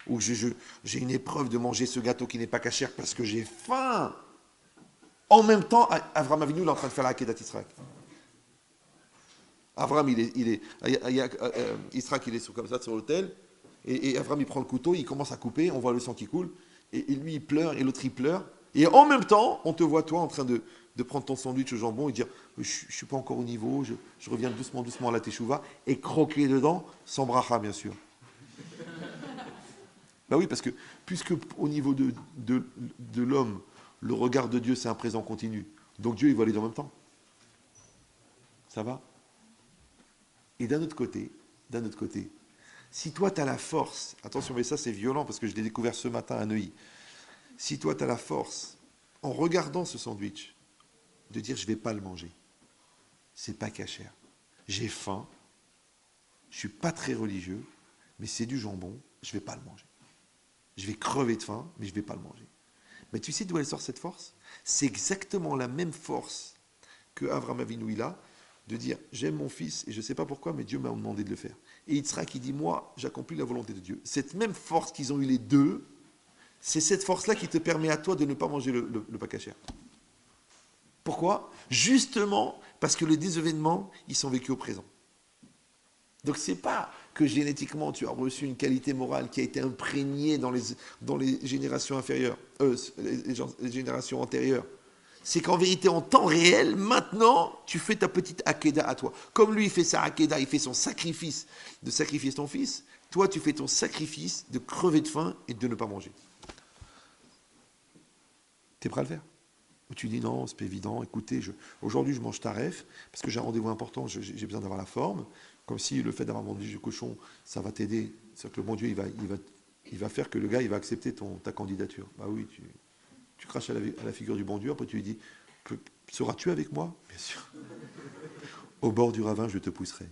Speaker 1: ou j'ai une épreuve de manger ce gâteau qui n'est pas cachère parce que j'ai faim, en même temps, Avraham Avinu, il est en train de faire la Akedat Yitzhak. Avraham, Yitzhak, il est comme ça sur l'autel, Et Avram, il prend le couteau, il commence à couper, on voit le sang qui coule, et lui, il pleure, et l'autre, il pleure. Et en même temps, on te voit, toi, en train de prendre ton sandwich au jambon et dire je ne suis pas encore au niveau, je reviens doucement, doucement à la teshuva, et croquer dedans, sans bracha, bien sûr. Ben oui, parce que puisque au niveau de l'homme, le regard de Dieu, c'est un présent continu, donc Dieu, il va aller en même temps. Ça va? Et d'un autre côté, si toi, tu as la force, attention, mais ça, c'est violent, parce que je l'ai découvert ce matin à Neuilly, si toi, tu as la force, en regardant ce sandwich, de dire je ne vais pas le manger, c'est pas cachère. J'ai faim, je ne suis pas très religieux, mais c'est du jambon, je ne vais pas le manger. Je vais crever de faim, mais je ne vais pas le manger. Mais tu sais d'où elle sort cette force? C'est exactement la même force que Avraham Avinu il a, de dire j'aime mon fils et je ne sais pas pourquoi, mais Dieu m'a demandé de le faire. Et Yitzhak qui dit moi, j'accomplis la volonté de Dieu. Cette même force qu'ils ont eu les deux, c'est cette force-là qui te permet à toi de ne pas manger le pas cachère. Pourquoi? Justement parce que les deux événements, ils sont vécus au présent. Donc c'est pas que génétiquement tu as reçu une qualité morale qui a été imprégnée dans les générations inférieures, les générations antérieures. C'est qu'en vérité, en temps réel, maintenant, tu fais ta petite akeda à toi. Comme lui, il fait sa akeda, il fait son sacrifice de sacrifier ton fils, toi, tu fais ton sacrifice de crever de faim et de ne pas manger. T'es prêt à le faire? Ou tu dis non, c'est pas évident, écoutez, aujourd'hui je mange taref, parce que j'ai un rendez-vous important, j'ai besoin d'avoir la forme, comme si le fait d'avoir mangé du cochon, ça va t'aider, c'est-à-dire que le bon Dieu, il va faire que le gars, il va accepter ta candidature. Bah oui, tu craches à la figure du bon Dieu, après tu lui dis, seras-tu avec moi? Bien sûr. Au bord du ravin, je te pousserai.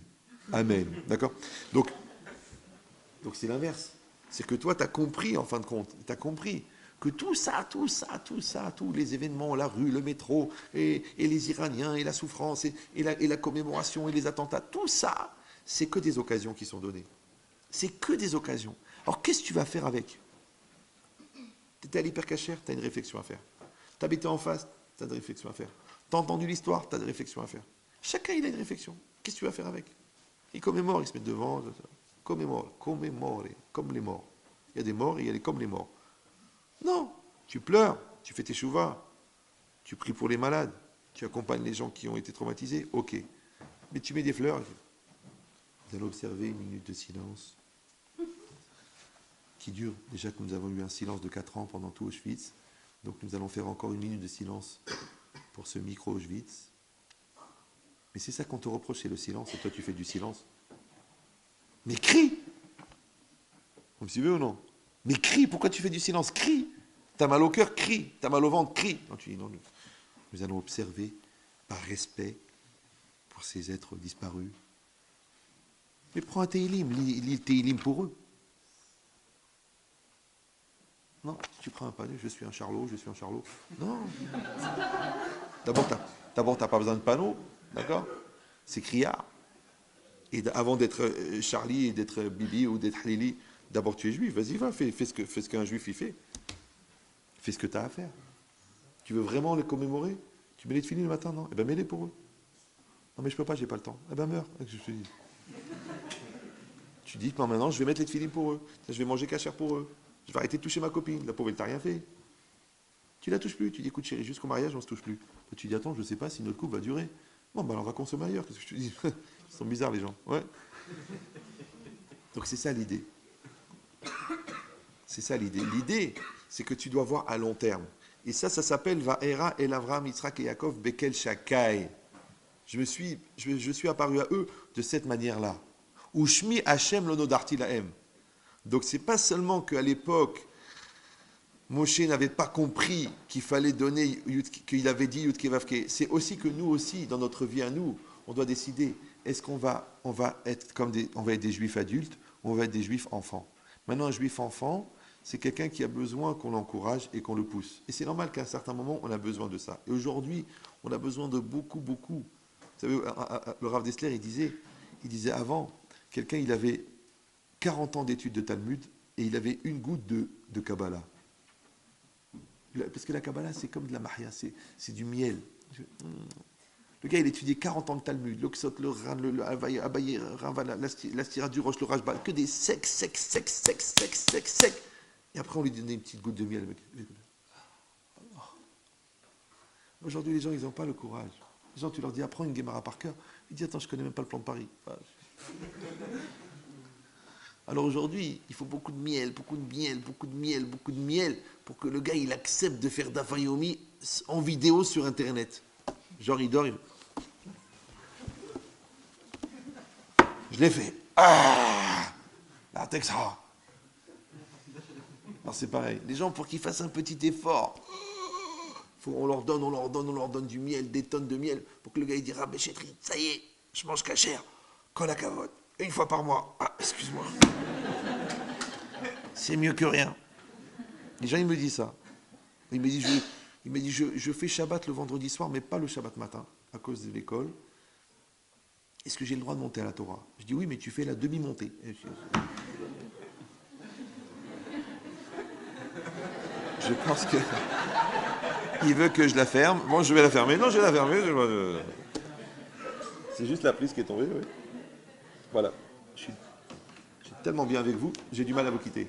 Speaker 1: Amen. D'accord? Donc c'est l'inverse. C'est que toi, tu as compris, en fin de compte, tu as compris que tous les événements, la rue, le métro, et les Iraniens, et la souffrance, et la commémoration, et les attentats, tout ça, c'est que des occasions qui sont données. C'est que des occasions. Alors, qu'est-ce que tu vas faire avec? Tu étais à l'hypercachère, tu as une réflexion à faire. Tu habitais en face, tu as une réflexion à faire. Tu as entendu l'histoire, tu as des réflexions à faire. Chacun, il a une réflexion. Qu'est-ce que tu vas faire avec? Ils commémorent, ils se mettent devant. Commémore, comme les morts. Il y a des morts et il y a les comme les morts. Non, tu pleures, tu fais tes chouvas, tu pries pour les malades, tu accompagnes les gens qui ont été traumatisés, ok. Mais tu mets des fleurs. Vous allez observer une minute de silence qui dure. Déjà que nous avons eu un silence de 4 ans pendant tout Auschwitz, donc nous allons faire encore une minute de silence pour ce micro Auschwitz. Mais c'est ça qu'on te reproche, c'est le silence, et toi tu fais du silence. Mais crie! Vous me suivez ou non? Mais crie, pourquoi tu fais du silence? Crie! T'as mal au cœur, crie! T'as mal au ventre, crie! Non, tu dis non, nous allons observer par respect pour ces êtres disparus. Mais prends un Teilim, lis le Teilim pour eux. Non, tu prends un panneau, je suis un charlot. Non. D'abord, t'as pas besoin de panneau, d'accord? C'est criard. Et avant d'être Charlie et d'être Bibi ou d'être Lili, d'abord tu es juif, vas-y, va, fais ce qu'un juif il fait. Fais ce que tu as à faire. Tu veux vraiment les commémorer? Tu mets les tefilines le matin, non? Eh bien, mets-les pour eux. Non, mais je peux pas, j'ai pas le temps. Eh bien, meurs. Qu'est-ce que je te dis? Tu dis, non, maintenant, je vais mettre les tefilines pour eux. Je vais manger cachère pour eux. Je vais arrêter de toucher ma copine. La pauvre, elle t'a rien fait. Tu la touches plus. Tu dis, écoute, chérie, jusqu'au mariage, on se touche plus. Et tu dis, attends, je sais pas si notre couple va durer. Bon, bah, alors, on va consommer ailleurs. Qu'est-ce que je te dis? Ils sont bizarres, les gens. Ouais. Donc, c'est ça l'idée. C'est ça l'idée. L'idée, c'est que tu dois voir à long terme. Et ça s'appelle Va'era el Avram, Yitzhak et Yaakov Bekel Shakai. Je suis apparu à eux de cette manière-là. Ushmi Hashem lonodarti lahem. Donc c'est pas seulement qu'à l'époque, Moshe n'avait pas compris qu'il fallait donner, qu'il avait dit Yudke Vavke. C'est aussi que nous aussi, dans notre vie à nous, on doit décider, est-ce qu'on va être on va être des juifs adultes ou on va être des juifs enfants. Maintenant, un juif enfant, c'est quelqu'un qui a besoin qu'on l'encourage et qu'on le pousse. Et c'est normal qu'à un certain moment, on a besoin de ça. Et aujourd'hui, on a besoin de beaucoup. Vous savez, le Rav Dessler, il disait avant, quelqu'un, il avait 40 ans d'études de Talmud et il avait une goutte de Kabbalah. Parce que la Kabbalah, c'est comme de la Mahia, c'est du miel. Le gars, il a étudié 40 ans le Talmud, l'Oxot, le Ran, le Abaye, la Stira du Roche, le Rajbal, que des secs. Et après, on lui donnait une petite goutte de miel. Aujourd'hui, les gens, ils n'ont pas le courage. Les gens, tu leur dis, apprends une Guémara par cœur. Ils disent, attends, je ne connais même pas le plan de Paris. Alors aujourd'hui, il faut beaucoup de miel pour que le gars, il accepte de faire d'Afayomi en vidéo sur Internet. Genre, il dort, je l'ai fait. La Texas. Alors c'est pareil. Les gens, pour qu'ils fassent un petit effort, on leur donne du miel, des tonnes de miel, pour que le gars il dise, ah, Béchétri, ça y est, je mange cachère, quand la cavote, une fois par mois. Ah, excuse-moi. C'est mieux que rien. Les gens, ils me disent ça. Il me dit, je fais Shabbat le vendredi soir, mais pas le Shabbat matin, à cause de l'école. Est-ce que j'ai le droit de monter à la Torah? Je dis, oui, mais tu fais la demi-montée. Je pense que... Il veut que je la ferme. Bon, je vais la fermer. Non, je vais la fermer. C'est juste la prise qui est tombée, oui. Voilà. Je suis tellement bien avec vous, j'ai du mal à vous quitter.